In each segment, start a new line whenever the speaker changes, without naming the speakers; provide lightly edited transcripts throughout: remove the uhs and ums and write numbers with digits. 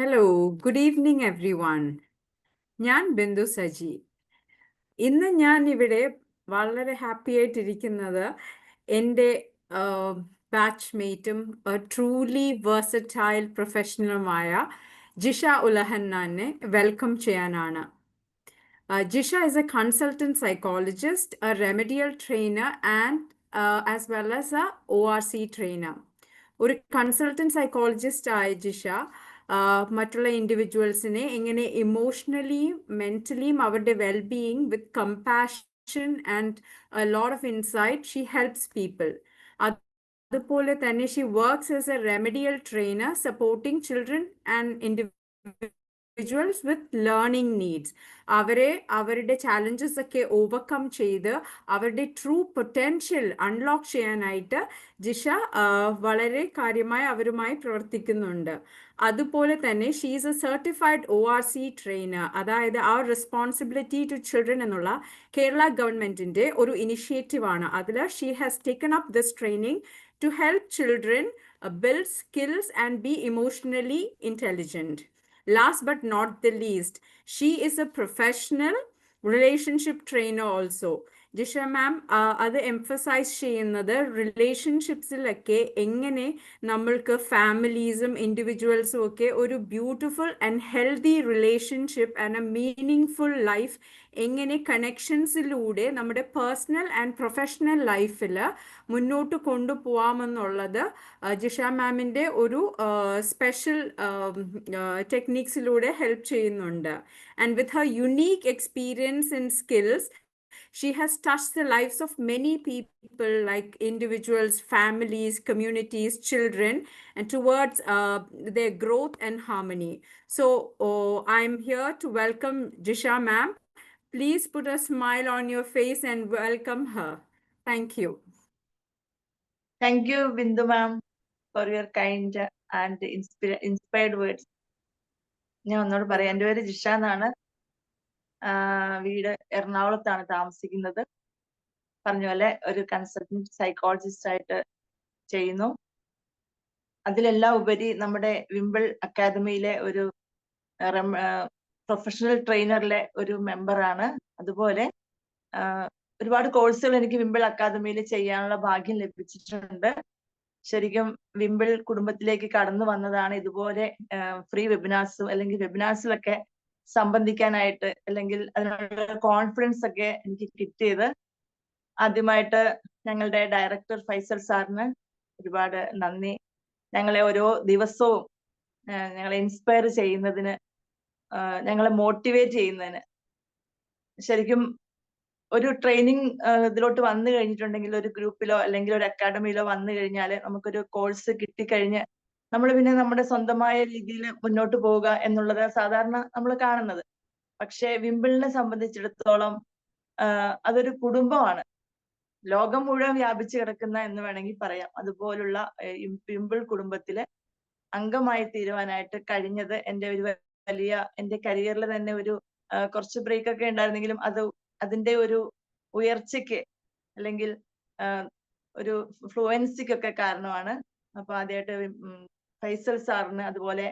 Hello, good evening every one. ഞാൻ ബിന്ദു സജി. ഇന്ന് ഞാൻ ഇവിടെ വളരെ ഹാപ്പി ആയിട്ടിരിക്കുന്നത് എൻ്റെ ബാച്ച്മേറ്റും ട്രൂലി വേഴ്സറ്റൈൽ പ്രൊഫഷണലുമായ ജിഷ ഉലഹന്നാനെ വെൽക്കം ചെയ്യാനാണ്. Jisha is a consultant psychologist, a remedial trainer, and as well as a ORC trainer. ഒരു കൺസൾട്ടൻറ്റ് സൈക്കോളജിസ്റ്റ് ആയ ജിഷ മറ്റുള്ള ഇൻഡിവിജ്വൽസിനെ എങ്ങനെ ഇമോഷണലിയും മെൻ്റലിയും അവരുടെ wellbeing with compassion and lot of insight she helps people. അതുപോലെ തന്നെ she works as A remedial trainer supporting children and individuals with learning needs. അവരുടെ challenges ഒക്കെ overcome ചെയ്ത് അവരുടെ ട്രൂ പൊട്ടൻഷ്യൽ അൺലോക്ക് ചെയ്യാനായിട്ട് ജിഷ വളരെ കാര്യമായി അവരുമായി പ്രവർത്തിക്കുന്നുണ്ട്. അതുപോലെ തന്നെ she is A certified ORC trainer, അതായത് അവർ റെസ്പോൺസിബിലിറ്റി ടു ചിൽഡ്രൻ എന്നുള്ള കേരള ഗവൺമെൻറ്റിൻ്റെ ഒരു ഇനിഷ്യേറ്റീവാണ്. അതിൽ she has taken up this training to help children build skills and be emotionally intelligent. Last but not the least, she is a professional relationship trainer also. Jisha ma'am അത് emphasise ചെയ്യുന്നത് റിലേഷൻഷിപ്സിലൊക്കെ എങ്ങനെ നമ്മൾക്ക് ഫാമിലീസും ഇൻഡിവിജ്വൽസും ഒക്കെ ഒരു beautiful and healthy relationship and A meaning full life എങ്ങനെ കണക്ഷൻസിലൂടെ നമ്മുടെ personal and professional ലൈഫിൽ മുന്നോട്ട് കൊണ്ടുപോകാമെന്നുള്ളത് ജിഷ മാമിൻ്റെ ഒരു സ്പെഷ്യൽ ടെക്നിക്സിലൂടെ ഹെൽപ്പ് ചെയ്യുന്നുണ്ട്. And with Har unique experience and skills, she has touched the lives of many people, like individuals, families, communities, children, and towards their growth and harmony. So I'm here to welcome Jisha ma'am. Please put a smile on your face and welcome her. Thank you.
Thank you, Bindu ma'am, for your kind and inspired words. ഞാൻ ഒന്നോട് പറയാം, എൻ്റെ പേര് ജിഷ എന്നാണ്. വീട് എറണാകുളത്താണ് താമസിക്കുന്നത്. പറഞ്ഞ പോലെ ഒരു കൺസൾട്ടന്റ് സൈക്കോളജിസ്റ്റ് ആയിട്ട് ചെയ്യുന്നു. അതിലെല്ലാം ഉപരി നമ്മുടെ വിംബിൾ അക്കാദമിയിലെ ഒരു പ്രൊഫഷണൽ ട്രെയിനറിലെ ഒരു മെമ്പറാണ്. അതുപോലെ ഒരുപാട് കോഴ്സുകൾ എനിക്ക് വിംബിൾ അക്കാദമിയിൽ ചെയ്യാനുള്ള ഭാഗ്യം ലഭിച്ചിട്ടുണ്ട്. ശരിക്കും വിംബിൾ കുടുംബത്തിലേക്ക് കടന്നു വന്നതാണ് ഇതുപോലെ ഫ്രീ വെബിനാർസും അല്ലെങ്കിൽ വെബിനാർസിലൊക്കെ സംബന്ധിക്കാനായിട്ട്, അല്ലെങ്കിൽ അതിനുള്ള കോൺഫിഡൻസ് ഒക്കെ എനിക്ക് കിട്ടിയത്. ആദ്യമായിട്ട് ഞങ്ങളുടെ ഡയറക്ടർ ഫൈസൽ സാറിന് ഒരുപാട് നന്ദി. ഞങ്ങളെ ഓരോ ദിവസവും ഞങ്ങളെ ഇൻസ്പയർ ചെയ്യുന്നതിന്, ഞങ്ങളെ മോട്ടിവേറ്റ് ചെയ്യുന്നതിന്. ശരിക്കും ഒരു ട്രെയിനിങ് ഇതിലോട്ട് വന്നു കഴിഞ്ഞിട്ടുണ്ടെങ്കിൽ, ഒരു ഗ്രൂപ്പിലോ അല്ലെങ്കിൽ ഒരു അക്കാഡമിയിലോ വന്നു കഴിഞ്ഞാൽ നമുക്കൊരു കോഴ്സ് കിട്ടിക്കഴിഞ്ഞ് നമ്മൾ പിന്നെ നമ്മുടെ സ്വന്തമായ രീതിയിൽ മുന്നോട്ട് പോവുക എന്നുള്ളത് സാധാരണ നമ്മൾ കാണുന്നത്. പക്ഷെ വിംബിളിനെ സംബന്ധിച്ചിടത്തോളം അതൊരു കുടുംബമാണ്, ലോകം മുഴുവൻ വ്യാപിച്ചു കിടക്കുന്ന എന്ന് വേണമെങ്കിൽ പറയാം. അതുപോലുള്ള വിംബിൾ കുടുംബത്തിലെ അംഗമായി തീരുവാനായിട്ട് കഴിഞ്ഞത് എൻ്റെ ഒരു വലിയ, എൻ്റെ കരിയറിൽ തന്നെ ഒരു കുറച്ച് ബ്രേക്ക് ഒക്കെ ഉണ്ടായിരുന്നെങ്കിലും അതിന്റെ ഒരു ഉയർച്ചയ്ക്ക് അല്ലെങ്കിൽ ഒരു ഫ്ലുവൻസിക്കൊക്കെ കാരണമാണ്. അപ്പൊ ആദ്യമായിട്ട് ഫൈസൽ സാറിന്, അതുപോലെ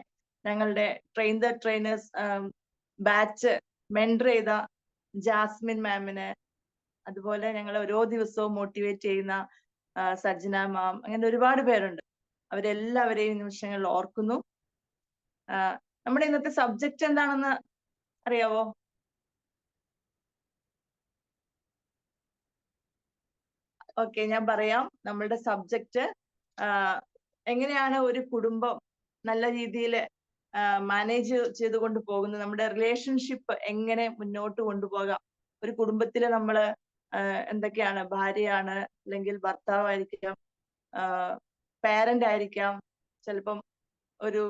ഞങ്ങളുടെ train the trainers batch mentor ചെയ്ത ജാസ്മിൻ മാമിന്, അതുപോലെ ഞങ്ങളെ ഓരോ ദിവസവും മോട്ടിവേറ്റ് ചെയ്യുന്ന സജ്ജന മാം, അങ്ങനെ ഒരുപാട് പേരുണ്ട്. അവരെല്ലാവരെയും നിമിഷങ്ങളിൽ ഓർക്കുന്നു. നമ്മുടെ ഇന്നത്തെ സബ്ജക്റ്റ് എന്താണെന്ന് അറിയാവോ? ഓക്കെ, ഞാൻ പറയാം. നമ്മളുടെ സബ്ജക്റ്റ് എങ്ങനെയാണ് ഒരു കുടുംബം നല്ല രീതിയിൽ മാനേജ് ചെയ്തുകൊണ്ട് പോകുന്നത്, നമ്മുടെ റിലേഷൻഷിപ്പ് എങ്ങനെ മുന്നോട്ട് കൊണ്ടുപോകാം. ഒരു കുടുംബത്തില് നമ്മള് എന്തൊക്കെയാണ്, ഭാര്യയാണ്, അല്ലെങ്കിൽ ഭർത്താവായിരിക്കാം, പാരന്റ് ആയിരിക്കാം, ചിലപ്പം ഒരു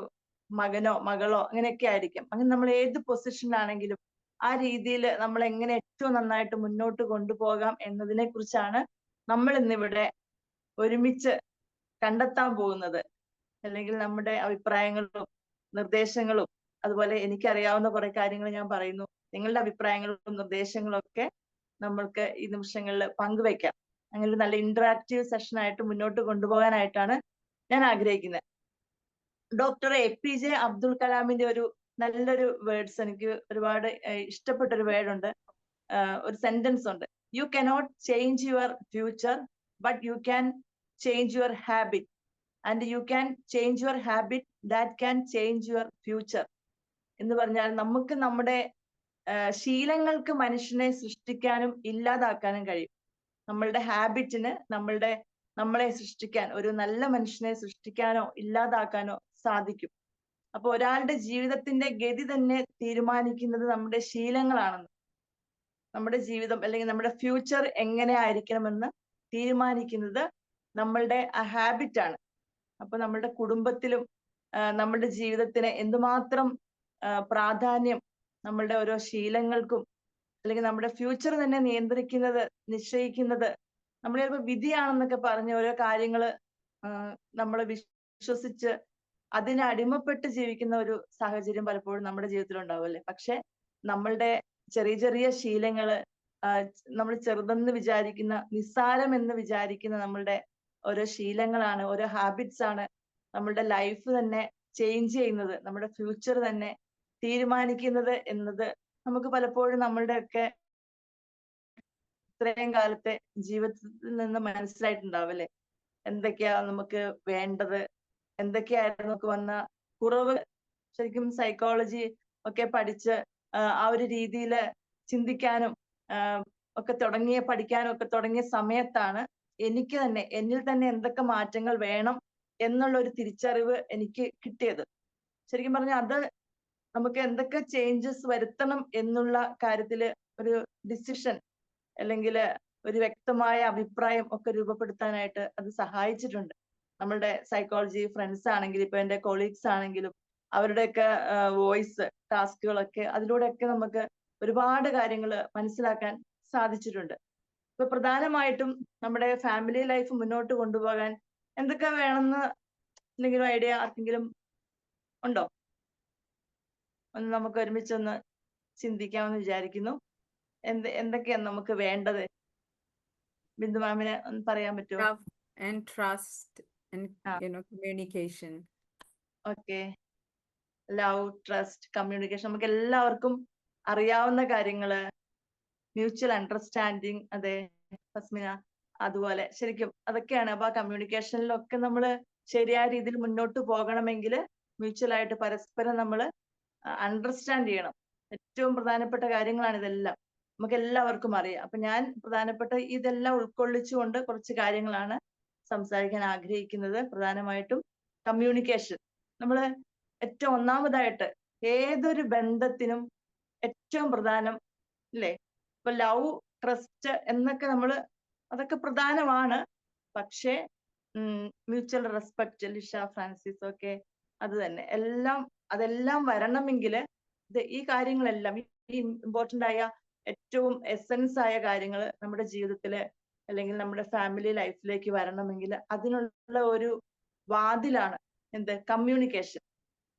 മകനോ മകളോ അങ്ങനെയൊക്കെ ആയിരിക്കാം. അങ്ങനെ നമ്മൾ ഏത് പൊസിഷനിലാണെങ്കിലും ആ രീതിയിൽ നമ്മൾ എങ്ങനെ ഏറ്റവും നന്നായിട്ട് മുന്നോട്ട് കൊണ്ടുപോകാം എന്നതിനെ കുറിച്ചാണ് നമ്മൾ ഇന്നിവിടെ ഒരുമിച്ച് കണ്ടെത്താൻ പോകുന്നത്. അല്ലെങ്കിൽ നമ്മുടെ അഭിപ്രായങ്ങളും നിർദ്ദേശങ്ങളും, അതുപോലെ എനിക്കറിയാവുന്ന കുറെ കാര്യങ്ങൾ ഞാൻ പറയുന്നു, നിങ്ങളുടെ അഭിപ്രായങ്ങളും നിർദ്ദേശങ്ങളും ഒക്കെ നമ്മൾക്ക് ഈ നിമിഷങ്ങളിൽ പങ്കുവെക്കാം. അങ്ങനെ നല്ല ഇന്ററാക്റ്റീവ് സെഷൻ ആയിട്ട് മുന്നോട്ട് കൊണ്ടുപോകാനായിട്ടാണ് ഞാൻ ആഗ്രഹിക്കുന്നത്. ഡോക്ടർ APJ അബ്ദുൽ കലാമിന്റെ ഒരു നല്ലൊരു വേർഡ്സ് എനിക്ക് ഒരുപാട് ഇഷ്ടപ്പെട്ട ഒരു വേർഡ് ഉണ്ട്, ഒരു സെന്റൻസ് ഉണ്ട്. You cannot change your future, but you can change your habit, and you can change your habit that can change your future. എന്ന് പറഞ്ഞാൽ നമുക്ക് നമ്മുടെ ശീലങ്ങൾക്ക് മനുഷ്യനെ സൃഷ്ടിക്കാനും ഇല്ലാതാക്കാനും കഴിയും. നമ്മളുടെ ഹാബിറ്റിന് നമ്മളെ സൃഷ്ടിക്കാൻ, ഒരു നല്ല മനുഷ്യനെ സൃഷ്ടിക്കാനോ ഇല്ലാതാക്കാനോ സാധിക്കും. അപ്പൊ ഒരാളുടെ ജീവിതത്തിന്റെ ഗതി തന്നെ തീരുമാനിക്കുന്നത് നമ്മുടെ ശീലങ്ങളാണെന്ന്. നമ്മുടെ ജീവിതം അല്ലെങ്കിൽ നമ്മുടെ ഫ്യൂച്ചർ എങ്ങനെ ആയിരിക്കണമെന്ന് തീരുമാനിക്കുന്നത് നമ്മളുടെ ആ ഹാബിറ്റ് ആണ്. അപ്പൊ നമ്മളുടെ കുടുംബത്തിലും നമ്മുടെ ജീവിതത്തിന് എന്തുമാത്രം പ്രാധാന്യം നമ്മളുടെ ഓരോ ശീലങ്ങൾക്കും, അല്ലെങ്കിൽ നമ്മുടെ ഫ്യൂച്ചർ തന്നെ നിശ്ചയിക്കുന്നത് നമ്മൾ ചിലപ്പോൾ വിധിയാണെന്നൊക്കെ പറഞ്ഞ് ഓരോ കാര്യങ്ങള് നമ്മൾ വിശ്വസിച്ച് അതിന് അടിമപ്പെട്ട് ജീവിക്കുന്ന ഒരു സാഹചര്യം പലപ്പോഴും നമ്മുടെ ജീവിതത്തിൽ ഉണ്ടാവും അല്ലേ. പക്ഷെ നമ്മളുടെ ചെറിയ ചെറിയ ശീലങ്ങള്, നമ്മൾ ചെറുതെന്ന് വിചാരിക്കുന്ന, നിസ്സാരം എന്ന് വിചാരിക്കുന്ന നമ്മളുടെ ഓരോ ശീലങ്ങളാണ്, ഓരോ ഹാബിറ്റ്സ് ആണ് നമ്മളുടെ ലൈഫ് തന്നെ ചേഞ്ച് ചെയ്യുന്നത്, നമ്മുടെ ഫ്യൂച്ചർ തന്നെ തീരുമാനിക്കുന്നത് എന്നത് നമുക്ക് പലപ്പോഴും നമ്മളുടെ ഒക്കെ ഇത്രയും കാലത്തെ ജീവിതത്തിൽ നിന്ന് മനസ്സിലായിട്ടുണ്ടാവും അല്ലെ. എന്തൊക്കെയാ നമുക്ക് വേണ്ടത്, എന്തൊക്കെയായിരുന്നു നമുക്ക് വന്ന കുറവ്. ശരിക്കും സൈക്കോളജി ഒക്കെ പഠിച്ച് ആ ഒരു രീതിയിൽ ചിന്തിക്കാനും ഒക്കെ പഠിക്കാനും ഒക്കെ തുടങ്ങിയ സമയത്താണ് എന്നിൽ തന്നെ എന്തൊക്കെ മാറ്റങ്ങൾ വേണം എന്നുള്ള ഒരു തിരിച്ചറിവ് എനിക്ക് കിട്ടിയത്. ശരിക്കും പറഞ്ഞാൽ അത് നമുക്ക് എന്തൊക്കെ ചേഞ്ചസ് വരുത്തണം എന്നുള്ള കാര്യത്തില് ഒരു ഡിസിഷൻ അല്ലെങ്കിൽ ഒരു വ്യക്തമായ അഭിപ്രായം ഒക്കെ രൂപപ്പെടുത്താനായിട്ട് അത് സഹായിച്ചിട്ടുണ്ട്. നമ്മളുടെ സൈക്കോളജി ഫ്രണ്ട്സ് ആണെങ്കിലും ഇപ്പൊ എന്റെ കൊളീഗ്സ് ആണെങ്കിലും അവരുടെയൊക്കെ വോയിസ് ടാസ്കുകളൊക്കെ അതിലൂടെയൊക്കെ നമുക്ക് ഒരുപാട് കാര്യങ്ങൾ മനസ്സിലാക്കാൻ സാധിച്ചിട്ടുണ്ട്. ഇപ്പൊ പ്രധാനമായിട്ടും നമ്മുടെ ഫാമിലി ലൈഫ് മുന്നോട്ട് കൊണ്ടുപോകാൻ എന്തൊക്കെ വേണമെന്ന് എന്തെങ്കിലും ഐഡിയ ആർക്കെങ്കിലും ഉണ്ടോ? ഒന്ന് നമുക്ക് ഒരുമിച്ചൊന്ന് ചിന്തിക്കാമെന്ന് വിചാരിക്കുന്നു. എന്തൊക്കെയാണ് നമുക്ക് വേണ്ടത്? ബിന്ദു മാമിന് ഒന്ന് പറയാൻ പറ്റുമോ?
Love and trust and communication.
Okay, love, trust, communication നമുക്ക് എല്ലാവർക്കും അറിയാവുന്ന കാര്യങ്ങള്. മ്യൂച്വൽ അണ്ടർസ്റ്റാൻഡിങ്, അതെ ഫസ്മിന, അതുപോലെ ശരിക്കും അതൊക്കെയാണ്. അപ്പൊ ആ കമ്മ്യൂണിക്കേഷനിലൊക്കെ നമ്മൾ ശരിയായ രീതിയിൽ മുന്നോട്ട് പോകണമെങ്കിൽ മ്യൂച്വൽ ആയിട്ട് പരസ്പരം നമ്മൾ അണ്ടർസ്റ്റാൻഡ് ചെയ്യണം. ഏറ്റവും പ്രധാനപ്പെട്ട കാര്യങ്ങളാണ് ഇതെല്ലാം, നമുക്ക് എല്ലാവർക്കും അറിയാം. അപ്പൊ ഞാൻ പ്രധാനപ്പെട്ട ഇതെല്ലാം ഉൾക്കൊള്ളിച്ചുകൊണ്ട് കുറച്ച് കാര്യങ്ങളാണ് സംസാരിക്കാൻ ആഗ്രഹിക്കുന്നത്. പ്രധാനമായിട്ടും കമ്മ്യൂണിക്കേഷൻ. നമ്മൾ ഏറ്റവും ഒന്നാമതായിട്ട് ഏതൊരു ബന്ധത്തിനും ഏറ്റവും പ്രധാനം അല്ലേ, ഇപ്പൊ ലവ്, ട്രസ്റ്റ് എന്നൊക്കെ അതൊക്കെ പ്രധാനമാണ്. പക്ഷേ മ്യൂച്വൽ റെസ്പെക്ട്, ലിഷ, ഫ്രാൻസിസ് ഒക്കെ അത് തന്നെ അതെല്ലാം വരണമെങ്കിൽ ഈ കാര്യങ്ങളെല്ലാം, ഈ ഇമ്പോർട്ടന്റ് ആയ ഏറ്റവും എസൻസ് ആയ കാര്യങ്ങൾ നമ്മുടെ ജീവിതത്തില് അല്ലെങ്കിൽ നമ്മുടെ ഫാമിലി ലൈഫിലേക്ക് വരണമെങ്കിൽ അതിനുള്ള ഒരു വാതിലാണ് കമ്മ്യൂണിക്കേഷൻ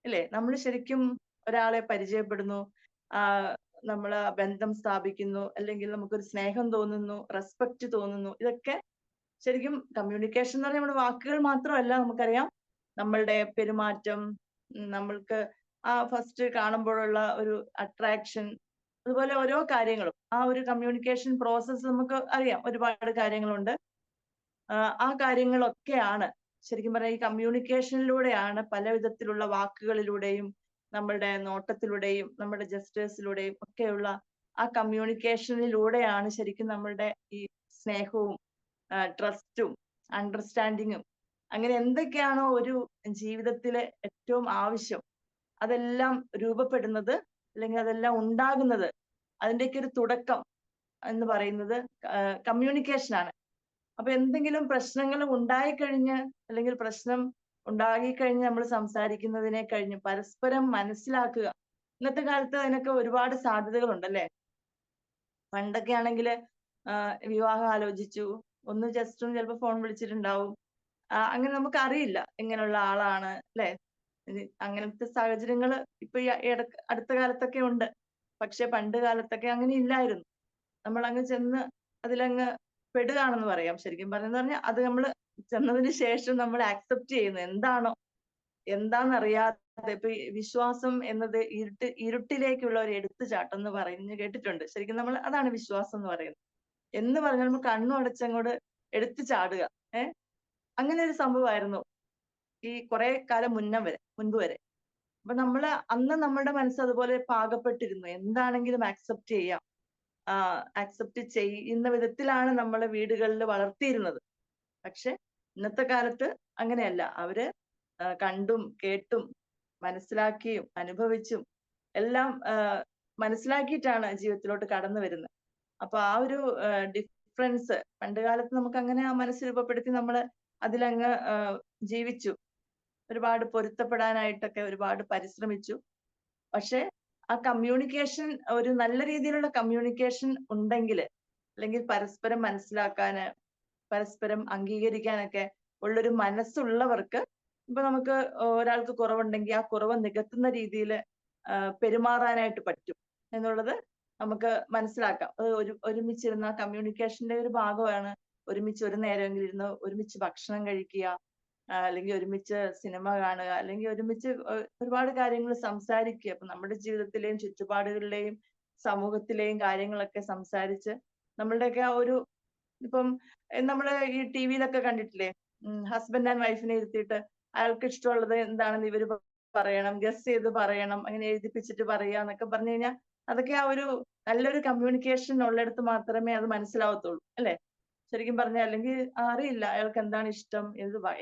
അല്ലേ. നമ്മൾ ശരിക്കും ഒരാളെ പരിചയപ്പെടുന്നു, നമ്മൾ ബന്ധം സ്ഥാപിക്കുന്നു, അല്ലെങ്കിൽ നമുക്കൊരു സ്നേഹം തോന്നുന്നു, റെസ്പെക്ട് തോന്നുന്നു. ഇതൊക്കെ ശരിക്കും കമ്മ്യൂണിക്കേഷൻ എന്ന് പറഞ്ഞാൽ നമ്മുടെ വാക്കുകൾ മാത്രമല്ല, നമുക്കറിയാം നമ്മളുടെ പെരുമാറ്റം, നമ്മൾക്ക് ആ ഫസ്റ്റ് കാണുമ്പോഴുള്ള ഒരു അട്രാക്ഷൻ, അതുപോലെ ഓരോ കാര്യങ്ങളും ആ ഒരു കമ്മ്യൂണിക്കേഷൻ പ്രോസസ്സ് നമുക്ക് അറിയാം. ഒരുപാട് കാര്യങ്ങളുണ്ട്. ആ കാര്യങ്ങളൊക്കെയാണ് ശരിക്കും പറഞ്ഞാൽ ഈ കമ്മ്യൂണിക്കേഷനിലൂടെയാണ് പല വിധത്തിലുള്ള വാക്കുകളിലൂടെയും നമ്മളുടെ നോട്ടത്തിലൂടെയും നമ്മുടെ ജസ്റ്റേഴ്സിലൂടെയും ഒക്കെയുള്ള ആ കമ്മ്യൂണിക്കേഷനിലൂടെയാണ് ശരിക്കും നമ്മളുടെ ഈ സ്നേഹവും ട്രസ്റ്റും അണ്ടർസ്റ്റാൻഡിങ്ങും അങ്ങനെ എന്തൊക്കെയാണോ ഒരു ജീവിതത്തിലെ ഏറ്റവും ആവശ്യം അതെല്ലാം രൂപപ്പെടുന്നത് അല്ലെങ്കിൽ അതെല്ലാം ഉണ്ടാകുന്നത്. അതിൻ്റെയൊക്കെ ഒരു തുടക്കം എന്ന് പറയുന്നത് കമ്മ്യൂണിക്കേഷനാണ്. അപ്പൊ എന്തെങ്കിലും പ്രശ്നങ്ങൾ ഉണ്ടായിക്കഴിഞ്ഞ് അല്ലെങ്കിൽ പ്രശ്നം ഉണ്ടാകിക്കഴിഞ്ഞ് നമ്മൾ സംസാരിക്കുന്നതിനെ കഴിഞ്ഞ് പരസ്പരം മനസ്സിലാക്കുക. ഇന്നത്തെ കാലത്ത് അതിനൊക്കെ ഒരുപാട് സാധ്യതകളുണ്ടല്ലേ. പണ്ടൊക്കെ ആണെങ്കിൽ വിവാഹം ആലോചിച്ചു, ഒന്ന് ജസ്റ്റ് ചിലപ്പോൾ ഫോൺ വിളിച്ചിട്ടുണ്ടാവും, അങ്ങനെ നമുക്ക് അറിയില്ല എങ്ങനെയുള്ള ആളാണ് അല്ലെ. അങ്ങനത്തെ സാഹചര്യങ്ങൾ ഇപ്പൊ ഈ അടുത്ത കാലത്തൊക്കെ ഉണ്ട്. പക്ഷെ പണ്ട് കാലത്തൊക്കെ അങ്ങനെ ഇല്ലായിരുന്നു. നമ്മൾ അങ്ങ് ചെന്ന് അതിലങ്ങ് പെടുകയാണെന്ന് പറയാം. ശരിക്കും പറഞ്ഞെന്ന് പറഞ്ഞാൽ അത് നമ്മൾ ചെന്നതിന് ശേഷം നമ്മൾ ആക്സെപ്റ്റ് ചെയ്യുന്നു എന്താണോ എന്താണെന്നറിയാതെ ഇപ്പൊ ഈ വിശ്വാസം എന്നത് ഇരുട്ടിലേക്കുള്ള ഒരു എടുത്തുചാട്ടം എന്ന് പറഞ്ഞു കേട്ടിട്ടുണ്ട്. ശരിക്കും നമ്മൾ അതാണ് വിശ്വാസം എന്ന് പറയുന്നത്. എന്ന് പറഞ്ഞാൽ നമ്മൾ കണ്ണും അടച്ചങ്ങോട്ട് എടുത്തു ചാടുക. അങ്ങനെ ഒരു സംഭവമായിരുന്നു ഈ കുറെ കാലം മുൻപ് വരെ. അപ്പൊ അന്ന് നമ്മുടെ മനസ്സ് അതുപോലെ പാകപ്പെട്ടിരുന്നു. എന്താണെങ്കിലും ആക്സെപ്റ്റ് ചെയ്യാം. ആക്സെപ്റ്റ് ചെയ്യുന്ന വിധത്തിലാണ് നമ്മളെ വീടുകളിൽ വളർത്തിയിരുന്നത്. പക്ഷെ ഇന്നത്തെ കാലത്ത് അങ്ങനെയല്ല. അവര് കണ്ടും കേട്ടും മനസ്സിലാക്കിയും അനുഭവിച്ചും എല്ലാം മനസ്സിലാക്കിയിട്ടാണ് ജീവിതത്തിലോട്ട് കടന്നു വരുന്നത്. അപ്പൊ ആ ഒരു ഡിഫറൻസ് പണ്ട് കാലത്ത് നമുക്ക് അങ്ങനെ ആ മനസ്സ് രൂപപ്പെടുത്തി നമ്മൾ അതിലങ്ങ് ജീവിച്ചു. ഒരുപാട് പൊരുത്തപ്പെടാനായിട്ടൊക്കെ ഒരുപാട് പരിശ്രമിച്ചു. പക്ഷെ ആ കമ്മ്യൂണിക്കേഷൻ ഒരു നല്ല രീതിയിലുള്ള കമ്മ്യൂണിക്കേഷൻ ഉണ്ടെങ്കിൽ, അല്ലെങ്കിൽ പരസ്പരം മനസ്സിലാക്കാന് പരസ്പരം അംഗീകരിക്കാനൊക്കെ ഉള്ളൊരു മനസ്സുള്ളവർക്ക് ഇപ്പൊ നമുക്ക് ഒരാൾക്ക് കുറവുണ്ടെങ്കിൽ ആ കുറവ് നികത്തുന്ന രീതിയിൽ പെരുമാറാനായിട്ട് പറ്റും എന്നുള്ളത് നമുക്ക് മനസ്സിലാക്കാം. ഒരുമിച്ചിരുന്ന കമ്മ്യൂണിക്കേഷന്റെ ഒരു ഭാഗമാണ് ഒരുമിച്ച് ഒരു നേരമെങ്കിലും ഇരുന്ന് ഒരുമിച്ച് ഭക്ഷണം കഴിക്കുക, അല്ലെങ്കിൽ ഒരുമിച്ച് സിനിമ കാണുക, അല്ലെങ്കിൽ ഒരുമിച്ച് ഒരുപാട് കാര്യങ്ങൾ സംസാരിക്കുക. അപ്പൊ നമ്മുടെ ജീവിതത്തിലെയും ചുറ്റുപാടുകളിലെയും സമൂഹത്തിലെയും കാര്യങ്ങളൊക്കെ സംസാരിച്ച് നമ്മളുടെയൊക്കെ ആ ഒരു ഇപ്പം നമ്മള് ഈ ടി വിയിലൊക്കെ കണ്ടിട്ടില്ലേ, ഹസ്ബൻഡ് ആൻഡ് വൈഫിനെ ഇരുത്തിയിട്ട് അയാൾക്ക് ഇഷ്ടമുള്ളത് എന്താണെന്ന് ഇവര് പറയണം, ഗസ് ചെയ്ത് പറയണം, അങ്ങനെ എഴുതിപ്പിച്ചിട്ട് പറയുക എന്നൊക്കെ പറഞ്ഞു കഴിഞ്ഞാൽ അതൊക്കെ ആ ഒരു നല്ലൊരു കമ്മ്യൂണിക്കേഷൻ ഉള്ളിടത്ത് മാത്രമേ അത് മനസ്സിലാവത്തുള്ളൂ അല്ലെ? ശരിക്കും പറഞ്ഞാൽ അല്ലെങ്കിൽ അറിയില്ല അയാൾക്ക് എന്താണ് ഇഷ്ടം,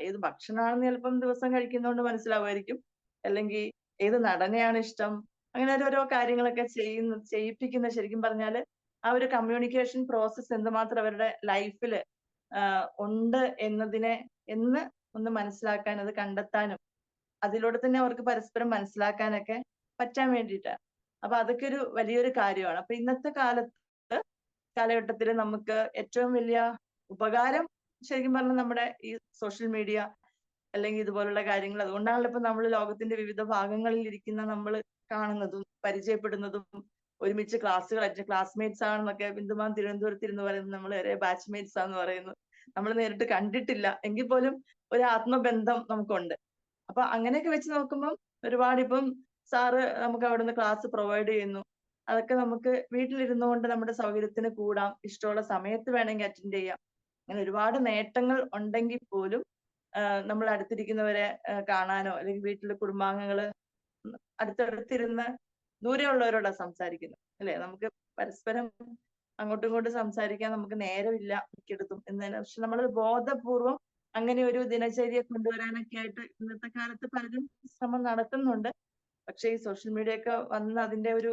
ഏത് ഭക്ഷണമാണെന്ന് ചിലപ്പം ദിവസം കഴിക്കുന്നതുകൊണ്ട് മനസ്സിലാവുമായിരിക്കും, അല്ലെങ്കിൽ ഏത് നടനെയാണ് ഇഷ്ടം, അങ്ങനെ ഓരോ കാര്യങ്ങളൊക്കെ ചെയ്യിപ്പിക്കുന്ന ശരിക്കും പറഞ്ഞാല് ആ ഒരു കമ്മ്യൂണിക്കേഷൻ പ്രോസസ്സ് എന്തുമാത്രം അവരുടെ ലൈഫിൽ ഉണ്ട് എന്ന് ഒന്ന് മനസ്സിലാക്കാൻ, അത് കണ്ടെത്താനും അതിലൂടെ തന്നെ അവർക്ക് പരസ്പരം മനസ്സിലാക്കാനൊക്കെ പറ്റാൻ വേണ്ടിയിട്ടാണ്. അപ്പൊ അതൊക്കെ ഒരു വലിയൊരു കാര്യമാണ്. അപ്പൊ ഇന്നത്തെ കാലഘട്ടത്തിൽ നമുക്ക് ഏറ്റവും വലിയ ഉപകാരം ശരിക്കും പറഞ്ഞാൽ നമ്മുടെ ഈ സോഷ്യൽ മീഡിയ അല്ലെങ്കിൽ ഇതുപോലുള്ള കാര്യങ്ങൾ. അതുകൊണ്ടാണല്ലോ ഇപ്പൊ നമ്മൾ ലോകത്തിന്റെ വിവിധ ഭാഗങ്ങളിൽ ഇരിക്കുന്ന നമ്മൾ കാണുന്നതും പരിചയപ്പെടുന്നതും ഒരുമിച്ച് ക്ലാസ്മേറ്റ്സ് ആണെന്നൊക്കെ. ബിന്ദുമാൻ തിരുവനന്തപുരത്ത് ഇരുന്ന് പറയുന്നത് നമ്മൾ ഒരേ ബാച്ച്മേറ്റ്സ് ആന്ന് പറയുന്നു. നമ്മൾ നേരിട്ട് കണ്ടിട്ടില്ല എങ്കിൽ പോലും ഒരു ആത്മബന്ധം നമുക്കുണ്ട്. അപ്പൊ അങ്ങനെയൊക്കെ വെച്ച് നോക്കുമ്പോൾ ഒരുപാട് ഇപ്പം സാറ് നമുക്ക് അവിടുന്ന് ക്ലാസ് പ്രൊവൈഡ് ചെയ്യുന്നു. അതൊക്കെ നമുക്ക് വീട്ടിലിരുന്നുകൊണ്ട് നമ്മുടെ സൗകര്യത്തിന് കൂടാം, ഇഷ്ടമുള്ള സമയത്ത് വേണമെങ്കിൽ അറ്റൻഡ് ചെയ്യാം. അങ്ങനെ ഒരുപാട് നേട്ടങ്ങൾ ഉണ്ടെങ്കിൽ പോലും നമ്മൾ അടുത്തിരിക്കുന്നവരെ കാണാനോ അല്ലെങ്കിൽ വീട്ടിലെ കുടുംബാംഗങ്ങള് അടുത്തടുത്തിരുന്ന് ദൂരെയുള്ളവരോടാണ് സംസാരിക്കുന്നത് അല്ലെ? നമുക്ക് പരസ്പരം അങ്ങോട്ടും ഇങ്ങോട്ടും സംസാരിക്കാൻ നമുക്ക് നേരമില്ല മിക്കയിടത്തും എന്നതിന്. പക്ഷെ നമ്മൾ ബോധപൂർവം അങ്ങനെ ഒരു ദിനചര്യ കൊണ്ടുവരാനൊക്കെ ആയിട്ട് ഇന്നത്തെ കാലത്ത് പലരും ശ്രമം നടത്തുന്നുണ്ട്. പക്ഷെ ഈ സോഷ്യൽ മീഡിയ ഒക്കെ വന്ന് അതിന്റെ ഒരു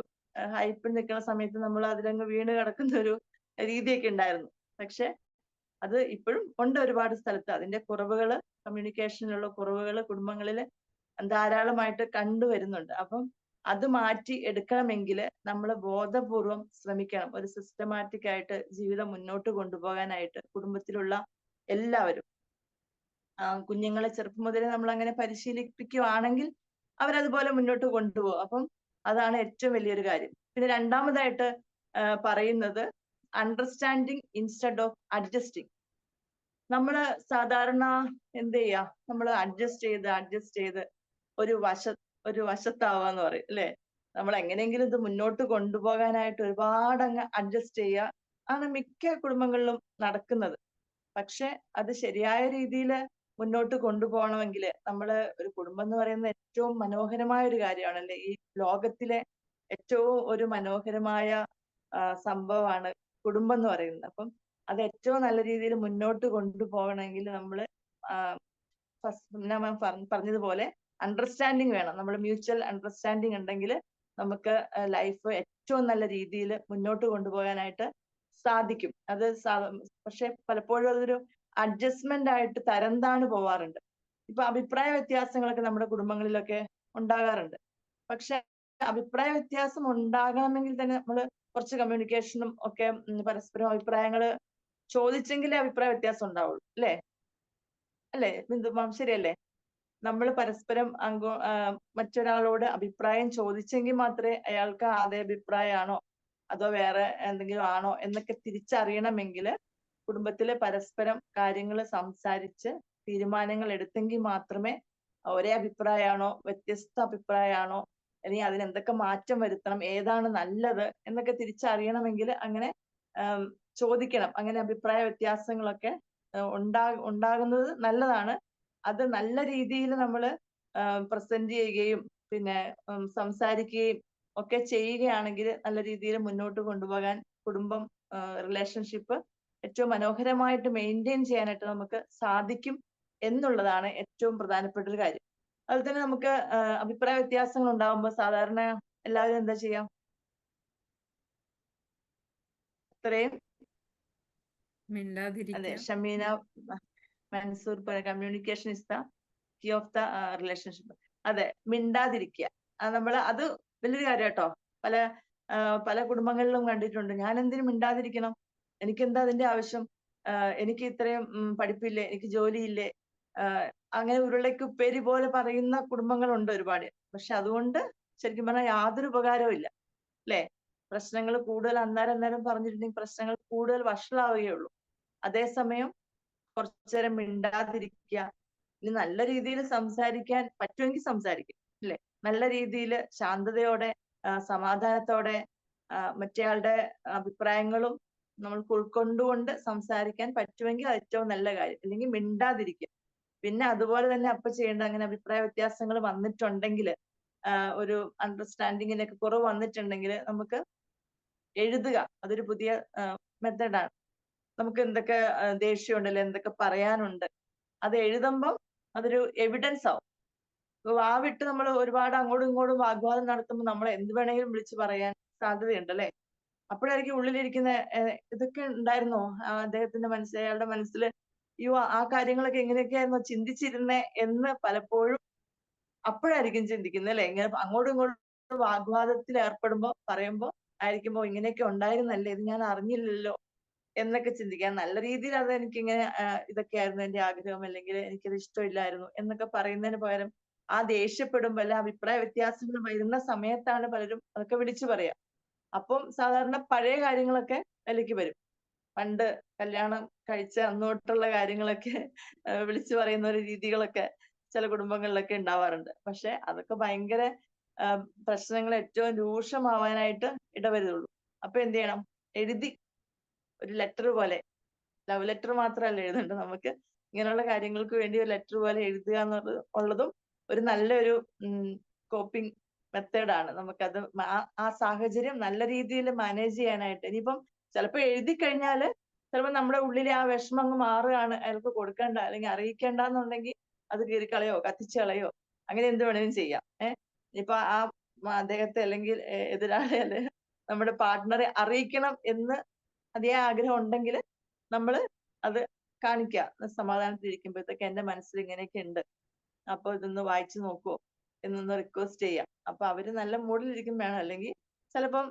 ഹൈപ്പിൽ നിൽക്കുന്ന സമയത്ത് നമ്മൾ അതിലങ്ങ് വീണ് കിടക്കുന്ന ഒരു രീതിയൊക്കെ ഉണ്ടായിരുന്നു. പക്ഷെ അത് ഇപ്പോഴും ഉണ്ട് ഒരുപാട് സ്ഥലത്ത്. അതിന്റെ കുറവുകള്, കമ്മ്യൂണിക്കേഷനിലുള്ള കുറവുകള് കുടുംബങ്ങളിൽ ധാരാളമായിട്ട് കണ്ടുവരുന്നുണ്ട്. അപ്പം അത് മാറ്റി എടുക്കണമെങ്കിൽ നമ്മൾ ബോധപൂർവം ശ്രമിക്കണം. ഒരു സിസ്റ്റമാറ്റിക് ആയിട്ട് ജീവിതം മുന്നോട്ട് കൊണ്ടുപോകാനായിട്ട് കുടുംബത്തിലുള്ള എല്ലാവരും കുഞ്ഞുങ്ങളെ ചെറുപ്പം മുതലേ നമ്മൾ അങ്ങനെ പരിശീലിപ്പിക്കുകയാണെങ്കിൽ അവരതുപോലെ മുന്നോട്ട് കൊണ്ടുപോകും. അപ്പം അതാണ് ഏറ്റവും വലിയൊരു കാര്യം. പിന്നെ രണ്ടാമതായിട്ട് പറയുന്നത് അണ്ടർസ്റ്റാൻഡിങ് ഇൻസ്റ്റെഡ് ഓഫ് അഡ്ജസ്റ്റിംഗ്. നമ്മള് സാധാരണ എന്ത് ചെയ്യാ, നമ്മൾ അഡ്ജസ്റ്റ് ചെയ്ത് ഒരു വശത്താവാന്ന് പറയും അല്ലെ? നമ്മൾ എങ്ങനെയെങ്കിലും ഇത് മുന്നോട്ട് കൊണ്ടുപോകാനായിട്ട് ഒരുപാട് അങ്ങ് അഡ്ജസ്റ്റ് ചെയ്യുക ആണ് മിക്ക കുടുംബങ്ങളിലും നടക്കുന്നത്. പക്ഷെ അത് ശരിയായ രീതിയിൽ മുന്നോട്ട് കൊണ്ടുപോകണമെങ്കിൽ ഒരു കുടുംബം എന്ന് പറയുന്നത് ഏറ്റവും മനോഹരമായ ഒരു കാര്യമാണല്ലേ? ഈ ലോകത്തിലെ ഏറ്റവും ഒരു മനോഹരമായ സംഭവമാണ് കുടുംബം എന്ന് പറയുന്നത്. അപ്പം അത് ഏറ്റവും നല്ല രീതിയിൽ മുന്നോട്ട് കൊണ്ടുപോകണമെങ്കിൽ ഞാൻ പറഞ്ഞതുപോലെ അണ്ടർസ്റ്റാൻഡിങ് വേണം. നമ്മൾ മ്യൂച്വൽ അണ്ടർസ്റ്റാൻഡിങ് ഉണ്ടെങ്കിൽ നമുക്ക് ലൈഫ് ഏറ്റവും നല്ല രീതിയിൽ മുന്നോട്ട് കൊണ്ടുപോകാനായിട്ട് സാധിക്കും. പക്ഷെ പലപ്പോഴും അതൊരു അഡ്ജസ്റ്റ്മെന്റ് ആയിട്ട് തരംതാണു പോവാറുണ്ട്. ഇപ്പൊ അഭിപ്രായ വ്യത്യാസങ്ങളൊക്കെ നമ്മുടെ കുടുംബങ്ങളിലൊക്കെ ഉണ്ടാകാറുണ്ട്. പക്ഷെ അഭിപ്രായ വ്യത്യാസം ഉണ്ടാകണമെങ്കിൽ തന്നെ നമ്മൾ കുറച്ച് കമ്മ്യൂണിക്കേഷനും ഒക്കെ പരസ്പരം അഭിപ്രായങ്ങൾ ചോദിച്ചെങ്കിലേ അഭിപ്രായ വ്യത്യാസം ഉണ്ടാവുള്ളൂ അല്ലേ ബിന്ദു മാം? ശരിയല്ലേ? നമ്മൾ പരസ്പരം മറ്റൊരാളോട് അഭിപ്രായം ചോദിച്ചെങ്കിൽ മാത്രമേ അയാൾക്ക് അതേ അഭിപ്രായമാണോ അതോ വേറെ എന്തെങ്കിലും ആണോ എന്നൊക്കെ തിരിച്ചറിയണമെങ്കിൽ കുടുംബത്തിലെ പരസ്പരം കാര്യങ്ങൾ സംസാരിച്ച് തീരുമാനങ്ങൾ എടുത്തെങ്കിൽ മാത്രമേ ഒരേ അഭിപ്രായമാണോ, വ്യത്യസ്ത അഭിപ്രായമാണോ, അല്ലെങ്കിൽ അതിന് എന്തൊക്കെ മാറ്റം വരുത്തണം, ഏതാണ് നല്ലത് എന്നൊക്കെ തിരിച്ചറിയണമെങ്കിൽ അങ്ങനെ ചോദിക്കണം. അങ്ങനെ അഭിപ്രായ വ്യത്യാസങ്ങളൊക്കെ ഉണ്ടാകുന്നത് നല്ലതാണ്. അത് നല്ല രീതിയിൽ നമ്മൾ പ്രസന്റ് ചെയ്യുകയും പിന്നെ സംസാരിക്കുകയും ഒക്കെ ചെയ്യുകയാണെങ്കിൽ നല്ല രീതിയിൽ മുന്നോട്ട് കൊണ്ടുപോകാൻ കുടുംബം റിലേഷൻഷിപ്പ് ഏറ്റവും മനോഹരമായിട്ട് മെയിൻറ്റെയിൻ ചെയ്യാനായിട്ട് നമുക്ക് സാധിക്കും എന്നുള്ളതാണ് ഏറ്റവും പ്രധാനപ്പെട്ട ഒരു കാര്യം. അതുപോലെ തന്നെ നമുക്ക് അഭിപ്രായ വ്യത്യാസങ്ങൾ ഉണ്ടാകുമ്പോൾ സാധാരണ എല്ലാവരും എന്താ ചെയ്യാം? അത്രയും അതെ, Shameena Mansoor communication is the key of the relationship. അതെ, മിണ്ടാതിരിക്കുക. അത് വലിയൊരു കാര്യം കേട്ടോ. പല കുടുംബങ്ങളിലും കണ്ടിട്ടുണ്ട്. ഞാൻ എന്തിനു മിണ്ടാതിരിക്കണം? എനിക്കെന്താ അതിന്റെ ആവശ്യം? എനിക്ക് ഇത്രയും പഠിപ്പില്ലേ, എനിക്ക് ജോലിയില്ലേ, അങ്ങനെ ഉരുളയ്ക്ക് ഉപ്പേരി പോലെ പറയുന്ന കുടുംബങ്ങളുണ്ട് ഒരുപാട്. പക്ഷെ അതുകൊണ്ട് ശരിക്കും പറഞ്ഞാൽ യാതൊരു ഉപകാരവും ഇല്ല, അല്ലെ? പ്രശ്നങ്ങൾ കൂടുതൽ അന്നേരം പറഞ്ഞിട്ടുണ്ടെങ്കിൽ പ്രശ്നങ്ങൾ കൂടുതൽ വഷളാവുകയുള്ളൂ. അതേസമയം കുറച്ചു നേരം മിണ്ടാതിരിക്കുക, ഇനി നല്ല രീതിയിൽ സംസാരിക്കാൻ പറ്റുമെങ്കിൽ സംസാരിക്കും, അല്ലെ? നല്ല രീതിയിൽ ശാന്തതയോടെ സമാധാനത്തോടെ മറ്റേയാളുടെ അഭിപ്രായങ്ങളും നമ്മൾക്ക് ഉൾക്കൊണ്ടുകൊണ്ട് സംസാരിക്കാൻ പറ്റുമെങ്കിൽ അത് ഏറ്റവും നല്ല കാര്യം. അല്ലെങ്കിൽ മിണ്ടാതിരിക്കുക. പിന്നെ അതുപോലെ തന്നെ അപ്പൊ ചെയ്യേണ്ട, അങ്ങനെ അഭിപ്രായ വ്യത്യാസങ്ങൾ വന്നിട്ടുണ്ടെങ്കിൽ, ഒരു അണ്ടർസ്റ്റാൻഡിങ്ങിനൊക്കെ കുറവ് വന്നിട്ടുണ്ടെങ്കിൽ നമുക്ക് എഴുതുക. അതൊരു പുതിയ മെത്തഡാണ്. നമുക്ക് എന്തൊക്കെ ദേഷ്യമുണ്ടല്ലോ, എന്തൊക്കെ പറയാനുണ്ട്, അത് എഴുതുമ്പം അതൊരു എവിഡൻസ് ആവും. വാവിട്ട് നമ്മൾ ഒരുപാട് അങ്ങോട്ടും ഇങ്ങോട്ടും വാഗ്വാദം നടത്തുമ്പോൾ നമ്മൾ എന്ത് വേണമെങ്കിലും വിളിച്ചു പറയാൻ സാധ്യതയുണ്ട്, അല്ലെ? അപ്പോഴായിരിക്കും ഉള്ളിലിരിക്കുന്ന ഇതൊക്കെ ഉണ്ടായിരുന്നോ അദ്ദേഹത്തിന്റെ മനസ്സിൽ, അയാളുടെ മനസ്സിൽ, അയ്യോ ആ കാര്യങ്ങളൊക്കെ എങ്ങനെയൊക്കെയായിരുന്നോ ചിന്തിച്ചിരുന്നേ എന്ന് പലപ്പോഴും അപ്പോഴായിരിക്കും ചിന്തിക്കുന്നത്, അല്ലെ? ഇങ്ങനെ അങ്ങോട്ടും ഇങ്ങോട്ടും വാഗ്വാദത്തിൽ പറയുമ്പോ ആയിരിക്കുമ്പോ ഇങ്ങനെയൊക്കെ ഉണ്ടായിരുന്നല്ലേ, ഇത് ഞാൻ അറിഞ്ഞില്ലല്ലോ എന്നൊക്കെ ചിന്തിക്കാം. നല്ല രീതിയിൽ അത് എനിക്കിങ്ങനെ ഇതൊക്കെയായിരുന്നു എന്റെ ആഗ്രഹം, അല്ലെങ്കിൽ എനിക്കത് ഇഷ്ടമില്ലായിരുന്നു എന്നൊക്കെ പറയുന്നതിന് പകരം ആ ദേഷ്യപ്പെടുമ്പോ അല്ലെ അഭിപ്രായ വ്യത്യാസങ്ങൾ വരുന്ന സമയത്താണ് പലരും അതൊക്കെ വിളിച്ചു പറയാം. അപ്പം സാധാരണ പഴയ കാര്യങ്ങളൊക്കെ അതിലേക്ക് വരും. പണ്ട് കല്യാണം കഴിച്ച അന്നോട്ടുള്ള കാര്യങ്ങളൊക്കെ വിളിച്ചു പറയുന്ന ഒരു രീതികളൊക്കെ ചില കുടുംബങ്ങളിലൊക്കെ ഉണ്ടാവാറുണ്ട്. പക്ഷെ അതൊക്കെ ഭയങ്കര പ്രശ്നങ്ങൾ ഏറ്റവും രൂക്ഷമാവാനായിട്ട് ഇടവരുള്ളൂ. അപ്പൊ എന്ത് ചെയ്യണം? എഴുതി ഒരു ലെറ്റർ പോലെ, ലവ് ലെറ്റർ മാത്രമല്ല എഴുതേണ്ടത്, നമുക്ക് ഇങ്ങനെയുള്ള കാര്യങ്ങൾക്ക് വേണ്ടി ഒരു ലെറ്റർ പോലെ എഴുതുക ഉള്ളതും ഒരു നല്ലൊരു കോപ്പിംഗ് മെത്തേഡാണ്. നമുക്കത് ആ സാഹചര്യം നല്ല രീതിയിൽ മാനേജ് ചെയ്യാനായിട്ട്. ഇനിയിപ്പം ചിലപ്പോൾ എഴുതി കഴിഞ്ഞാല് ചിലപ്പോൾ നമ്മുടെ ഉള്ളിലെ ആ വിഷമം അങ്ങ് മാറുകയാണ്, അയാൾക്ക് കൊടുക്കണ്ട അല്ലെങ്കിൽ അറിയിക്കേണ്ട എന്നുണ്ടെങ്കിൽ അത് കീറിക്കളയോ കത്തിച്ചു കളയോ അങ്ങനെ എന്ത് വേണേലും ചെയ്യാം. ഇനിയിപ്പൊ ആ അദ്ദേഹത്തെ അല്ലെങ്കിൽ എതിരാളി അല്ലെ നമ്മുടെ പാർട്ട്ണറെ അറിയിക്കണം എന്ന് അതേ ആഗ്രഹം ഉണ്ടെങ്കിൽ നമ്മൾ അത് കാണിക്കുക. സമാധാനത്തിലിരിക്കുമ്പോഴത്തേക്ക് എന്റെ മനസ്സിൽ ഇങ്ങനെയൊക്കെ ഉണ്ട്, അപ്പൊ ഇതൊന്ന് വായിച്ചു നോക്കുവോ എന്നൊന്ന് റിക്വസ്റ്റ് ചെയ്യാം. അപ്പൊ അവര് നല്ല മൂഡിലിരിക്കും വേണം, അല്ലെങ്കിൽ ചിലപ്പം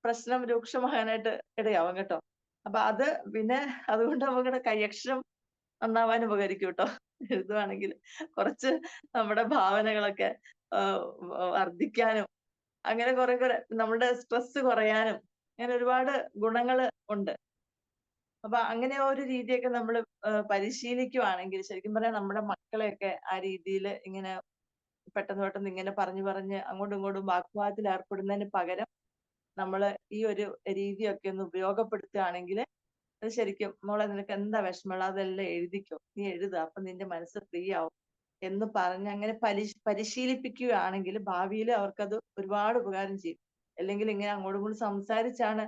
പ്രശ്നം രൂക്ഷമാകാനായിട്ട് ഇടയാവും കേട്ടോ. അപ്പൊ അത് പിന്നെ അതുകൊണ്ട് നമ്മുടെ കൈയക്ഷരം നന്നാവാൻ ഉപകരിക്കും കേട്ടോ. എഴുതുവാണെങ്കിൽ കുറച്ച് നമ്മുടെ ഭാവനകളൊക്കെ വർദ്ധിക്കാനും അങ്ങനെ കുറെ നമ്മുടെ സ്ട്രെസ് കുറയാനും അങ്ങനെ ഒരുപാട് ഗുണങ്ങൾ ഉണ്ട്. അപ്പൊ അങ്ങനെ ഒരു രീതിയൊക്കെ നമ്മൾ പരിശീലിക്കുവാണെങ്കിൽ ശരിക്കും പറയാം നമ്മുടെ മക്കളെയൊക്കെ ആ രീതിയിൽ ഇങ്ങനെ പെട്ടെന്ന് ഇങ്ങനെ പറഞ്ഞ് അങ്ങോട്ടും ഇങ്ങോട്ടും വാഗ്വാദത്തിൽ ഏർപ്പെടുന്നതിന് പകരം നമ്മൾ ഈ ഒരു രീതിയൊക്കെ ഒന്ന് ഉപയോഗപ്പെടുത്തുകയാണെങ്കിൽ അത് ശരിക്കും, മോളെ നിനക്ക് എന്താ വിഷമമുള്ള അതെല്ലാം എഴുതിക്കോ, നീ എഴുതുക, അപ്പൊ നിന്റെ മനസ്സ് ഫ്രീ ആവും എന്ന് പറഞ്ഞ് അങ്ങനെ പരിശീലിപ്പിക്കുകയാണെങ്കിൽ ഭാവിയിൽ അവർക്കത് ഒരുപാട് ഉപകാരം ചെയ്യും. അല്ലെങ്കിൽ ഇങ്ങനെ അങ്ങോട്ടും ഇങ്ങോട്ടും സംസാരിച്ചാണ്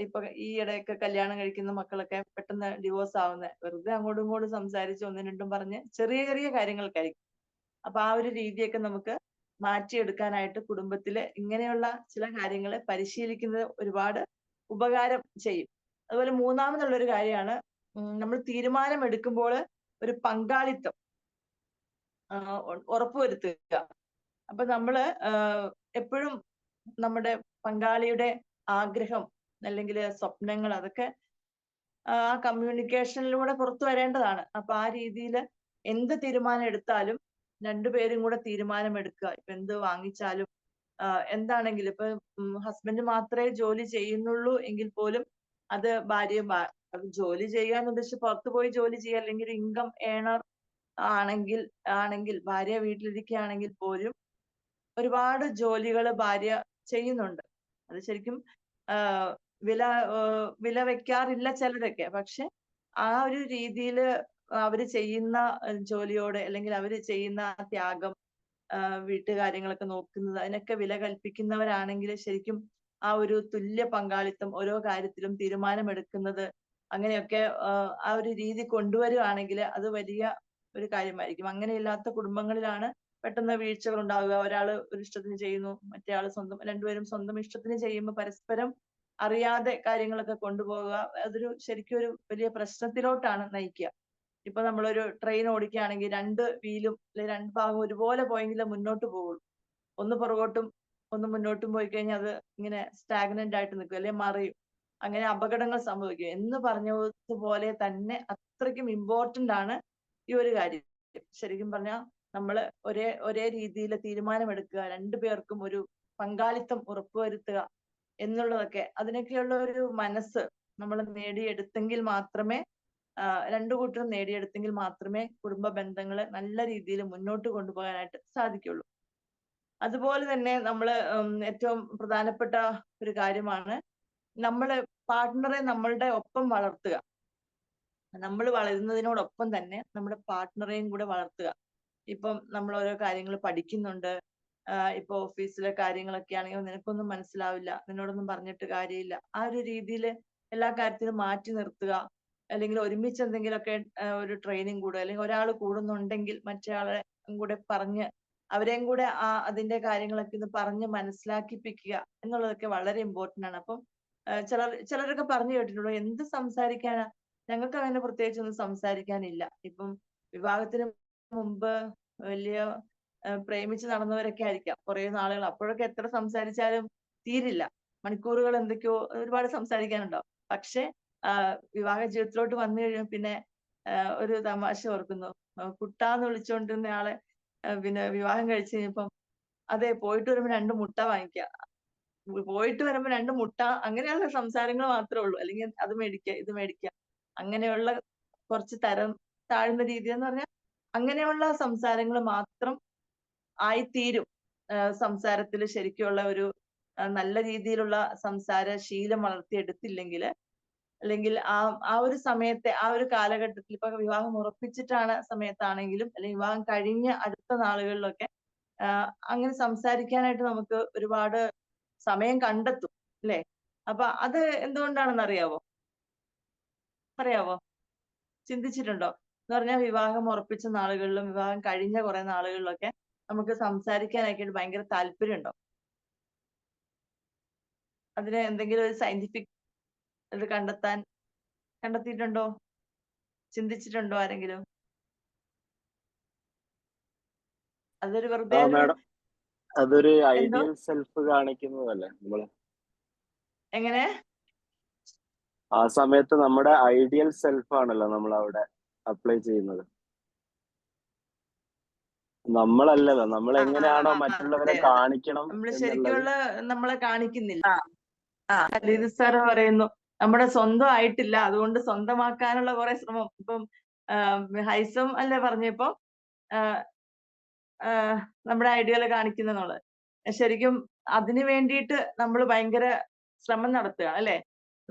ഇപ്പൊ ഈ ഇടയൊക്കെ കല്യാണം കഴിക്കുന്ന മക്കളൊക്കെ പെട്ടെന്ന് ഡിവോഴ്സ് ആവുന്നത്. വെറുതെ അങ്ങോട്ടും ഇങ്ങോട്ടും സംസാരിച്ച് ഒന്നും രണ്ടും പറഞ്ഞ് ചെറിയ ചെറിയ കാര്യങ്ങൾക്കായിരിക്കും. അപ്പൊ ആ ഒരു രീതിയൊക്കെ നമുക്ക് മാറ്റിയെടുക്കാനായിട്ട് കുടുംബത്തില് ഇങ്ങനെയുള്ള ചില കാര്യങ്ങളെ പരിശീലിക്കുന്നത് ഒരുപാട് ഉപകാരം ചെയ്യും. അതുപോലെ മൂന്നാമതുള്ളൊരു കാര്യമാണ് നമ്മൾ തീരുമാനം എടുക്കുമ്പോൾ ഒരു പങ്കാളിത്തം ഉറപ്പുവരുത്തുക. അപ്പൊ നമ്മള് എപ്പോഴും നമ്മുടെ പങ്കാളിയുടെ ആഗ്രഹം അല്ലെങ്കിൽ സ്വപ്നങ്ങൾ അതൊക്കെ ആ കമ്മ്യൂണിക്കേഷനിലൂടെ പുറത്തു വരേണ്ടതാണ്. അപ്പൊ ആ രീതിയിൽ എന്ത് തീരുമാനം എടുത്താലും രണ്ടുപേരും കൂടെ തീരുമാനം എടുക്കുക. ഇപ്പൊ എന്ത് വാങ്ങിച്ചാലും എന്താണെങ്കിലും ഇപ്പൊ ഹസ്ബൻഡ് മാത്രമേ ജോലി ചെയ്യുന്നുള്ളൂ എങ്കിൽ പോലും അത് ഭാര്യയും ജോലി ചെയ്യുക എന്ന് ഉദ്ദേശിച്ച് പുറത്തു പോയി ജോലി ചെയ്യുക അല്ലെങ്കിൽ ഇൻകം ഏണർ ആണെങ്കിൽ ഭാര്യ വീട്ടിലിരിക്കുകയാണെങ്കിൽ പോലും ഒരുപാട് ജോലികൾ ഭാര്യ ചെയ്യുന്നുണ്ട്. അത് ശരിക്കും വില വില വെക്കാറില്ല ചിലരൊക്കെ. പക്ഷെ ആ ഒരു രീതിയിൽ അവര് ചെയ്യുന്ന ജോലിയോട്, അല്ലെങ്കിൽ അവര് ചെയ്യുന്ന ത്യാഗം, വീട്ടുകാര്യങ്ങളൊക്കെ നോക്കുന്നത്, അതിനൊക്കെ വില കൽപ്പിക്കുന്നവരാണെങ്കിൽ ശരിക്കും ആ ഒരു തുല്യ പങ്കാളിത്തം ഓരോ കാര്യത്തിലും തീരുമാനമെടുക്കുന്നത്, അങ്ങനെയൊക്കെ ആ ഒരു രീതി കൊണ്ടുവരികയാണെങ്കിൽ അത് വലിയ ഒരു കാര്യമായിരിക്കും. അങ്ങനെയില്ലാത്ത കുടുംബങ്ങളിലാണ് പെട്ടെന്ന് വീഴ്ചകൾ ഉണ്ടാവുക. ഒരാള് ഒരു ഇഷ്ടത്തിന് ചെയ്യുന്നു, മറ്റേ ആള് രണ്ടുപേരും സ്വന്തം ഇഷ്ടത്തിന് ചെയ്യുമ്പോൾ പരസ്പരം അറിയാതെ കാര്യങ്ങളൊക്കെ കൊണ്ടുപോവുക. അതൊരു ശരിക്കും ഒരു വലിയ പ്രശ്നത്തിലോട്ടാണ് നയിക്കുക. ഇപ്പൊ നമ്മളൊരു ട്രെയിൻ ഓടിക്കുകയാണെങ്കിൽ രണ്ട് വീലും അല്ലെങ്കിൽ രണ്ട് ഭാഗം ഒരുപോലെ പോയെങ്കിലേ മുന്നോട്ട് പോകുള്ളൂ. ഒന്ന് പുറകോട്ടും ഒന്ന് മുന്നോട്ടും പോയി കഴിഞ്ഞാൽ അത് ഇങ്ങനെ സ്റ്റാഗ്നന്റ് ആയിട്ട് നിൽക്കും, അല്ലെങ്കിൽ മറിയും. അങ്ങനെ അപകടങ്ങൾ സംഭവിക്കും. എന്ന് പറഞ്ഞതുപോലെ തന്നെ അത്രയ്ക്കും ഇമ്പോർട്ടന്റ് ആണ് ഈ ഒരു കാര്യം. ശരിക്കും പറഞ്ഞാൽ നമ്മൾ ഒരേ രീതിയിൽ തീരുമാനമെടുക്കുക, രണ്ടുപേർക്കും ഒരു പങ്കാളിത്തം ഉറപ്പുവരുത്തുക എന്നുള്ളതൊക്കെ, അതിനൊക്കെയുള്ള ഒരു മനസ്സ് നമ്മൾ നേടിയെടുത്തെങ്കിൽ മാത്രമേ, രണ്ടു കൂട്ടരും നേടിയെടുത്തെങ്കിൽ മാത്രമേ കുടുംബ ബന്ധങ്ങളെ നല്ല രീതിയിൽ മുന്നോട്ട് കൊണ്ടുപോകാനായിട്ട് സാധിക്കുള്ളൂ. അതുപോലെ തന്നെ നമ്മള് ഏറ്റവും പ്രധാനപ്പെട്ട ഒരു കാര്യമാണ് നമ്മള് പാർട്ട്ണറെ നമ്മളുടെ ഒപ്പം വളർത്തുക. നമ്മൾ വളരുന്നതിനോടൊപ്പം തന്നെ നമ്മുടെ പാർട്ട്ണറെയും കൂടെ വളർത്തുക. ഇപ്പം നമ്മൾ ഓരോ കാര്യങ്ങൾ പഠിക്കുന്നുണ്ട്, ഇപ്പൊ ഓഫീസിലെ കാര്യങ്ങളൊക്കെ ആണെങ്കിൽ നിനക്കൊന്നും മനസ്സിലാവില്ല, നിന്നോടൊന്നും പറഞ്ഞിട്ട് കാര്യമില്ല, ആ ഒരു രീതിയിൽ എല്ലാ കാര്യത്തിലും മാറ്റി നിർത്തുക. അല്ലെങ്കിൽ ഒരുമിച്ച് എന്തെങ്കിലുമൊക്കെ ഒരു ട്രെയിനിങ് കൂടുക, അല്ലെങ്കിൽ ഒരാൾ കൂടുന്നുണ്ടെങ്കിൽ മറ്റേ കൂടെ പറഞ്ഞ് അവരെയും കൂടെ അതിന്റെ കാര്യങ്ങളൊക്കെ ഒന്ന് പറഞ്ഞ് മനസ്സിലാക്കിപ്പിക്കുക എന്നുള്ളതൊക്കെ വളരെ ഇമ്പോർട്ടന്റ് ആണ്. അപ്പം ചിലരൊക്കെ പറഞ്ഞു കേട്ടിട്ടുള്ളൂ, എന്ത് സംസാരിക്കാനാ, ഞങ്ങൾക്ക് അങ്ങനെ പ്രത്യേകിച്ച് ഒന്നും സംസാരിക്കാനില്ല. ഇപ്പം വിവാഹത്തിന് മുമ്പ് വലിയ പ്രേമിച്ച് നടന്നവരൊക്കെ ആയിരിക്കാം കുറെ നാളുകൾ, അപ്പോഴൊക്കെ എത്ര സംസാരിച്ചാലും തീരില്ല. മണിക്കൂറുകൾ എന്തൊക്കെയോ ഒരുപാട് സംസാരിക്കാനുണ്ടാവും. പക്ഷെ വിവാഹ ജീവിതത്തിലോട്ട് വന്നു കഴിയുമ്പോൾ പിന്നെ ഒരു തമാശ ഓർക്കുന്നു. കുട്ടാന്ന് വിളിച്ചുകൊണ്ടിരുന്ന ആളെ പിന്നെ വിവാഹം കഴിച്ചു കഴിഞ്ഞപ്പം, അതെ പോയിട്ട് വരുമ്പോ 2 മുട്ട വാങ്ങിക്കുക, പോയിട്ട് വരുമ്പോ 2 മുട്ട, അങ്ങനെയുള്ള സംസാരങ്ങൾ മാത്രമേ ഉള്ളൂ. അല്ലെങ്കിൽ അത് മേടിക്കുക, ഇത് മേടിക്കുക, അങ്ങനെയുള്ള കുറച്ച് തരം താഴ്ന്ന രീതി എന്ന് പറഞ്ഞാൽ അങ്ങനെയുള്ള സംസാരങ്ങൾ മാത്രം ആയിത്തീരും സംസാരത്തിൽ. ശരിക്കുള്ള ഒരു നല്ല രീതിയിലുള്ള സംസാര ശീലം വളർത്തിയെടുത്തില്ലെങ്കിൽ, അല്ലെങ്കിൽ ആ ഒരു സമയത്തെ ആ ഒരു കാലഘട്ടത്തിൽ, ഇപ്പൊ വിവാഹം ഉറപ്പിച്ചിട്ടാണ് സമയത്താണെങ്കിലും, അല്ലെങ്കിൽ വിവാഹം കഴിഞ്ഞ അടുത്ത നാളുകളിലൊക്കെ അങ്ങനെ സംസാരിക്കാനായിട്ട് നമുക്ക് ഒരുപാട് സമയം കണ്ടെത്തും, അല്ലെ? അപ്പൊ അത് എന്തുകൊണ്ടാണെന്ന് അറിയാവോ? ചിന്തിച്ചിട്ടുണ്ടോ? എന്ന് പറഞ്ഞാൽ വിവാഹം ഉറപ്പിച്ച നാളുകളിലും വിവാഹം കഴിഞ്ഞ കുറെ നാളുകളിലൊക്കെ നമുക്ക് സംസാരിക്കാനൊക്കെ ഭയങ്കര താല്പര്യം ഉണ്ടോ? അതിന് എന്തെങ്കിലും ഒരു സയന്റിഫിക് ഇത് കണ്ടെത്തിയിട്ടുണ്ടോ? ചിന്തിച്ചിട്ടുണ്ടോ ആരെങ്കിലും? അതൊരു വെറുതെ ഒരു
മാഡം, അതൊരു
എന്തോ
ഐഡിയൽ സെൽഫ് കാണിക്കുന്നതല്ലേ നമ്മള്?
എങ്ങനെ?
ആ സമയത്ത് നമ്മുടെ ഐഡിയൽ സെൽഫ് ആണല്ലോ നമ്മൾ അവിടെ അപ്ലൈ ചെയ്യുന്നത്. നമ്മളല്ലല്ലോ, നമ്മൾ എങ്ങനെയാണോ മറ്റുള്ളവരെ
അതെ അതെ,
കാണിക്കണം
നമ്മള്
എന്നുള്ളത്.
ശരിക്കുള്ള നമ്മളെ കാണിക്കുന്നില്ല. ലീതി സാറ് പറയുന്നു, നമ്മുടെ സ്വന്തം ആയിട്ടില്ല, അതുകൊണ്ട് സ്വന്തമാക്കാനുള്ള കുറെ ശ്രമം. ഇപ്പം ഹൈസം അല്ലേ പറഞ്ഞപ്പോ നമ്മുടെ ഐഡിയൽ കാണിക്കുന്നുള്ളത്. ശരിക്കും അതിനു വേണ്ടിയിട്ട് നമ്മൾ ഭയങ്കര ശ്രമം നടത്തുകയാണ്, അല്ലെ?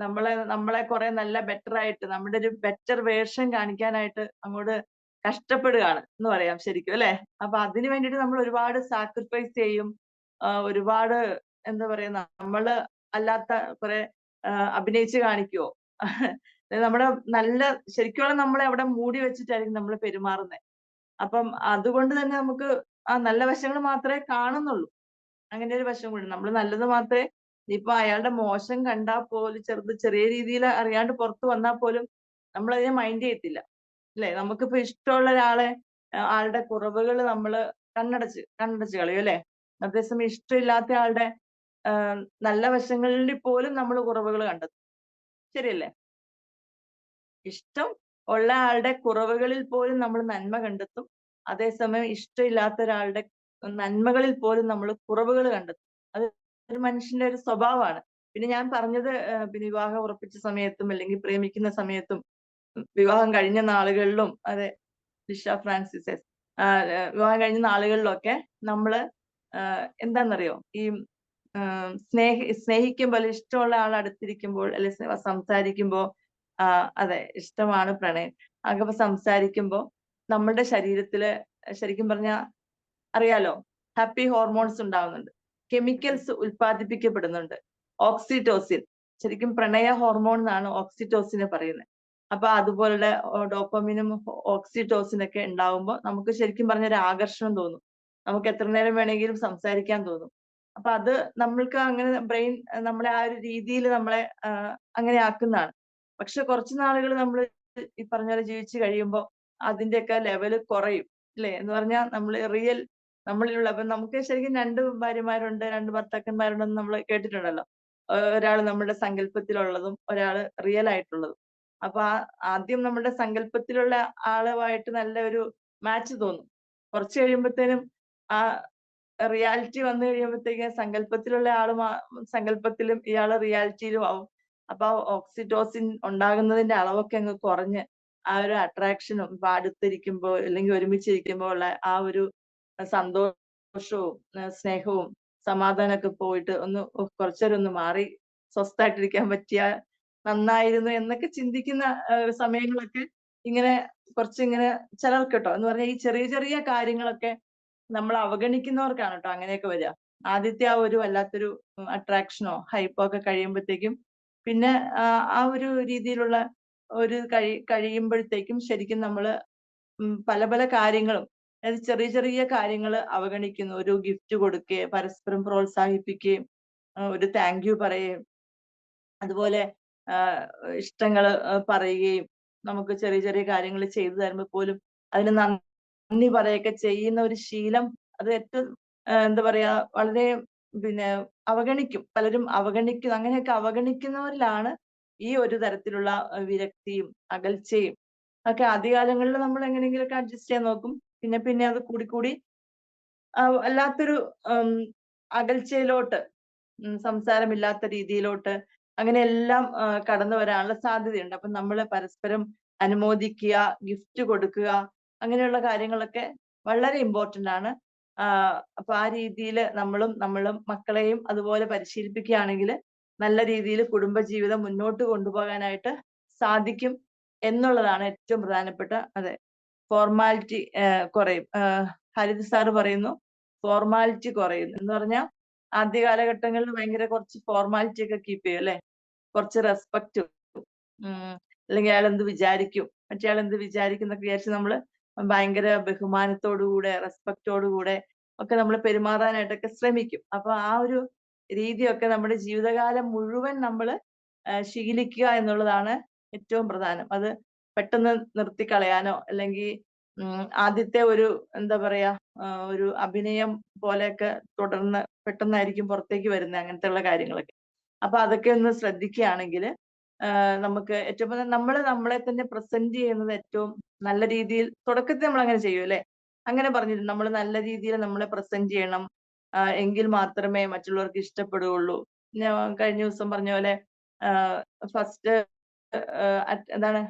നമ്മളെ കുറെ നല്ല ബെറ്റർ ആയിട്ട്, നമ്മുടെ ഒരു ബെറ്റർ വേർഷൻ കാണിക്കാനായിട്ട് അങ്ങോട്ട് കഷ്ടപ്പെടുകയാണ് എന്ന് പറയാം ശരിക്കും, അല്ലെ? അപ്പൊ അതിനു വേണ്ടിയിട്ട് നമ്മൾ ഒരുപാട് സാക്രിഫൈസ് ചെയ്യും. ഒരുപാട് എന്താ പറയാ, നമ്മള് അല്ലാത്ത കുറെ അഭിനയിച്ച് കാണിക്കുവോ? നമ്മുടെ നല്ല ശരിക്കുള്ള നമ്മളെ അവിടെ മൂടി വെച്ചിട്ടായിരിക്കും നമ്മൾ പെരുമാറുന്നത്. അപ്പം അതുകൊണ്ട് തന്നെ നമുക്ക് ആ നല്ല വശങ്ങൾ മാത്രമേ കാണുന്നുള്ളൂ. അങ്ങനെ ഒരു വശം കൂടി, നമ്മൾ നല്ലത് മാത്രമേ, ഇപ്പൊ അയാളുടെ മോശം കണ്ടാൽ പോലും, ചെറിയ രീതിയിൽ അറിയാണ്ട് പുറത്തു വന്നാൽ പോലും നമ്മൾ അതിനെ മൈൻഡ് ചെയ്യത്തില്ല, അല്ലെ? നമുക്കിപ്പോ ഇഷ്ടമുള്ള ആളുടെ കുറവുകൾ നമ്മൾ കണ്ണടച്ച് കളയും, അല്ലെ? അതേസമയം ഇഷ്ടമില്ലാത്ത ആളുടെ നല്ല വശങ്ങളിൽ പോലും നമ്മൾ കുറവുകൾ കണ്ടെത്തും. ശരിയല്ലേ? ഇഷ്ടം ഉള്ള ആളുടെ കുറവുകളിൽ പോലും നമ്മൾ നന്മ കണ്ടെത്തും. അതേസമയം ഇഷ്ടമില്ലാത്ത ഒരാളുടെ നന്മകളിൽ പോലും നമ്മൾ കുറവുകൾ കണ്ടെത്തും. അത് ഒരു മനുഷ്യന്റെ ഒരു സ്വഭാവമാണ്. പിന്നെ ഞാൻ പറഞ്ഞത്, പിന്നെ വിവാഹം ഉറപ്പിച്ച സമയത്തും അല്ലെങ്കിൽ പ്രേമിക്കുന്ന സമയത്തും വിവാഹം കഴിഞ്ഞ നാളുകളിലും, അതെ, ലിഷ ഫ്രാൻസിസ് വിവാഹം കഴിഞ്ഞ നാളുകളിലൊക്കെ നമ്മള് എന്താണെന്നറിയോ, ഈ സ്നേഹിക്കുമ്പോൾ, ഇഷ്ടമുള്ള ആൾ അടുത്തിരിക്കുമ്പോൾ, അല്ലെ സംസാരിക്കുമ്പോൾ, അതെ, ഇഷ്ടമാണ് പ്രണയം, അങ്ങനെ സംസാരിക്കുമ്പോൾ നമ്മുടെ ശരീരത്തില് ശരിക്കും പറഞ്ഞാൽ അറിയാലോ, ഹാപ്പി ഹോർമോൺസ് ഉണ്ടാവുന്നുണ്ട്, കെമിക്കൽസ് ഉൽപ്പാദിപ്പിക്കപ്പെടുന്നുണ്ട്. ഓക്സിറ്റോസിൻ, ശരിക്കും പ്രണയ ഹോർമോൺ എന്നാണ് ഓക്സിറ്റോസിനെ പറയുന്നത്. അപ്പൊ അതുപോലെ ഡോപ്പമിനും ഓക്സിറ്റോസിനൊക്കെ ഉണ്ടാവുമ്പോൾ നമുക്ക് ശരിക്കും പറഞ്ഞൊരു ആകർഷണം തോന്നും, നമുക്ക് എത്ര നേരം വേണമെങ്കിലും സംസാരിക്കാൻ തോന്നും. അപ്പൊ അത് നമ്മൾക്ക് അങ്ങനെ ബ്രെയിൻ നമ്മളെ ആ ഒരു രീതിയിൽ നമ്മളെ അങ്ങനെ ആക്കുന്നതാണ്. പക്ഷെ കുറച്ചു നാളുകൾ നമ്മൾ ഈ പറഞ്ഞ പോലെ ജീവിച്ചു കഴിയുമ്പോൾ അതിന്റെയൊക്കെ ലെവല് കുറയും, അല്ലേ? എന്ന് പറഞ്ഞാൽ നമ്മൾ റിയൽ നമ്മളിലുള്ള, അപ്പൊ നമുക്ക് ശരിക്കും 2 ഭാര്യമാരുണ്ട്, 2 ഭർത്താക്കന്മാരുണ്ടെന്ന് നമ്മൾ കേട്ടിട്ടുണ്ടല്ലോ. ഒരാൾ നമ്മുടെ സങ്കല്പത്തിലുള്ളതും ഒരാൾ റിയൽ ആയിട്ടുള്ളതും. അപ്പൊ ആദ്യം നമ്മുടെ സങ്കല്പത്തിലുള്ള ആളുമായിട്ട് നല്ല ഒരു മാച്ച് തോന്നും. കുറച്ച് കഴിയുമ്പോഴത്തേനും ആ റിയാലിറ്റി വന്നു കഴിയുമ്പോഴത്തേക്ക് സങ്കല്പത്തിലുള്ള ആള് സങ്കല്പത്തിലും ഇയാള് റിയാലിറ്റിയിലും ആവും. അപ്പൊ ഓക്സിറ്റോസിൻ ഉണ്ടാകുന്നതിന്റെ അളവൊക്കെ അങ്ങ് കുറഞ്ഞ് ആ ഒരു അട്രാക്ഷനും, ഇപ്പൊ അടുത്തിരിക്കുമ്പോ അല്ലെങ്കിൽ ഒരുമിച്ചിരിക്കുമ്പോ ഉള്ള ആ ഒരു സന്തോഷവും സ്നേഹവും സമാധാനമൊക്കെ പോയിട്ട് ഒന്ന് കുറച്ചേരം ഒന്ന് മാറി സ്വസ്ഥായിട്ടിരിക്കാൻ പറ്റിയാൽ നന്നായിരുന്നു എന്നൊക്കെ ചിന്തിക്കുന്ന സമയങ്ങളൊക്കെ ഇങ്ങനെ കുറച്ചിങ്ങനെ ചിലർക്ക് കേട്ടോ, എന്ന് പറഞ്ഞാൽ ഈ ചെറിയ ചെറിയ കാര്യങ്ങളൊക്കെ നമ്മൾ അവഗണിക്കുന്നവർക്കാണ് കേട്ടോ അങ്ങനെയൊക്കെ വരിക. ആദ്യത്തെ ആ ഒരു വല്ലാത്തൊരു അട്രാക്ഷനോ ഹൈപ്പോ ഒക്കെ കഴിയുമ്പോഴത്തേക്കും പിന്നെ ആ ഒരു രീതിയിലുള്ള ഒരു കഴിയുമ്പോഴത്തേക്കും ശരിക്കും നമ്മള് പല പല കാര്യങ്ങളും, അതായത് ചെറിയ ചെറിയ കാര്യങ്ങൾ അവഗണിക്കുന്നു. ഒരു ഗിഫ്റ്റ് കൊടുക്കുകയും പരസ്പരം പ്രോത്സാഹിപ്പിക്കുകയും ഒരു താങ്ക് യു പറയുകയും അതുപോലെ ഇഷ്ടങ്ങൾ പറയുകയും നമുക്ക് ചെറിയ ചെറിയ കാര്യങ്ങൾ ചെയ്തു തരുമ്പോൾ പോലും അതിന് നന്ദി പറയൊക്കെ ചെയ്യുന്ന ഒരു ശീലം, അത് ഏറ്റവും എന്താ പറയാ, വളരെ പിന്നെ അവഗണിക്കും, പലരും അവഗണിക്കും. അങ്ങനെയൊക്കെ അവഗണിക്കുന്നവരിലാണ് ഈ ഒരു തരത്തിലുള്ള വിരക്തിയും അകൽച്ചയും ഒക്കെ. ആദ്യകാലങ്ങളിൽ നമ്മൾ എങ്ങനെയെങ്കിലുമൊക്കെ അഡ്ജസ്റ്റ് ചെയ്യാൻ നോക്കും, പിന്നെ പിന്നെ അത് കൂടിക്കൂടി വല്ലാത്തൊരു അകൽച്ചയിലോട്ട്, സംസാരമില്ലാത്ത രീതിയിലോട്ട് അങ്ങനെ എല്ലാം കടന്നു വരാനുള്ള സാധ്യതയുണ്ട്. അപ്പൊ നമ്മൾ പരസ്പരം അനുമോദിക്കുക, ഗിഫ്റ്റ് കൊടുക്കുക, അങ്ങനെയുള്ള കാര്യങ്ങളൊക്കെ വളരെ ഇമ്പോർട്ടന്റ് ആണ്. അപ്പൊ ആ രീതിയിൽ നമ്മളും മക്കളെയും അതുപോലെ പരിശീലിപ്പിക്കുകയാണെങ്കിൽ നല്ല രീതിയിൽ കുടുംബജീവിതം മുന്നോട്ട് കൊണ്ടുപോകാനായിട്ട് സാധിക്കും എന്നുള്ളതാണ് ഏറ്റവും പ്രധാനപ്പെട്ട. അതെ, ഫോർമാലിറ്റി കുറയും. ഹരിത് സാറ് പറയുന്നു ഫോർമാലിറ്റി കുറയുന്നു എന്ന് പറഞ്ഞാൽ ആദ്യ കാലഘട്ടങ്ങളിൽ ഭയങ്കര കുറച്ച് ഫോർമാലിറ്റി ഒക്കെ കീപ്പ് ചെയ്യും, അല്ലെ? കുറച്ച് റെസ്പെക്റ്റും, അല്ലെങ്കിൽ അയാൾ എന്ത് വിചാരിക്കും, മറ്റേ ആൾ എന്ത് വിചാരിക്കും എന്നൊക്കെ വിചാരിച്ച് നമ്മള് ഭയങ്കര ബഹുമാനത്തോടുകൂടെ റെസ്പെക്റ്റോടുകൂടെ ഒക്കെ നമ്മൾ പെരുമാറാനായിട്ടൊക്കെ ശ്രമിക്കും. അപ്പൊ ആ ഒരു രീതിയൊക്കെ നമ്മുടെ ജീവിതകാലം മുഴുവൻ നമ്മൾ ശീലിക്കുക എന്നുള്ളതാണ് ഏറ്റവും പ്രധാനം. അത് പെട്ടെന്ന് നിർത്തിക്കളയാനോ അല്ലെങ്കിൽ ആദ്യത്തെ ഒരു എന്താ പറയാ ഒരു അഭിനയം പോലെയൊക്കെ തുടർന്ന് പെട്ടെന്നായിരിക്കും പുറത്തേക്ക് വരുന്നത് അങ്ങനത്തെ ഉള്ള കാര്യങ്ങളൊക്കെ. അപ്പൊ അതൊക്കെ ഒന്ന് ശ്രദ്ധിക്കുകയാണെങ്കിൽ നമുക്ക് ഏറ്റവും നമ്മളെ തന്നെ പ്രസന്റ് ചെയ്യുന്നത് ഏറ്റവും നല്ല രീതിയിൽ തുടക്കത്തിൽ നമ്മൾ അങ്ങനെ ചെയ്യും, അല്ലെ? അങ്ങനെ പറഞ്ഞിട്ടുണ്ട്, നമ്മൾ നല്ല രീതിയിൽ നമ്മളെ പ്രസന്റ് ചെയ്യണം, എങ്കിൽ മാത്രമേ മറ്റുള്ളവർക്ക് ഇഷ്ടപ്പെടുകയുള്ളൂ. ഞാൻ കഴിഞ്ഞ ദിവസം പറഞ്ഞ പോലെ ഫസ്റ്റ് എന്താണ്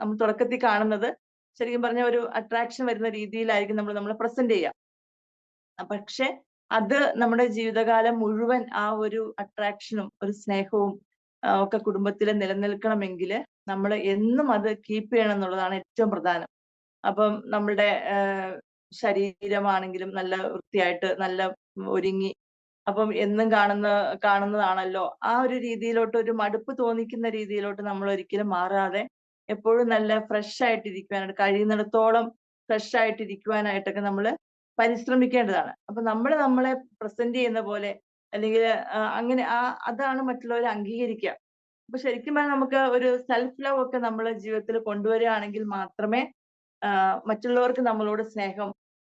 നമ്മൾ തുടക്കത്തിൽ കാണുന്നത് ശരിക്കും പറഞ്ഞ ഒരു അട്രാക്ഷൻ വരുന്ന രീതിയിലായിരിക്കും നമ്മളെ പ്രസന്റ് ചെയ്യുക. പക്ഷെ അത് നമ്മുടെ ജീവിതകാലം മുഴുവൻ ആ ഒരു അട്രാക്ഷനും ഒരു സ്നേഹവും ഒക്കെ കുടുംബത്തിൽ നിലനിൽക്കണമെങ്കിൽ നമ്മൾ എന്നും അത് കീപ്പ് ചെയ്യണം എന്നുള്ളതാണ് ഏറ്റവും പ്രധാനം. അപ്പം നമ്മളുടെ ശരീരമാണെങ്കിലും നല്ല വൃത്തിയായിട്ട് നല്ല ഒരുങ്ങി, അപ്പം എന്നും കാണുന്നതാണല്ലോ, ആ ഒരു രീതിയിലോട്ട്, ഒരു മടുപ്പ് തോന്നിക്കുന്ന രീതിയിലോട്ട് നമ്മൾ ഒരിക്കലും മാറാതെ എപ്പോഴും നല്ല ഫ്രഷ് ആയിട്ടിരിക്കുവാനായിട്ട്, കഴിയുന്നിടത്തോളം ഫ്രഷ് ആയിട്ടിരിക്കുവാനായിട്ടൊക്കെ നമ്മൾ പരിശ്രമിക്കേണ്ടതാണ്. അപ്പൊ നമ്മളെ പ്രസന്റ് ചെയ്യുന്ന പോലെ അല്ലെങ്കിൽ അങ്ങനെ അതാണ് മറ്റുള്ളവർ അംഗീകരിക്കുക. അപ്പൊ ശരിക്കും പറഞ്ഞാൽ നമുക്ക് ഒരു സെൽഫ് ലവ് ഒക്കെ നമ്മളെ ജീവിതത്തിൽ കൊണ്ടുവരികയാണെങ്കിൽ മാത്രമേ മറ്റുള്ളവർക്ക് നമ്മളോട്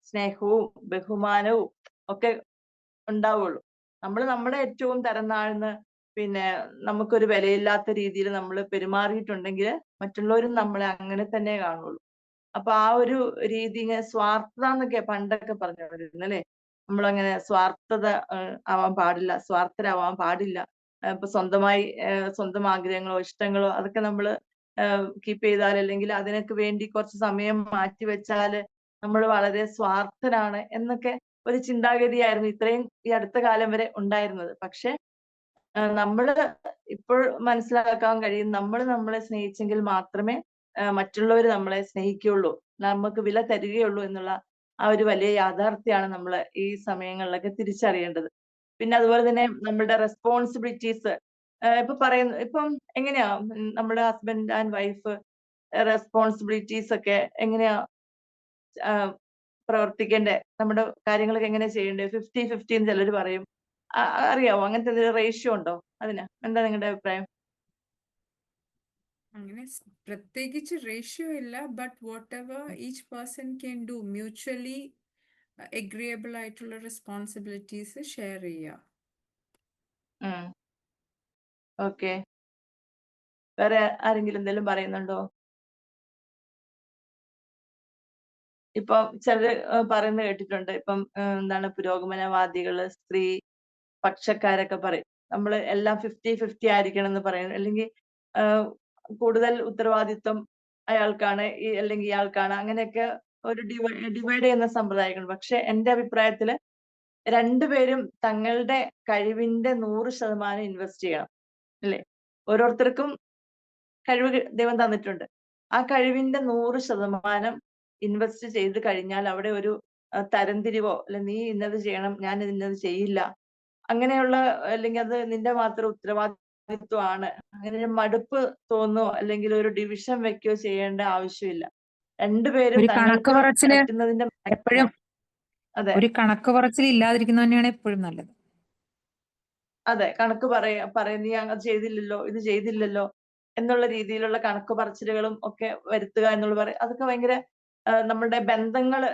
സ്നേഹവും ബഹുമാനവും ഒക്കെ ഉണ്ടാവുള്ളൂ. നമ്മൾ നമ്മുടെ ഏറ്റവും തരം താഴ്ന്ന് പിന്നെ നമുക്കൊരു വിലയില്ലാത്ത രീതിയിൽ നമ്മൾ പെരുമാറിയിട്ടുണ്ടെങ്കിൽ മറ്റുള്ളവരും നമ്മളെ അങ്ങനെ തന്നെ കാണുള്ളൂ. അപ്പൊ ആ ഒരു രീതി ഇങ്ങനെ സ്വാർത്ഥത എന്നൊക്കെ പണ്ടൊക്കെ പറഞ്ഞുകൊണ്ടിരുന്നു, അല്ലെ? നമ്മളങ്ങനെ സ്വാർത്ഥത ആവാൻ പാടില്ല, സ്വാർത്ഥരാവാൻ പാടില്ല. ഇപ്പൊ സ്വന്തമായി സ്വന്തം ആഗ്രഹങ്ങളോ ഇഷ്ടങ്ങളോ അതൊക്കെ നമ്മൾ കീപ്പ് ചെയ്താൽ, അല്ലെങ്കിൽ അതിനൊക്കെ വേണ്ടി കുറച്ച് സമയം മാറ്റി വെച്ചാൽ നമ്മൾ വളരെ സ്വാർത്ഥനാണ് എന്നൊക്കെ ഒരു ചിന്താഗതിയായിരുന്നു ഇത്രയും ഈ അടുത്ത കാലം വരെ ഉണ്ടായിരുന്നത്. പക്ഷെ നമ്മൾ ഇപ്പോൾ മനസ്സിലാക്കാൻ കഴിയും, നമ്മൾ നമ്മളെ സ്നേഹിച്ചെങ്കിൽ മാത്രമേ മറ്റുള്ളവർ നമ്മളെ സ്നേഹിക്കുകയുള്ളൂ, നമുക്ക് വില തരികയുള്ളൂ എന്നുള്ള ആ ഒരു വലിയ യാഥാർത്ഥ്യമാണ് നമ്മൾ ഈ സമയങ്ങളിലൊക്കെ തിരിച്ചറിയേണ്ടത്. പിന്നെ അതുപോലെ തന്നെ നമ്മുടെ റെസ്പോൺസിബിലിറ്റീസ് ഇപ്പം എങ്ങനെയാ നമ്മുടെ ഹസ്ബൻഡ് ആൻഡ് വൈഫ് റെസ്പോൺസിബിലിറ്റീസ് ഒക്കെ എങ്ങനെയാ പ്രവർത്തിക്കേണ്ടത്, നമ്മുടെ കാര്യങ്ങളൊക്കെ എങ്ങനെ ചെയ്യേണ്ടത്? 50-50 എന്ന് ചിലർ പറയും. അറിയാവോ അങ്ങനത്തെ എന്തെങ്കിലും റേഷ്യോ ഉണ്ടോ അതിന്? എന്താ നിങ്ങളുടെ അഭിപ്രായം?
അങ്ങനെ പ്രത്യേകിച്ച് റേഷ്യോ ഇല്ല, but what ever each person can do mutually agreeable ആയിട്ടുള്ള റെസ്പോൺസിബിലിറ്റീസ് ഷെയർ ചെയ്യുക.
ഓക്കെ, വേറെ ആരെങ്കിലും എന്തെങ്കിലും പറയുന്നുണ്ടോ? ഇപ്പൊ ചിലര് പറയുന്നത് കേട്ടിട്ടുണ്ട്, ഇപ്പം എന്താണ് പുരോഗമനവാദികള്, സ്ത്രീ പക്ഷക്കാരൊക്കെ പറയും നമ്മൾ എല്ലാം 50-50 ആയിരിക്കണം എന്ന് പറയുന്നു, അല്ലെങ്കിൽ കൂടുതൽ ഉത്തരവാദിത്വം അയാൾക്കാണ് അല്ലെങ്കിൽ ഇയാൾക്കാണ്, അങ്ങനെയൊക്കെ ഒരു ഡിവൈഡ് ചെയ്യുന്ന സമ്പ്രദായങ്ങൾ. പക്ഷെ എന്റെ അഭിപ്രായത്തില് രണ്ടുപേരും തങ്ങളുടെ കഴിവിന്റെ 100% ഇൻവെസ്റ്റ് ചെയ്യണം, അല്ലേ? ഓരോരുത്തർക്കും കഴിവ് ദൈവം തന്നിട്ടുണ്ട്. ആ കഴിവിന്റെ 100% ഇൻവെസ്റ്റ് ചെയ്ത് കഴിഞ്ഞാൽ അവിടെ ഒരു തരംതിരിവോ, അല്ലെ നീ ഇന്നത് ചെയ്യണം ഞാൻ ഇന്നത് ചെയ്യില്ല, അങ്ങനെയുള്ള, അല്ലെങ്കിൽ അത് നിന്റെ മാത്രം ഉത്തരവാദിത്വമാണ്, അങ്ങനെ ഒരു മടുപ്പ് തോന്നുകയോ അല്ലെങ്കിൽ ഒരു ഡിവിഷൻ വെക്കുകയോ ചെയ്യേണ്ട ആവശ്യമില്ല. രണ്ടുപേരും
ഒരു കണക്ക്
തങ്ങൾക്ക്
പറച്ചില്
പറ്റുന്നതിന്റെ
എപ്പോഴും
അതെ
ഒരു കണക്ക് പറച്ചിൽ ഇല്ലാതിരിക്കുന്നത് തന്നെയാണ് എപ്പോഴും നല്ലത്.
അതെ, കണക്ക് നീ അങ്ങനെ ചെയ്തില്ലല്ലോ, ഇത് ചെയ്തില്ലല്ലോ എന്നുള്ള രീതിയിലുള്ള കണക്ക് പറച്ചിലുകളും ഒക്കെ വരുത്തുക എന്നുള്ള അതൊക്കെ ഭയങ്കര നമ്മളുടെ ബന്ധങ്ങള്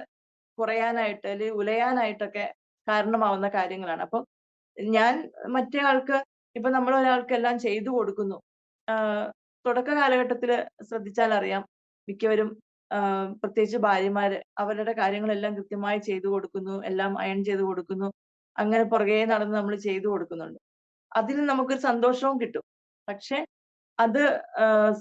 കുറയാനായിട്ട് അല്ലെങ്കിൽ ഉലയാനായിട്ടൊക്കെ കാരണമാവുന്ന കാര്യങ്ങളാണ്. അപ്പൊ ഞാൻ മറ്റേ ആൾക്ക്, ഇപ്പൊ നമ്മൾ ഒരാൾക്ക് എല്ലാം ചെയ്തു കൊടുക്കുന്നു, തുടക്ക കാലഘട്ടത്തിൽ ശ്രദ്ധിച്ചാൽ അറിയാം, മിക്കവരും പ്രത്യേകിച്ച് ഭാര്യമാര് അവരുടെ കാര്യങ്ങളെല്ലാം കൃത്യമായി ചെയ്തു കൊടുക്കുന്നു, എല്ലാം അയൺ ചെയ്തു കൊടുക്കുന്നു, അങ്ങനെ പുറകെ നടന്ന് നമ്മൾ ചെയ്തു കൊടുക്കുന്നുണ്ട്. അതിൽ നമുക്കൊരു സന്തോഷവും കിട്ടും. പക്ഷെ അത്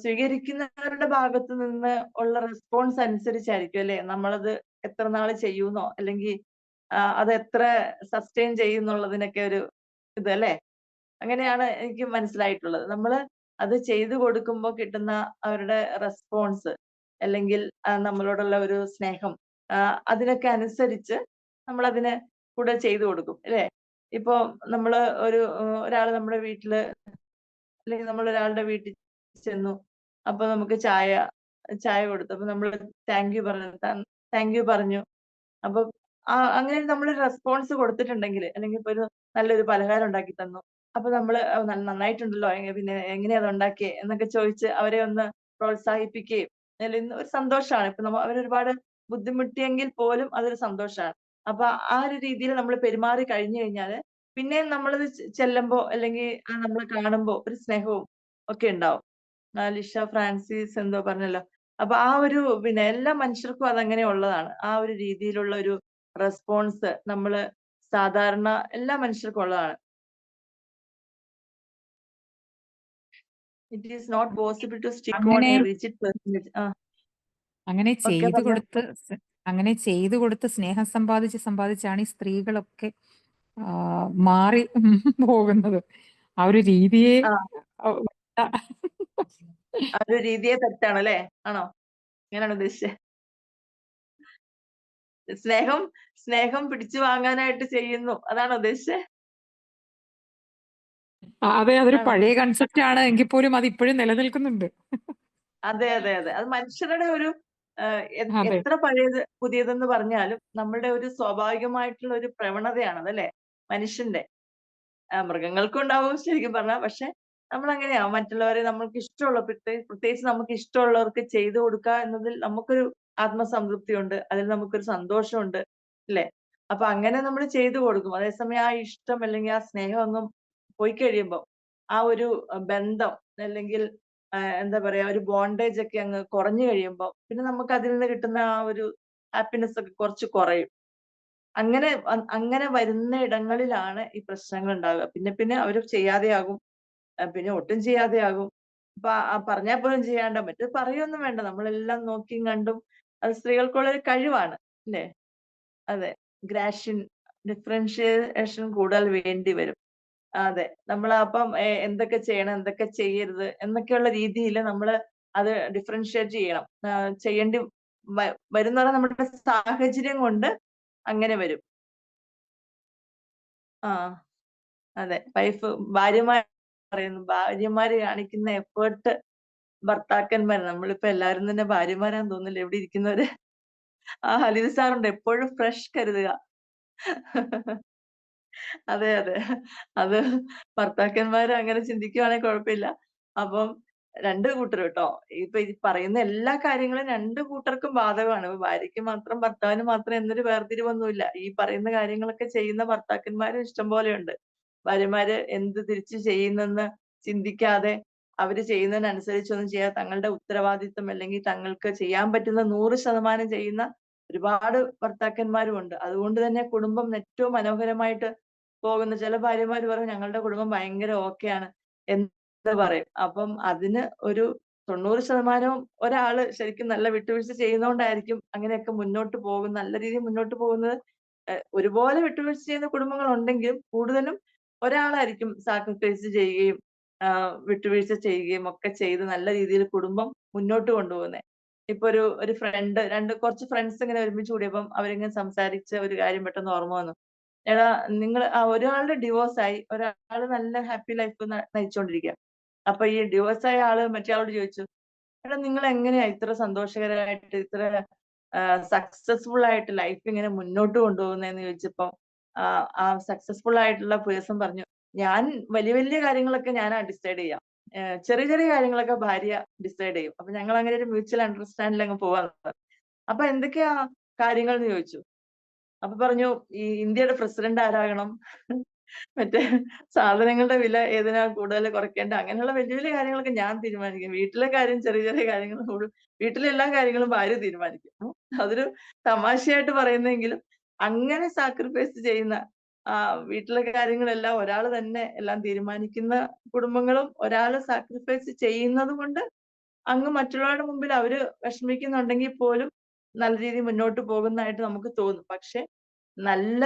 സ്വീകരിക്കുന്നവരുടെ ഭാഗത്ത് നിന്ന് ഉള്ള റെസ്പോൺസ് അനുസരിച്ചായിരിക്കും, അല്ലെ, നമ്മളത് എത്ര നാൾ ചെയ്യുന്നോ അല്ലെങ്കിൽ അത് എത്ര സസ്റ്റെയിൻ ചെയ്യുന്നുള്ളതിനൊക്കെ ഒരു അല്ലേ? അങ്ങനെയാണ് എനിക്ക് മനസ്സിലായിട്ടുള്ളത്. നമ്മൾ അത് ചെയ്തു കൊടുക്കുമ്പോൾ കിട്ടുന്ന അവരുടെ റെസ്പോൺസ്, അല്ലെങ്കിൽ നമ്മളോടുള്ള ഒരു സ്നേഹം, അതിനൊക്കെ അനുസരിച്ച് നമ്മൾ അതിനെ കൂടെ ചെയ്തു കൊടുക്കും, അല്ലേ? ഇപ്പൊ നമ്മള് ഒരാൾ നമ്മുടെ വീട്ടില്, അല്ലെങ്കിൽ നമ്മൾ ഒരാളുടെ വീട്ടിൽ ചെന്നു, അപ്പൊ നമുക്ക് ചായ കൊടുത്തു, അപ്പൊ നമ്മൾ താങ്ക് യു പറഞ്ഞു. അപ്പൊ അങ്ങനെ നമ്മൾ റെസ്പോൺസ് കൊടുത്തിട്ടുണ്ടെങ്കിൽ, അല്ലെങ്കിൽ ഇപ്പൊ ഒരു നല്ലൊരു പലഹാരം ഉണ്ടാക്കി തന്നു, അപ്പൊ നമ്മള് നന്നായിട്ടുണ്ടല്ലോ, പിന്നെ എങ്ങനെയാ അത് ഉണ്ടാക്കിയേ എന്നൊക്കെ ചോദിച്ച് അവരെ ഒന്ന് പ്രോത്സാഹിപ്പിക്കുകയും, അല്ലെങ്കിൽ ഒരു സന്തോഷമാണ്. ഇപ്പൊ അവരൊരുപാട് ബുദ്ധിമുട്ടിയെങ്കിൽ പോലും അതൊരു സന്തോഷമാണ്. അപ്പൊ ആ ഒരു രീതിയിൽ നമ്മൾ പെരുമാറി കഴിഞ്ഞു കഴിഞ്ഞാല് പിന്നെ നമ്മളത് ചെല്ലുമ്പോ, അല്ലെങ്കിൽ നമ്മളെ കാണുമ്പോ ഒരു സ്നേഹവും ഒക്കെ ഉണ്ടാവും. ലിഷ ഫ്രാൻസിസ് എന്തോ പറഞ്ഞല്ലോ. അപ്പൊ ആ ഒരു പിന്നെ എല്ലാ മനുഷ്യർക്കും അതങ്ങനെ ഉള്ളതാണ്. ആ ഒരു രീതിയിലുള്ള ഒരു റെസ്പോൺസ് നമ്മള് സാധാരണ എല്ലാ മനുഷ്യർക്കും ഉള്ളതാണ്. It is not possible to stick on
അങ്ങനെ
എ റിജിഡ് പെർസെന്റേജ്.
അങ്ങനെ
ഓക്കെ,
ചെയ്തു
പറഞ്ഞോ.
കൊടുത്ത് അങ്ങനെ ചെയ്തു കൊടുത്ത് സ്നേഹം സമ്പാദിച്ചാണ് ഈ സ്ത്രീകളൊക്കെ മാറി പോകുന്നത്. ആ ഒരു രീതിയെ
ആ ഒരു രീതിയെ തെറ്റാണ്, അല്ലേ? ആണോ? അങ്ങനെയാണ് ഉദ്ദേശിച്ചത്. സ്നേഹം പിടിച്ചു വാങ്ങാനായിട്ട് ചെയ്യുന്നു, അതാണ് ഉദ്ദേശിച്ചത്?
അതെ, അതൊരു
ആണോ?
പഴയ കൺസെപ്റ്റ് ആണ് എങ്കിൽ പോലും അത് ഇപ്പോഴും നിലനിൽക്കുന്നുണ്ട്.
അതെ അതെ അതെ, അത് മനുഷ്യരുടെ ഒരു
അതെ,
എത്ര പുതിയതെന്ന് പറഞ്ഞാലും നമ്മളുടെ ഒരു സ്വാഭാവികമായിട്ടുള്ള ഒരു പ്രവണതയാണ് അതല്ലേ, മനുഷ്യന്റെ. മൃഗങ്ങൾക്കും ഉണ്ടാവും ശരിക്കും പറഞ്ഞാൽ. പക്ഷെ നമ്മൾ അങ്ങനെയാ, മറ്റുള്ളവരെ നമ്മൾക്ക് ഇഷ്ടമുള്ള, പ്രത്യേകിച്ച് നമുക്ക് ഇഷ്ടമുള്ളവർക്ക് ചെയ്തു കൊടുക്കുക എന്നതിൽ നമുക്കൊരു ആത്മസംതൃപ്തി ഉണ്ട്, അതിൽ നമുക്കൊരു സന്തോഷമുണ്ട്, അല്ലേ? അപ്പൊ അങ്ങനെ നമ്മൾ ചെയ്തു കൊടുക്കും. അതേസമയം ആ ഇഷ്ടം അല്ലെങ്കിൽ ആ സ്നേഹം ഒന്നും പോയി കഴിയുമ്പോൾ, ആ ഒരു ബന്ധം, അല്ലെങ്കിൽ എന്താ പറയാ, ഒരു ബോണ്ടേജ് ഒക്കെ അങ്ങ് കുറഞ്ഞു കഴിയുമ്പോൾ, പിന്നെ നമുക്ക് അതിൽ നിന്ന് കിട്ടുന്ന ആ ഒരു ഹാപ്പിനെസ് ഒക്കെ കുറച്ച് കുറയും. അങ്ങനെ വരുന്ന ഇടങ്ങളിലാണ് ഈ പ്രശ്നങ്ങൾ ഉണ്ടാവുക. പിന്നെ പിന്നെ അവർ ചെയ്യാതെയാകും, പിന്നെ ഒട്ടും ചെയ്യാതെയാകും. പറഞ്ഞാൽ പോലും ചെയ്യാണ്ട മറ്റു പറയൊന്നും വേണ്ട, നമ്മളെല്ലാം നോക്കിയും കണ്ടും അത് സ്ത്രീകൾക്കുള്ള ഒരു കഴിവാണ് അല്ലേ? അതെ, ഡിഫറൻഷിയേഷൻ കൂടുതൽ വേണ്ടി വരും. അതെ, നമ്മൾ അപ്പം എന്തൊക്കെ ചെയ്യണം എന്തൊക്കെ ചെയ്യരുത് എന്നൊക്കെയുള്ള രീതിയിൽ നമ്മൾ അത് ഡിഫറൻഷിയേറ്റ് ചെയ്യണം. ചെയ്യേണ്ടി വരുന്ന നമ്മുടെ സാഹചര്യം കൊണ്ട് അങ്ങനെ വരും. ആ അതെ, ഭാര്യമാര് കാണിക്കുന്ന എഫേർട്ട് ഭർത്താക്കന്മാർ, നമ്മളിപ്പോ എല്ലാവരും തന്നെ ഭാര്യമാരാന്ന് തോന്നുന്നില്ല ഇവിടെ ഇരിക്കുന്നവര്. ഹലിൽ സാറുണ്ട് എപ്പോഴും ഫ്രഷ് കരുതുക. അതെ അതെ, അത് ഭർത്താക്കന്മാര് അങ്ങനെ ചിന്തിക്കുവാണെങ്കിൽ കുഴപ്പമില്ല. അപ്പം രണ്ടു കൂട്ടരും കേട്ടോ, ഇപ്പൊ ഈ പറയുന്ന എല്ലാ കാര്യങ്ങളും രണ്ടു കൂട്ടർക്കും ബാധകമാണ്. ഭാര്യയ്ക്ക് മാത്രം ഭർത്താവിന് മാത്രം എന്നൊരു വേർതിരിവൊന്നുമില്ല. ഈ പറയുന്ന കാര്യങ്ങളൊക്കെ ചെയ്യുന്ന ഭർത്താക്കന്മാരും ഇഷ്ടം പോലെയുണ്ട്. ഭാര്യമാര് എന്ത് തിരിച്ചു ചെയ്യുന്നെന്ന് ചിന്തിക്കാതെ അവര് ചെയ്യുന്നതിനനുസരിച്ചൊന്നും ചെയ്യാതെ തങ്ങളുടെ ഉത്തരവാദിത്വം അല്ലെങ്കിൽ തങ്ങൾക്ക് ചെയ്യാൻ പറ്റുന്ന 100% ചെയ്യുന്ന ഒരുപാട് ഭർത്താക്കന്മാരും ഉണ്ട്. അതുകൊണ്ട് തന്നെ കുടുംബം ഏറ്റവും മനോഹരമായിട്ട് പോകുന്ന ചില ഭാര്യമാര് പറയും ഞങ്ങളുടെ കുടുംബം ഭയങ്കര ഓക്കെയാണ് എന്ന് പറയും. അപ്പം അതിന് ഒരു 90% ഒരാള് ശരിക്കും നല്ല വിട്ടുവീഴ്ച ചെയ്യുന്നോണ്ടായിരിക്കും അങ്ങനെയൊക്കെ നല്ല രീതിയിൽ മുന്നോട്ട് പോകുന്നത്. ഒരുപോലെ വിട്ടുവീഴ്ച ചെയ്യുന്ന കുടുംബങ്ങൾ ഉണ്ടെങ്കിലും കൂടുതലും ഒരാളായിരിക്കും സാക്രിഫൈസ് ചെയ്യുകയും വിട്ടുവീഴ്ച ചെയ്യുകയും ഒക്കെ ചെയ്ത് നല്ല രീതിയിൽ കുടുംബം മുന്നോട്ട് കൊണ്ടുപോകുന്നത്. ഇപ്പൊ ഒരു കുറച്ച് ഫ്രണ്ട്സ് ഇങ്ങനെ ഒരുമിച്ച് കൂടിയപ്പം അവരിങ്ങനെ സംസാരിച്ച ഒരു കാര്യം പെട്ടെന്ന് ഓർമ്മ വന്നു. എടാ, ഒരാളുടെ ഡിവോഴ്സ് ആയി, ഒരാള് നല്ല ഹാപ്പി ലൈഫ് നയിച്ചുകൊണ്ടിരിക്കുക. അപ്പൊ ഈ ഡിവോഴ്സ് ആയ ആള് മറ്റേ ആളോട് ചോദിച്ചു, എടാ നിങ്ങൾ എങ്ങനെയാ ഇത്ര സന്തോഷകരമായിട്ട് ഇത്ര സക്സസ്ഫുൾ ആയിട്ട് ലൈഫ് ഇങ്ങനെ മുന്നോട്ട് കൊണ്ടുപോകുന്നതെന്ന് ചോദിച്ചപ്പോ ആ സക്സസ്ഫുൾ ആയിട്ടുള്ള പേഴ്സൺ പറഞ്ഞു, ഞാൻ വലിയ വലിയ കാര്യങ്ങളൊക്കെ ഞാനാ ഡിസൈഡ് ചെയ്യാം, ചെറിയ ചെറിയ കാര്യങ്ങളൊക്കെ ഭാര്യ ഡിസൈഡ് ചെയ്യും. അപ്പൊ ഞങ്ങൾ അങ്ങനെ ഒരു മ്യൂച്വൽ അണ്ടർസ്റ്റാൻഡിൽ അങ്ങ് പോവാന്ന്. അപ്പൊ എന്തൊക്കെയാ കാര്യങ്ങൾ എന്ന് ചോദിച്ചു. അപ്പൊ പറഞ്ഞു, ഈ ഇന്ത്യയുടെ പ്രസിഡന്റ് ആരാകണം, മറ്റേ സാധനങ്ങളുടെ വില ഏതിനാ കൂടുതൽ കുറയ്ക്കേണ്ട, അങ്ങനെയുള്ള വലിയ വലിയ കാര്യങ്ങളൊക്കെ ഞാൻ തീരുമാനിക്കും. വീട്ടിലെ കാര്യം ചെറിയ ചെറിയ കാര്യങ്ങൾ വീട്ടിലെ എല്ലാ കാര്യങ്ങളും ഭാര്യ തീരുമാനിക്കും. അതൊരു തമാശയായിട്ട് പറയുന്നെങ്കിലും അങ്ങനെ സാക്രിഫൈസ് ചെയ്യുന്ന വീട്ടിലെ കാര്യങ്ങളെല്ലാം ഒരാൾ തന്നെ എല്ലാം തീരുമാനിക്കുന്ന കുടുംബങ്ങളും ഒരാള് സാക്രിഫൈസ് ചെയ്യുന്നത് കൊണ്ട് അങ്ങ് മറ്റുള്ളവരുടെ മുമ്പിൽ അവര് വിഷമിക്കുന്നുണ്ടെങ്കിൽ പോലും നല്ല രീതിയിൽ മുന്നോട്ട് പോകുന്നതായിട്ട് നമുക്ക് തോന്നും. പക്ഷെ നല്ല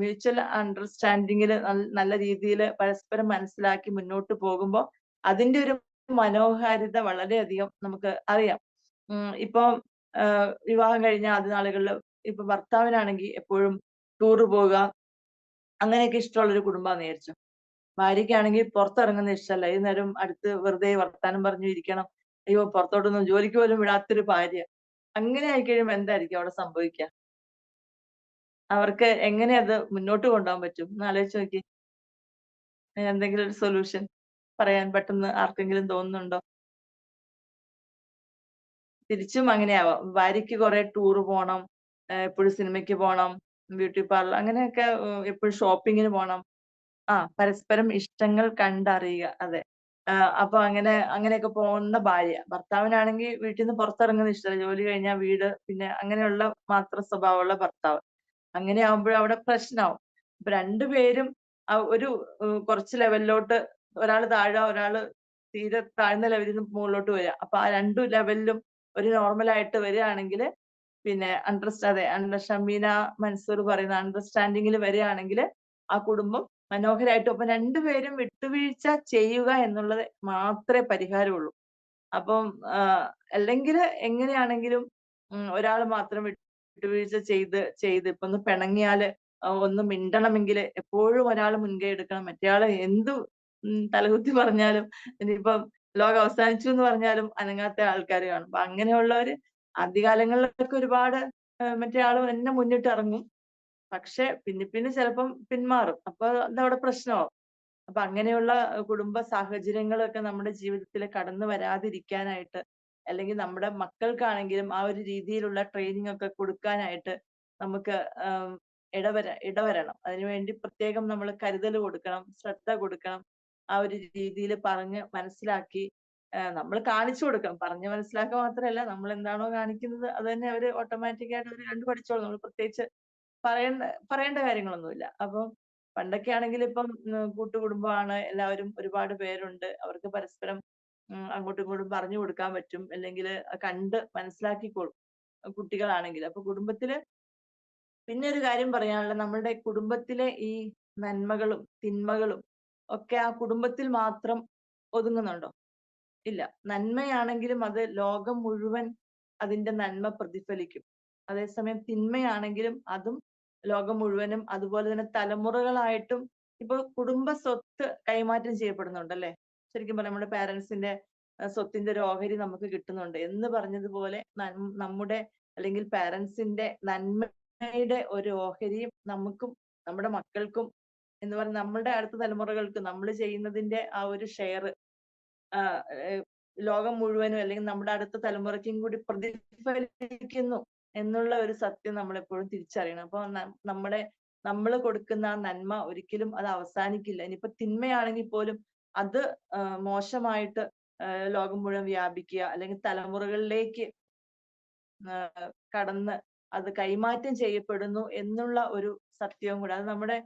മ്യൂച്വൽ അണ്ടർസ്റ്റാൻഡിങ്ങിൽ നല്ല രീതിയിൽ പരസ്പരം മനസ്സിലാക്കി മുന്നോട്ട് പോകുമ്പോൾ അതിന്റെ ഒരു മനോഹാരിത വളരെയധികം നമുക്ക് അറിയാം. ഇപ്പൊ വിവാഹം കഴിഞ്ഞ ആദ്യ നാളുകളിൽ ഇപ്പൊ ഭർത്താവിനാണെങ്കിൽ എപ്പോഴും ടൂറ് പോകുക അങ്ങനെയൊക്കെ ഇഷ്ടമുള്ള ഒരു കുടുംബാന്ന് വിചാരിച്ചു. ഭാര്യയ്ക്കാണെങ്കിൽ പുറത്തിറങ്ങുന്ന ഇഷ്ടമല്ല. ഈ നേരം അടുത്ത് വെറുതെ വർത്താനം പറഞ്ഞു ഇരിക്കണം. അയ്യോ, പുറത്തോട്ടൊന്നും ജോലിക്ക് പോലും വിടാത്തൊരു ഭാര്യ. അങ്ങനെ ആയിക്കഴിയുമ്പോൾ എന്തായിരിക്കും അവിടെ സംഭവിക്കുക? അവർക്ക് എങ്ങനെ അത് മുന്നോട്ട് കൊണ്ടുപോകാൻ പറ്റും എന്ന് ആലോചിച്ച് നോക്കി. എന്തെങ്കിലും ഒരു സൊല്യൂഷൻ പറയാൻ പെട്ടെന്ന് ആർക്കെങ്കിലും തോന്നുന്നുണ്ടോ? തിരിച്ചും അങ്ങനെയാവാം. ഭാര്യയ്ക്ക് കുറെ ടൂറ് പോണം, എപ്പോഴും സിനിമയ്ക്ക് പോണം, ബ്യൂട്ടി പാർലർ അങ്ങനെയൊക്കെ, എപ്പോഴും ഷോപ്പിങ്ങിന് പോണം. പരസ്പരം ഇഷ്ടങ്ങൾ കണ്ടറിയുക. അതെ. അപ്പൊ അങ്ങനെയൊക്കെ പോകുന്ന ഭാര്യ. ഭർത്താവിനാണെങ്കിൽ വീട്ടിൽ നിന്ന് പുറത്തിറങ്ങുന്നത് ഇഷ്ടമല്ല. ജോലി കഴിഞ്ഞാൽ വീട്, പിന്നെ അങ്ങനെയുള്ള മാത്രം സ്വഭാവമുള്ള ഭർത്താവ്. അങ്ങനെ ആവുമ്പോൾ അവിടെ പ്രശ്നമാവും. അപ്പൊ രണ്ടുപേരും ഒരു കുറച്ച് ലെവലിലോട്ട്, ഒരാൾ താഴുക, ഒരാള് തീരെ താഴ്ന്ന ലെവലിൽ നിന്ന് മുകളിലോട്ട് വരിക. അപ്പൊ ആ രണ്ടു ലെവലിലും ഒരു നോർമലായിട്ട് വരികയാണെങ്കിൽ പിന്നെ ഷമീന മൻസൂർ പറയുന്ന അണ്ടർസ്റ്റാൻഡിങ്ങിൽ വരികയാണെങ്കിൽ ആ കുടുംബം മനോഹരമായിട്ട്, അപ്പൊ രണ്ടുപേരും വിട്ടുവീഴ്ച ചെയ്യുക എന്നുള്ളത് മാത്രമേ പരിഹാരമുള്ളൂ. അപ്പം അല്ലെങ്കിൽ എങ്ങനെയാണെങ്കിലും ഒരാൾ മാത്രം വിട്ടുവീഴ്ച ചെയ്ത് ഇപ്പൊ ഒന്ന് പിണങ്ങിയാല് ഒന്ന് മിണ്ടണമെങ്കിൽ എപ്പോഴും ഒരാൾ മുൻകൈ എടുക്കണം. മറ്റേയാള് എന്ത് തലകുത്തി പറഞ്ഞാലും ഇനിയിപ്പം ലോകം അവസാനിച്ചു എന്ന് പറഞ്ഞാലും അനങ്ങാത്ത ആൾക്കാർ കാണും. അപ്പൊ അങ്ങനെയുള്ളവര് ആദ്യകാലങ്ങളിലൊക്കെ ഒരുപാട് മറ്റേ ആള് തന്നെ മുന്നിട്ട് ഇറങ്ങും. പക്ഷെ പിന്നെ ചിലപ്പം പിന്മാറും. അപ്പൊ അതവിടെ പ്രശ്നമാവും. അപ്പൊ അങ്ങനെയുള്ള കുടുംബ സാഹചര്യങ്ങളൊക്കെ നമ്മുടെ ജീവിതത്തിൽ കടന്നു വരാതിരിക്കാനായിട്ട്, അല്ലെങ്കിൽ നമ്മുടെ മക്കൾക്കാണെങ്കിലും ആ ഒരു രീതിയിലുള്ള ട്രെയിനിങ് ഒക്കെ കൊടുക്കാനായിട്ട് നമുക്ക് ഇടവരണം. അതിനുവേണ്ടി പ്രത്യേകം നമ്മൾ കരുതൽ കൊടുക്കണം, ശ്രദ്ധ കൊടുക്കണം. ആ ഒരു രീതിയിൽ പറഞ്ഞ് മനസ്സിലാക്കി നമ്മൾ കാണിച്ചു കൊടുക്കണം. പറഞ്ഞ് മനസ്സിലാക്കുക മാത്രമല്ല, നമ്മൾ എന്താണോ കാണിക്കുന്നത് അത് തന്നെ അവര് ഓട്ടോമാറ്റിക്കായിട്ട് അവർ കണ്ടു പഠിച്ചോളും. നമ്മൾ പ്രത്യേകിച്ച് പറയേണ്ട കാര്യങ്ങളൊന്നുമില്ല. അപ്പൊ പണ്ടൊക്കെ ആണെങ്കിൽ ഇപ്പം കൂട്ടുകുടുംബമാണ്, എല്ലാവരും ഒരുപാട് പേരുണ്ട്, അവർക്ക് പരസ്പരം അങ്ങോട്ടും ഇങ്ങോട്ടും പറഞ്ഞു കൊടുക്കാൻ പറ്റും, അല്ലെങ്കിൽ കണ്ട് മനസ്സിലാക്കിക്കോളും കുട്ടികളാണെങ്കിൽ. അപ്പൊ കുടുംബത്തില് പിന്നെ ഒരു കാര്യം പറയാനുള്ള, നമ്മുടെ കുടുംബത്തിലെ ഈ നന്മകളും തിന്മകളും ഒക്കെ ആ കുടുംബത്തിൽ മാത്രം ഒതുങ്ങുന്നുണ്ടോ? ഇല്ല. നന്മയാണെങ്കിലും അത് ലോകം മുഴുവൻ അതിന്റെ നന്മ പ്രതിഫലിക്കും. അതേസമയം തിന്മയാണെങ്കിലും അതും ലോകം മുഴുവനും, അതുപോലെ തന്നെ തലമുറകളായിട്ടും. ഇപ്പൊ കുടുംബ സ്വത്ത് കൈമാറ്റം ചെയ്യപ്പെടുന്നുണ്ടല്ലേ? ശരിക്കും പറഞ്ഞാൽ നമ്മുടെ പാരന്റ്സിന്റെ സ്വത്തിന്റെ ഒരു ഓഹരി നമുക്ക് കിട്ടുന്നുണ്ട് എന്ന് പറഞ്ഞതുപോലെ നമ്മുടെ അല്ലെങ്കിൽ പാരന്റ്സിന്റെ നന്മയുടെ ഒരു ഓഹരിയും നമുക്കും നമ്മുടെ മക്കൾക്കും എന്ന് പറഞ്ഞ നമ്മുടെ അടുത്ത തലമുറകൾക്ക് നമ്മൾ ചെയ്യുന്നതിന്റെ ആ ഒരു ഷെയർ ലോകം മുഴുവനും അല്ലെങ്കിൽ നമ്മുടെ അടുത്ത തലമുറയ്ക്കും കൂടി പ്രതിഫലിക്കുന്നു എന്നുള്ള ഒരു സത്യം നമ്മൾ എപ്പോഴും തിരിച്ചറിയണം. അപ്പൊ നമ്മൾ കൊടുക്കുന്ന ആ നന്മ ഒരിക്കലും അത് അവസാനിക്കില്ല. ഇനിയിപ്പോ തിന്മയാണെങ്കിൽ പോലും അത് മോശമായിട്ട് ലോകം മുഴുവൻ വ്യാപിക്കുക അല്ലെങ്കിൽ തലമുറകളിലേക്ക് കടന്ന് അത് കൈമാറ്റം ചെയ്യപ്പെടുന്നു എന്നുള്ള ഒരു സത്യവും കൂടെ, അത് നമ്മുടെ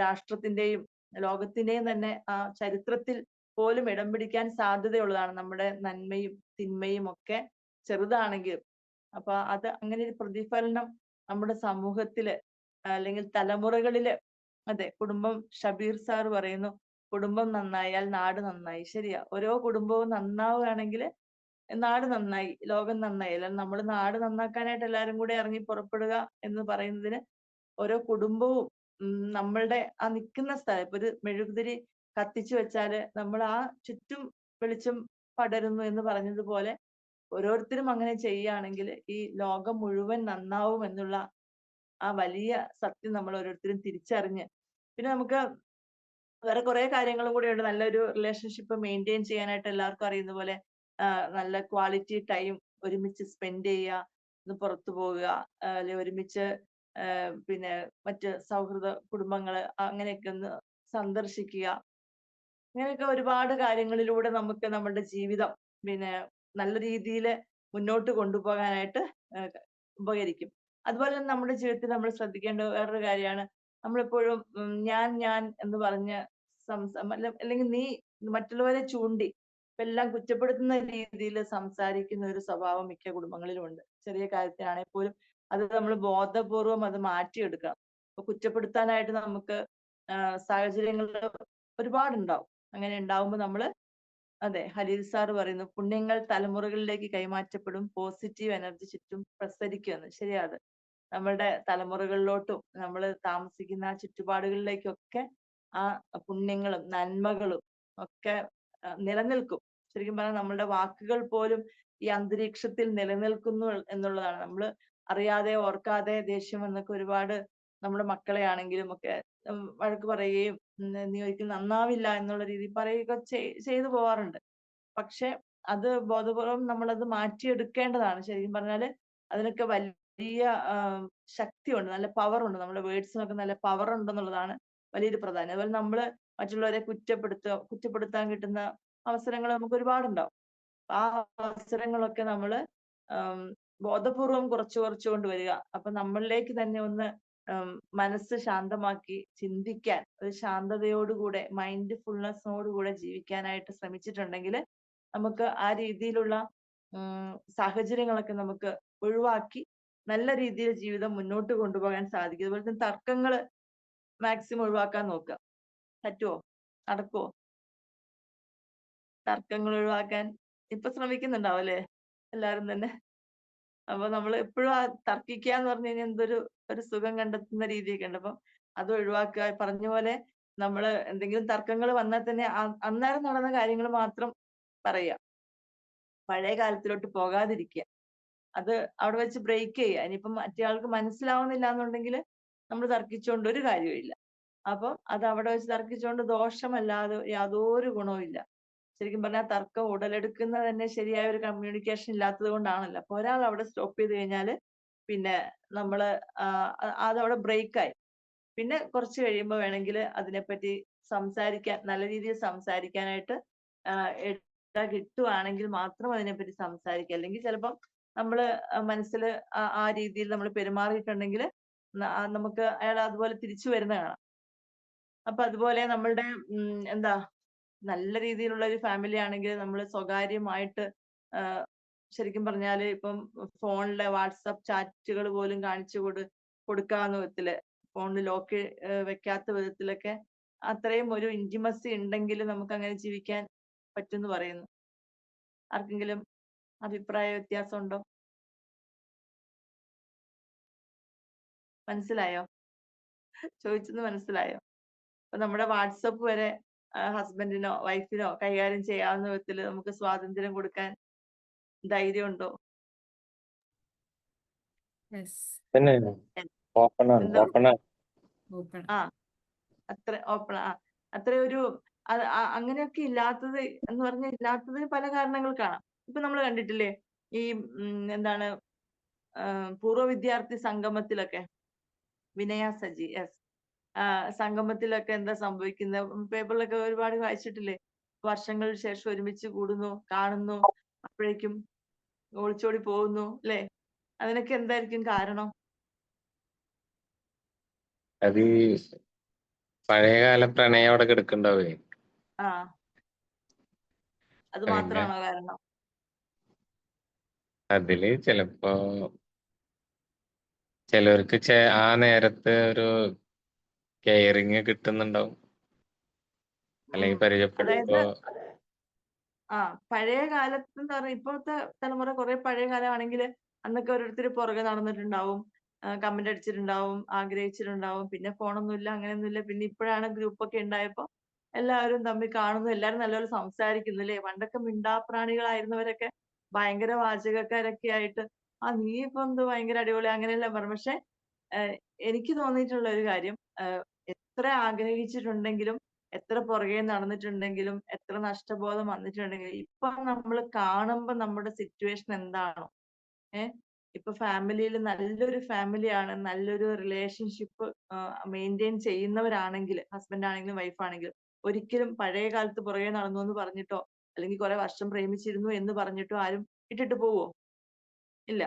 രാഷ്ട്രത്തിന്റെയും ലോകത്തിന്റെയും തന്നെ ആ ചരിത്രത്തിൽ പോലും ഇടം പിടിക്കാൻ സാധ്യതയുള്ളതാണ്. നമ്മുടെ നന്മയും തിന്മയും ഒക്കെ ചെറുതാണെങ്കിലും. അപ്പൊ അത് അങ്ങനെ ഒരു പ്രതിഫലനം നമ്മുടെ സമൂഹത്തില് അല്ലെങ്കിൽ തലമുറകളില്, അതെ, കുടുംബം, ഷബീർ സാർ പറയുന്നു, കുടുംബം നന്നായാൽ നാട് നന്നായി. ശരിയാ. ഓരോ കുടുംബവും നന്നാവുകയാണെങ്കിൽ നാട് നന്നായി, ലോകം നന്നായി. അല്ല നമ്മൾ നാട് നന്നാക്കാനായിട്ട് എല്ലാവരും കൂടെ ഇറങ്ങി പുറപ്പെടുക എന്ന് പറയുന്നതിന് ഓരോ കുടുംബവും നമ്മളുടെ ആ നിൽക്കുന്ന സ്ഥലം, ഇപ്പൊ ഒരു മെഴുകുതിരി കത്തിച്ചു വെച്ചാല് നമ്മൾ ആ ചുറ്റും വെളിച്ചം പടരുന്നു എന്ന് പറഞ്ഞതുപോലെ ഓരോരുത്തരും അങ്ങനെ ചെയ്യുകയാണെങ്കിൽ ഈ ലോകം മുഴുവൻ നന്നാവും എന്നുള്ള ആ വലിയ സത്യം നമ്മൾ ഓരോരുത്തരും തിരിച്ചറിഞ്ഞ്, പിന്നെ നമുക്ക് വേറെ കുറെ കാര്യങ്ങളും കൂടെ ഉണ്ട്. നല്ലൊരു റിലേഷൻഷിപ്പ് മെയിൻറ്റെയിൻ ചെയ്യാനായിട്ട് എല്ലാവർക്കും അറിയുന്ന പോലെ നല്ല ക്വാളിറ്റി ടൈം ഒരുമിച്ച് സ്പെൻഡ് ചെയ്യുക, ഒന്ന് പുറത്തു പോവുക, അല്ലെ ഒരുമിച്ച് പിന്നെ മറ്റ് സൗഹൃദ കുടുംബങ്ങള് അങ്ങനെയൊക്കെ ഒന്ന് സന്ദർശിക്കുക. ഇങ്ങനെയൊക്കെ ഒരുപാട് കാര്യങ്ങളിലൂടെ നമുക്ക് നമ്മുടെ ജീവിതം പിന്നെ നല്ല രീതിയിൽ മുന്നോട്ട് കൊണ്ടുപോകാനായിട്ട് ഉപകരിക്കും. അതുപോലെ തന്നെ നമ്മുടെ ജീവിതത്തിൽ നമ്മൾ ശ്രദ്ധിക്കേണ്ട വേറൊരു കാര്യമാണ്, നമ്മളെപ്പോഴും ഞാൻ എന്ന് പറഞ്ഞ് അല്ലെങ്കിൽ നീ, മറ്റുള്ളവരെ ചൂണ്ടി എല്ലാം കുറ്റപ്പെടുത്തുന്ന രീതിയിൽ സംസാരിക്കുന്ന ഒരു സ്വഭാവം മിക്ക കുടുംബങ്ങളിലും ഉണ്ട്. ചെറിയ കാര്യത്തിനാണെങ്കിൽ പോലും അത് നമ്മൾ ബോധപൂർവം അത് മാറ്റിയെടുക്കണം. അപ്പൊ കുറ്റപ്പെടുത്താനായിട്ട് നമുക്ക് സാഹചര്യങ്ങൾ ഒരുപാടുണ്ടാവും. അങ്ങനെ ഉണ്ടാവുമ്പോൾ നമ്മള്, അതെ, ഹലീൽ സാർ പറയുന്നു, പുണ്യങ്ങൾ തലമുറകളിലേക്ക് കൈമാറ്റപ്പെടും, പോസിറ്റീവ് എനർജി ചുറ്റും പ്രസരിക്കുമെന്ന്. ശരിയാണ്. നമ്മളുടെ തലമുറകളിലോട്ടും നമ്മൾ താമസിക്കുന്ന ആ ചുറ്റുപാടുകളിലേക്കൊക്കെ ആ പുണ്യങ്ങളും നന്മകളും ഒക്കെ നിലനിൽക്കും. ശരിക്കും പറഞ്ഞാൽ നമ്മളുടെ വാക്കുകൾ പോലും ഈ അന്തരീക്ഷത്തിൽ നിലനിൽക്കുന്നു എന്നുള്ളതാണ്. നമ്മൾ അറിയാതെ ഓർക്കാതെ ദേഷ്യം എന്നൊക്കെ ഒരുപാട് നമ്മുടെ മക്കളെ ആണെങ്കിലും ഒക്കെ വഴക്ക് പറയുകയും നീ ഒരിക്കലും നന്നാവില്ല എന്നുള്ള രീതിയിൽ പറയുകയൊക്കെ ചെയ്തു പോവാറുണ്ട്. പക്ഷെ അത് ബോധപൂർവം നമ്മളത് മാറ്റിയെടുക്കേണ്ടതാണ്. ശരിക്കും പറഞ്ഞാല് അതിനൊക്കെ വലിയ ശക്തിയുണ്ട്, നല്ല പവർ ഉണ്ട്. നമ്മുടെ വേർഡ്സിനൊക്കെ നല്ല പവർ ഉണ്ടെന്നുള്ളതാണ് വലിയൊരു പ്രാധാന്യം. അതുപോലെ നമ്മള് മറ്റുള്ളവരെ കുറ്റപ്പെടുത്താൻ കിട്ടുന്ന അവസരങ്ങൾ നമുക്ക് ഒരുപാടുണ്ടാവും. ആ അവസരങ്ങളൊക്കെ നമ്മള് ബോധപൂർവം കുറച്ചു കൊണ്ടുവരിക. അപ്പൊ നമ്മളിലേക്ക് തന്നെ ഒന്ന് മനസ്സ് ശാന്തമാക്കി ചിന്തിക്കാൻ, ഒരു ശാന്തതയോടുകൂടെ മൈൻഡ്ഫുൾനെസ്സോടുകൂടെ ജീവിക്കാനായിട്ട് ശ്രമിച്ചിട്ടുണ്ടെങ്കിൽ നമുക്ക് ആ രീതിയിലുള്ള സാഹചര്യങ്ങളൊക്കെ നമുക്ക് ഒഴിവാക്കി നല്ല രീതിയിൽ ജീവിതം മുന്നോട്ട് കൊണ്ടുപോകാൻ സാധിക്കും. അതുപോലെ തന്നെ തർക്കങ്ങൾ മാക്സിമം ഒഴിവാക്കാൻ നോക്കുക. പറ്റുമോ? നടക്കുവോ? തർക്കങ്ങൾ ഒഴിവാക്കാൻ ഇപ്പൊ ശ്രമിക്കുന്നുണ്ടാവും അല്ലെ എല്ലാരും തന്നെ? അപ്പൊ നമ്മൾ എപ്പോഴും ആ തർക്കിക്കുക എന്ന് പറഞ്ഞു കഴിഞ്ഞാൽ ഒരു സുഖം കണ്ടെത്തുന്ന രീതിയൊക്കെ ഉണ്ട്. അപ്പം അത് ഒഴിവാക്കുക. പറഞ്ഞ പോലെ നമ്മൾ എന്തെങ്കിലും തർക്കങ്ങൾ വന്നാൽ തന്നെ അന്നേരം നടന്ന കാര്യങ്ങൾ മാത്രം പറയുക, പഴയ കാലത്തിലോട്ട് പോകാതിരിക്കുക. അത് അവിടെ വെച്ച് ബ്രേക്ക് ചെയ്യുക. ഇനിയിപ്പം മറ്റേയാൾക്ക് മനസ്സിലാവുന്നില്ല എന്നുണ്ടെങ്കിൽ നമ്മൾ തർക്കിച്ചുകൊണ്ട് ഒരു കാര്യമില്ല. അപ്പം അത് അവിടെ വെച്ച് തർക്കിച്ചുകൊണ്ട് ദോഷമല്ലാതെ യാതൊരു ഗുണവും ഇല്ല. ശരിക്കും പറഞ്ഞാൽ തർക്കം ഉടലെടുക്കുന്നത് തന്നെ ശരിയായ ഒരു കമ്മ്യൂണിക്കേഷൻ ഇല്ലാത്തത് കൊണ്ടാണല്ലോ. അപ്പൊ ഒരാൾ അവിടെ സ്റ്റോപ്പ് ചെയ്ത് കഴിഞ്ഞാല് പിന്നെ നമ്മള് അതവിടെ ബ്രേക്കായി. പിന്നെ കുറച്ച് കഴിയുമ്പോൾ വേണമെങ്കിൽ അതിനെപ്പറ്റി സംസാരിക്കാൻ, നല്ല രീതിയിൽ സംസാരിക്കാനായിട്ട് ഇട കിട്ടുവാണെങ്കിൽ മാത്രം അതിനെപ്പറ്റി സംസാരിക്കുക. അല്ലെങ്കിൽ ചിലപ്പം നമ്മള് മനസ്സിൽ ആ രീതിയിൽ നമ്മൾ പെരുമാറിയിട്ടുണ്ടെങ്കിൽ നമുക്ക് അയാൾ അതുപോലെ തിരിച്ചു വരുന്ന കാണാം. അപ്പൊ അതുപോലെ നമ്മളുടെ എന്താ നല്ല രീതിയിലുള്ള ഒരു ഫാമിലി ആണെങ്കിൽ നമ്മൾ സ്വകാര്യമായിട്ട് ശരിക്കും പറഞ്ഞാൽ ഇപ്പം ഫോണിലെ വാട്സപ്പ് ചാറ്റുകൾ പോലും കാണിച്ചു കൊടുക്കാവുന്ന വിധത്തില്, ഫോണിൽ ലോക്ക് വെക്കാത്ത വിധത്തിലൊക്കെ അത്രയും ഒരു ഇന്റിമസി ഉണ്ടെങ്കിൽ നമുക്ക് അങ്ങനെ ജീവിക്കാൻ പറ്റുമെന്ന് പറയുന്നു. ആർക്കെങ്കിലും അഭിപ്രായ വ്യത്യാസം ഉണ്ടോ? മനസ്സിലായോ? ചോദിച്ചത് മനസ്സിലായോ? അപ്പൊ നമ്മുടെ വാട്സപ്പ് വരെ ഹസ്ബൻഡിനോ വൈഫിനോ കൈകാര്യം ചെയ്യാവുന്ന വിധത്തിൽ നമുക്ക് സ്വാതന്ത്ര്യം കൊടുക്കാൻ ധൈര്യമുണ്ടോ?
Yes.
തന്നെ ഓപ്പണാണ്
എന്താ?
ഓപ്പണാണ്.
Open.
ആ അത്ര ഓപ്പൺ അത്ര ഒരു അങ്ങനെയൊക്കെ ഇല്ലാത്തത് എന്ന് പറഞ്ഞാൽ ഇല്ലാത്തതിന് പല കാരണങ്ങൾ കാണാം. ഇപ്പൊ നമ്മൾ കണ്ടിട്ടില്ലേ ഈ എന്താണ് പൂർവ്വ വിദ്യാർത്ഥി സംഗമത്തിലൊക്കെ വിനയ സജി സംഗമത്തിലൊക്കെ എന്താ സംഭവിക്കുന്നത്? പേപ്പറിലൊക്കെ ഒരുപാട് വായിച്ചിട്ടില്ലേ? വർഷങ്ങൾക്ക് ശേഷം ഒരുമിച്ച് കൂടുന്നു, കാണുന്നു, അപ്പോഴേക്കും ഒളിച്ചോടി പോകുന്നു, അല്ലേ? അതിനൊക്കെ എന്തായിരിക്കും കാരണം?
അത് പഴയകാല പ്രണയം അവിടെ കിടക്കുന്നുണ്ടാവേ.
ആ അത്
പിന്നെ
മാത്രമാണോ കാരണം?
അതില് ചിലപ്പോ ചിലവർക്ക് ആ നേരത്തെ ഒരു കെയറിങ് കിട്ടുന്നുണ്ടാവും, അല്ലെങ്കിൽ
അതായത്
പരിചയപ്പെടുമ്പോ
പഴയ കാലത്ത് എന്ന് പറഞ്ഞാൽ ഇപ്പോഴത്തെ തലമുറ കുറെ പഴയ കാലമാണെങ്കിൽ അന്നൊക്കെ ഓരോരുത്തർ പുറകെ നടന്നിട്ടുണ്ടാവും, കമന്റ് അടിച്ചിട്ടുണ്ടാവും, ആഗ്രഹിച്ചിട്ടുണ്ടാവും. പിന്നെ ഫോണൊന്നുമില്ല, അങ്ങനെയൊന്നുമില്ല. പിന്നെ ഇപ്പോഴാണ് ഗ്രൂപ്പൊക്കെ ഉണ്ടായപ്പോ എല്ലാവരും തമ്മിൽ കാണുന്നു, എല്ലാവരും നല്ലപോലെ സംസാരിക്കുന്നു, അല്ലേ? പണ്ടൊക്കെ മിണ്ടാപ്രാണികളായിരുന്നവരൊക്കെ ഭയങ്കര വാചകക്കാരൊക്കെ ആയിട്ട് നീ ഇപ്പൊ എന്ത് ഭയങ്കര അടിപൊളി അങ്ങനെയെല്ലാം പറഞ്ഞു. പക്ഷെ എനിക്ക് തോന്നിയിട്ടുള്ള ഒരു കാര്യം, എത്ര ആഗ്രഹിച്ചിട്ടുണ്ടെങ്കിലും എത്ര പുറകെ നടന്നിട്ടുണ്ടെങ്കിലും എത്ര നഷ്ടബോധം വന്നിട്ടുണ്ടെങ്കിലും ഇപ്പൊ നമ്മൾ കാണുമ്പോ നമ്മുടെ സിറ്റുവേഷൻ എന്താണോ, ഇപ്പൊ ഫാമിലിയിൽ നല്ലൊരു ഫാമിലിയാണ്, നല്ലൊരു റിലേഷൻഷിപ്പ് മെയിൻറ്റെയിൻ ചെയ്യുന്നവരാണെങ്കിൽ, ഹസ്ബൻഡ് ആണെങ്കിലും വൈഫ് ആണെങ്കിലും, ഒരിക്കലും പഴയ കാലത്ത് പുറകെ നടന്നു എന്ന് പറഞ്ഞിട്ടോ അല്ലെങ്കിൽ കുറെ വർഷം പ്രേമിച്ചിരുന്നു എന്ന് പറഞ്ഞിട്ടോ ആരും ഇട്ടിട്ട് പോവോ? ഇല്ല.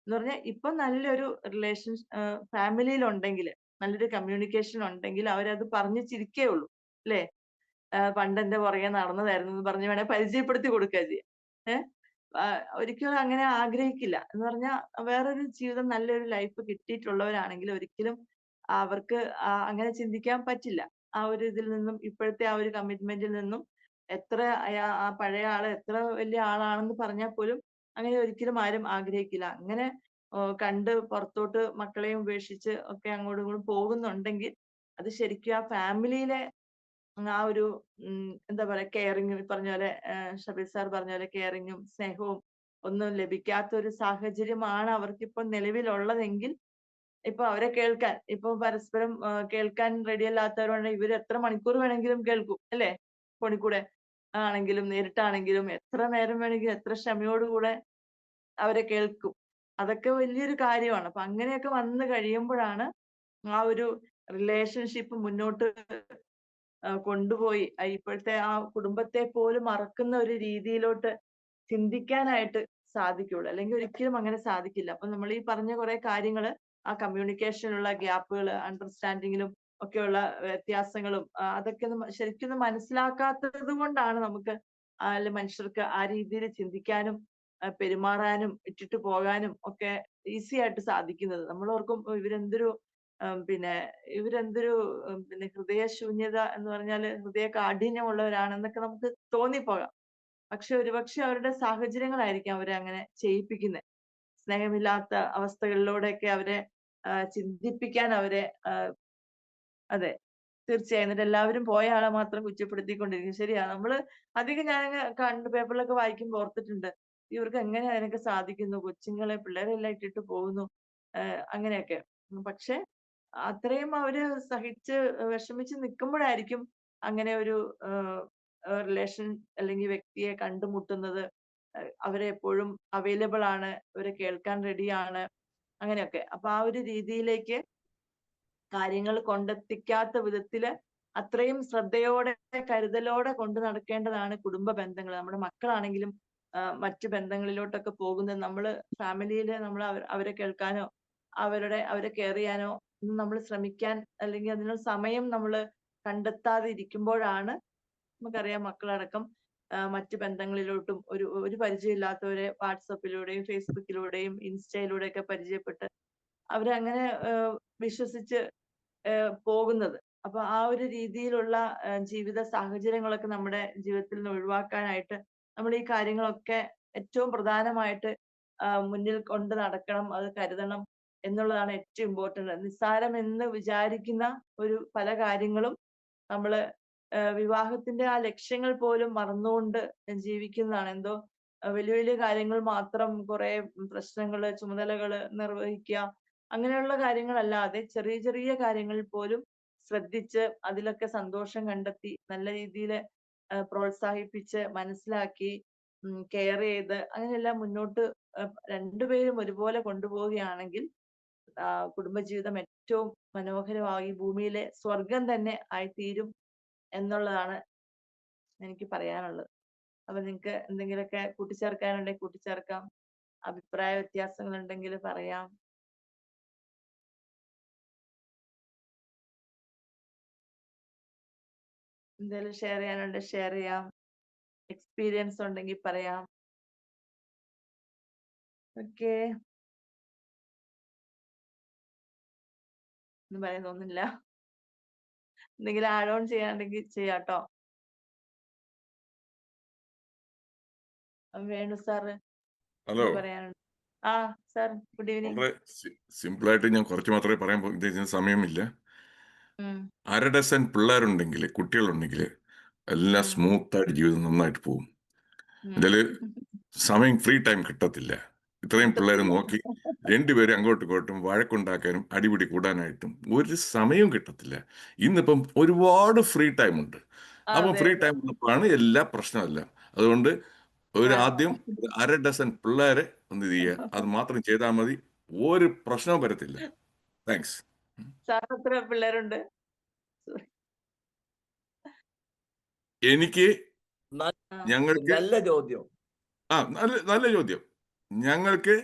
എന്ന് പറഞ്ഞാൽ ഇപ്പൊ നല്ലൊരു റിലേഷൻ ഫാമിലിയിൽ ഉണ്ടെങ്കിൽ, നല്ലൊരു കമ്മ്യൂണിക്കേഷൻ ഉണ്ടെങ്കിൽ അവരത് പറഞ്ഞു ചിരിക്കേ ഉള്ളൂ, അല്ലേ? പണ്ട് എന്റെ പുറകെ നടന്നതായിരുന്നു എന്ന് പറഞ്ഞ് വേണേൽ പരിചയപ്പെടുത്തി കൊടുക്കുക ചെയ്യാം. ഒരിക്കലും അങ്ങനെ ആഗ്രഹിക്കില്ല. എന്ന് പറഞ്ഞാൽ വേറൊരു ജീവിതം, നല്ലൊരു ലൈഫ് കിട്ടിയിട്ടുള്ളവരാണെങ്കിൽ ഒരിക്കലും അവർക്ക് അങ്ങനെ ചിന്തിക്കാൻ പറ്റില്ല. ആ ഒരു ഇതിൽ നിന്നും, ഇപ്പോഴത്തെ ആ ഒരു കമ്മിറ്റ്മെന്റിൽ നിന്നും, എത്ര ആ പഴയ ആള് എത്ര വലിയ ആളാണെന്ന് പറഞ്ഞാൽ പോലും അങ്ങനെ ഒരിക്കലും ആരും ആഗ്രഹിക്കില്ല. അങ്ങനെ കണ്ട് പുറത്തോട്ട് മക്കളെയും ഉപേക്ഷിച്ച് ഒക്കെ അങ്ങോട്ടും ഇങ്ങോട്ടും പോകുന്നുണ്ടെങ്കിൽ അത് ശരിക്കും ആ ഫാമിലിയിലെ ആ ഒരു എന്താ പറയാ കെയറിങ്, പറഞ്ഞ പോലെ ഷബീർ സാർ പറഞ്ഞ പോലെ കെയറിങ്ങും സ്നേഹവും ഒന്നും ലഭിക്കാത്ത ഒരു സാഹചര്യമാണ് അവർക്കിപ്പോ നിലവിലുള്ളതെങ്കിൽ ഇപ്പൊ അവരെ കേൾക്കാൻ, ഇപ്പൊ പരസ്പരം കേൾക്കാൻ റെഡി അല്ലാത്തവരുണ്ട്. ഇവർ എത്ര മണിക്കൂർ വേണമെങ്കിലും കേൾക്കും, അല്ലേ? ഫോണിൽ കൂടെ ആണെങ്കിലും നേരിട്ടാണെങ്കിലും എത്ര നേരം വേണമെങ്കിലും എത്ര ക്ഷമയോടുകൂടെ അവരെ കേൾക്കും. അതൊക്കെ വലിയൊരു കാര്യമാണ്. അപ്പൊ അങ്ങനെയൊക്കെ വന്നു കഴിയുമ്പോഴാണ് ആ ഒരു റിലേഷൻഷിപ്പ് മുന്നോട്ട് കൊണ്ടുപോയി ഇപ്പോഴത്തെ ആ കുടുംബത്തെ പോലും മറക്കുന്ന ഒരു രീതിയിലോട്ട് ചിന്തിക്കാനായിട്ട് സാധിക്കുള്ളൂ. അല്ലെങ്കിൽ ഒരിക്കലും അങ്ങനെ സാധിക്കില്ല. അപ്പൊ നമ്മൾ ഈ പറഞ്ഞ കുറെ കാര്യങ്ങള്, ആ കമ്മ്യൂണിക്കേഷനുള്ള ഗ്യാപ്പുകൾ, അണ്ടർസ്റ്റാൻഡിങ്ങിലും ഒക്കെയുള്ള വ്യത്യാസങ്ങളും അതൊക്കെ ശരിക്കും മനസ്സിലാക്കാത്തത് കൊണ്ടാണ് നമുക്ക് മനുഷ്യർക്ക് ആ രീതിയിൽ ചിന്തിക്കാനും പെരുമാറാനും ഇട്ടിട്ട് പോകാനും ഒക്കെ ഈസി ആയിട്ട് സാധിക്കുന്നത്. നമ്മൾ ഓർക്കും ഇവരെന്തൊരു പിന്നെ ഹൃദയശൂന്യത എന്ന് പറഞ്ഞാൽ ഹൃദയ കാഠിന്യമുള്ളവരാണെന്നൊക്കെ നമുക്ക് തോന്നിപ്പോകാം. പക്ഷെ ഒരുപക്ഷെ അവരുടെ സാഹചര്യങ്ങളായിരിക്കും അവരെ അങ്ങനെ ചെയ്യിപ്പിക്കുന്നത്. സ്നേഹമില്ലാത്ത അവസ്ഥകളിലൂടെയൊക്കെ അവരെ ചിന്തിപ്പിക്കാൻ അവരെ അതെ, തീർച്ചയായും. എന്നിട്ട് എല്ലാവരും പോയ ആളെ മാത്രം കുറ്റപ്പെടുത്തിക്കൊണ്ടിരിക്കും. ശരിയാ. നമ്മള് അധികം ഞാൻ കണ്ട് പേപ്പറിലൊക്കെ വായിക്കുമ്പോൾ ഓർത്തിട്ടുണ്ട്, ഇവർക്ക് എങ്ങനെ അതിനൊക്കെ സാധിക്കുന്നു? കൊച്ചുങ്ങളെ, പിള്ളേരെ എല്ലാം ഇട്ടിട്ട് പോകുന്നു, അങ്ങനെയൊക്കെ. പക്ഷെ അത്രയും അവര് സഹിച്ച് വിഷമിച്ച് നിൽക്കുമ്പോഴായിരിക്കും അങ്ങനെ ഒരു റിലേഷൻ അല്ലെങ്കിൽ വ്യക്തിയെ കണ്ടുമുട്ടുന്നത്. അവരെ എപ്പോഴും അവൈലബിൾ ആണ്, അവരെ കേൾക്കാൻ റെഡിയാണ്, അങ്ങനെയൊക്കെ. അപ്പൊ ആ ഒരു രീതിയിലേക്ക് കാര്യങ്ങൾ കൊണ്ടെത്തിക്കാത്ത വിധത്തില് അത്രയും ശ്രദ്ധയോടെ കരുതലോടെ കൊണ്ടു നടക്കേണ്ടതാണ് കുടുംബ ബന്ധങ്ങൾ. നമ്മുടെ മക്കളാണെങ്കിലും മറ്റു ബന്ധങ്ങളിലോട്ടൊക്കെ പോകുന്നത് നമ്മള് ഫാമിലിയില് നമ്മൾ അവരെ കേൾക്കാനോ അവരെ കെയർ ചെയ്യാനോ നമ്മൾ ശ്രമിക്കാൻ അല്ലെങ്കിൽ അതിനുള്ള സമയം നമ്മൾ കണ്ടെത്താതെ ഇരിക്കുമ്പോഴാണ് നമുക്കറിയാം മക്കളടക്കം മറ്റു ബന്ധങ്ങളിലോട്ടും ഒരു പരിചയമില്ലാത്തവരെ വാട്സപ്പിലൂടെയും ഫേസ്ബുക്കിലൂടെയും ഇൻസ്റ്റയിലൂടെയൊക്കെ പരിചയപ്പെട്ട് അവരങ്ങനെ വിശ്വസിച്ച് പോകുന്നത്. അപ്പൊ ആ ഒരു രീതിയിലുള്ള ജീവിത സാഹചര്യങ്ങളൊക്കെ നമ്മുടെ ജീവിതത്തിൽ നിന്ന് ഒഴിവാക്കാനായിട്ട് നമ്മൾ ഈ കാര്യങ്ങളൊക്കെ ഏറ്റവും പ്രധാനമായിട്ട് മുന്നിൽ കൊണ്ട് നടക്കണം, അത് കരുതണം എന്നുള്ളതാണ് ഏറ്റവും ഇമ്പോർട്ടന്റ്. നിസ്സാരം എന്ന് വിചാരിക്കുന്ന പല കാര്യങ്ങളും നമ്മള് വിവാഹത്തിന്റെ ആ ലക്ഷ്യങ്ങൾ പോലും മറന്നുകൊണ്ട് ജീവിക്കുന്നതാണ്. എന്തോ വലിയ വലിയ കാര്യങ്ങൾ മാത്രം, കുറെ പ്രശ്നങ്ങള്, ചുമതലകള് നിർവഹിക്കുക, അങ്ങനെയുള്ള കാര്യങ്ങളല്ലാതെ ചെറിയ ചെറിയ കാര്യങ്ങളിൽ പോലും ശ്രദ്ധിച്ച് അതിലൊക്കെ സന്തോഷം കണ്ടെത്തി നല്ല രീതിയിൽ പ്രോത്സാഹിപ്പിച്ച് മനസ്സിലാക്കി കെയർ ചെയ്ത് അങ്ങനെയെല്ലാം മുന്നോട്ട് രണ്ടുപേരും ഒരുപോലെ കൊണ്ടുപോവുകയാണെങ്കിൽ കുടുംബജീവിതം ഏറ്റവും മനോഹരമായി ഭൂമിയിലെ സ്വർഗം തന്നെ ആയിത്തീരും എന്നുള്ളതാണ് എനിക്ക് പറയാനുള്ളത്. അപ്പൊ നിങ്ങൾക്ക് എന്തെങ്കിലുമൊക്കെ കൂട്ടിച്ചേർക്കാനുണ്ടെങ്കിൽ കൂട്ടിച്ചേർക്കാം, അഭിപ്രായ വ്യത്യാസങ്ങൾ ഉണ്ടെങ്കിൽ പറയാം. എന്തെങ്കിലും ഷെയർ ചെയ്യാനുണ്ടെങ്കിൽ ഷെയർ ചെയ്യാം, എക്സ്പീരിയൻസ് ഉണ്ടെങ്കിൽ പറയാം. ഓക്കെ, ഒന്നും പറയാൻ തോന്നുന്നില്ല. എന്തെങ്കിലും ആഡ് ഓൺ ചെയ്യാണ്ടെങ്കിൽ ചെയ്യാട്ടോ. വേണു സാറ്
ഹലോ,
പറയാനുണ്ട്? ആ സാർ, ഗുഡ് ഈവനിങ്.
വളരെ സിമ്പിളായിട്ട് ഞാൻ കുറച്ച് മാത്രമേ പറയാൻ ഉദ്ദേശിക്കുന്ന സമയമില്ല. 1/2 ഡസൻ പിള്ളേരുണ്ടെങ്കിൽ, കുട്ടികളുണ്ടെങ്കിൽ എല്ലാം സ്മൂത്തായിട്ട് ജീവിതം നന്നായിട്ട് പോകും. ഇതില് സമയം ഫ്രീ ടൈം കിട്ടത്തില്ല. ഇത്രയും പിള്ളേരെ നോക്കി രണ്ടുപേരും അങ്ങോട്ടും ഇങ്ങോട്ടും വഴക്കുണ്ടാക്കാനും അടിപിടി കൂടാനായിട്ടും ഒരു സമയവും കിട്ടത്തില്ല. ഇന്നിപ്പം ഒരുപാട് ഫ്രീ ടൈം ഉണ്ട്. അപ്പം ഫ്രീ ടൈം ഉള്ളപ്പോഴാണ് എല്ലാ പ്രശ്നമല്ല. അതുകൊണ്ട് ആദ്യം 1/2 ഡസൻ പിള്ളേരെ ഒന്ന് ചെയ്യുക, അത് മാത്രം ചെയ്താൽ മതി, ഒരു പ്രശ്നവും വരത്തില്ല. താങ്ക്സ്.
സാർ എത്ര പിള്ളേരുണ്ട്?
എനിക്ക് ഞങ്ങൾക്ക്
നല്ല ചോദ്യം.
നല്ല ചോദ്യം. ഞങ്ങൾക്ക്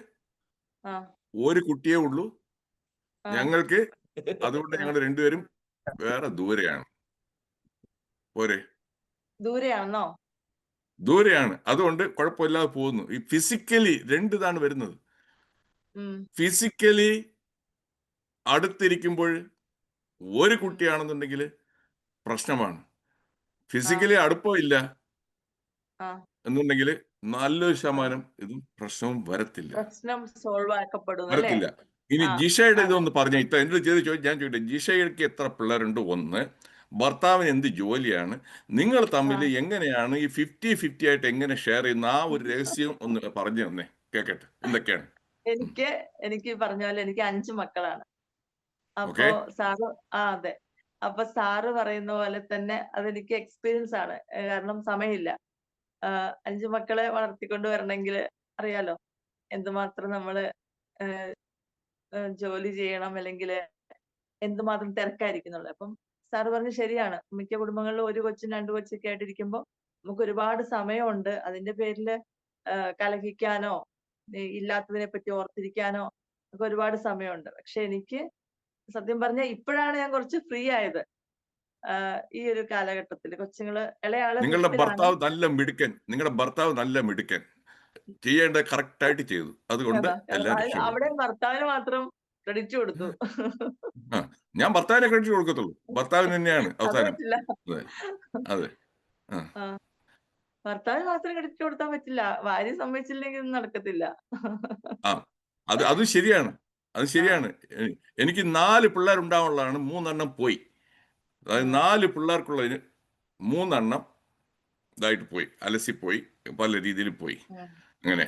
ഒരു കുട്ടിയേ ഉള്ളൂ. ഞങ്ങൾക്ക് അതുകൊണ്ട് ഞങ്ങൾ രണ്ടുപേരും വേറെ ദൂരെയാണ്. പോരെ?
ദൂരെയാണോ?
ദൂരെയാണ്. അതുകൊണ്ട് കുഴപ്പമില്ലാതെ പോകുന്നു. ഈ ഫിസിക്കലി രണ്ടിതാണ് വരുന്നത്. ഫിസിക്കലി അടുത്തിരിക്കുമ്പോൾ ഒരു കുട്ടിയാണെന്നുണ്ടെങ്കിൽ പ്രശ്നമാണ്. ഫിസിക്കലി അടുപ്പമില്ല എന്നുണ്ടെങ്കിൽ നല്ലൊരു ശതമാനം ഇതും പ്രശ്നവും വരത്തില്ല.
പ്രശ്നം സോൾവ് ആക്കപ്പെടും.
വരത്തില്ല. ഇനി ജിഷയുടെ ഇതൊന്ന് പറഞ്ഞ ഇപ്പൊ എന്റെ ഞാൻ ചോദിക്കട്ടെ, ജിഷയ്ക്ക് എത്ര പിള്ളേരുണ്ട്? ഒന്ന്, ഭർത്താവിന് എന്ത് ജോലിയാണ്? നിങ്ങൾ തമ്മിൽ എങ്ങനെയാണ് ഈ 50-50 ആയിട്ട് എങ്ങനെ ഷെയർ ചെയ്യുന്ന ആ ഒരു രഹസ്യം ഒന്ന് പറഞ്ഞു തന്നെ കേക്കട്ടെ, എന്തൊക്കെയാണ്?
എനിക്ക് പറഞ്ഞ പോലെ എനിക്ക് 5 മക്കളാണ്. അപ്പൊ സാറ് അതെ, അപ്പൊ സാറ് പറയുന്ന പോലെ തന്നെ അതെനിക്ക് എക്സ്പീരിയൻസ് ആണ്. കാരണം സമയമില്ല. 5 മക്കളെ വളർത്തിക്കൊണ്ട് വരണമെങ്കിൽ അറിയാലോ എന്തുമാത്രം നമ്മള് ജോലി ചെയ്യണം, അല്ലെങ്കിൽ എന്തുമാത്രം തിരക്കായിരിക്കുന്നുള്ളത്. അപ്പം സാറ് പറഞ്ഞ് ശരിയാണ്. മിക്ക കുടുംബങ്ങളിലും ഒരു കൊച്ചും 2 കൊച്ചൊക്കെ ആയിട്ടിരിക്കുമ്പോൾ നമുക്ക് ഒരുപാട് സമയമുണ്ട്. അതിന്റെ പേരിൽ കലഹിക്കാനോ ഇല്ലാത്തതിനെ പറ്റി ഓർത്തിരിക്കാനോ ഒക്കെ ഒരുപാട് സമയമുണ്ട്. പക്ഷെ എനിക്ക് സത്യം പറഞ്ഞാൽ ഇപ്പോഴാണ് ഞാൻ കുറച്ച് ഫ്രീ ആയത്. ഈ ഒരു കാലഘട്ടത്തിൽ കൊച്ചുങ്ങള് ഇളയാള്
നിങ്ങളുടെ ഭർത്താവ് നല്ല മിടുക്കൻ, ചെയ്യേണ്ട കറക്റ്റ് ആയിട്ട് ചെയ്തു. അതുകൊണ്ട്
അവിടെ ഭർത്താവിന് മാത്രം ക്രെഡിറ്റ് കൊടുത്തു.
ഞാൻ ഭർത്താവിനെ ക്രെഡിറ്റ് കൊടുക്കത്തുള്ളൂ. ഭർത്താവിന് തന്നെയാണ് അവസാനം. അതെ,
ഭർത്താവിന് മാത്രം ക്രെഡിറ്റ് കൊടുത്താൻ പറ്റില്ല. ഭാര്യ സമ്മതിച്ചില്ലെങ്കിൽ ഒന്നും നടക്കത്തില്ല.
അത് ശരിയാണ്. എനിക്ക് 4 പിള്ളേരുണ്ടാവുള്ളതാണ്. 3 എണ്ണം പോയി. അതായത് 4 പിള്ളേർക്കുള്ളതിന് 3 എണ്ണം ഇതായിട്ട് പോയി, അലസിപ്പോയി, പല രീതിയിൽ പോയി. അങ്ങനെ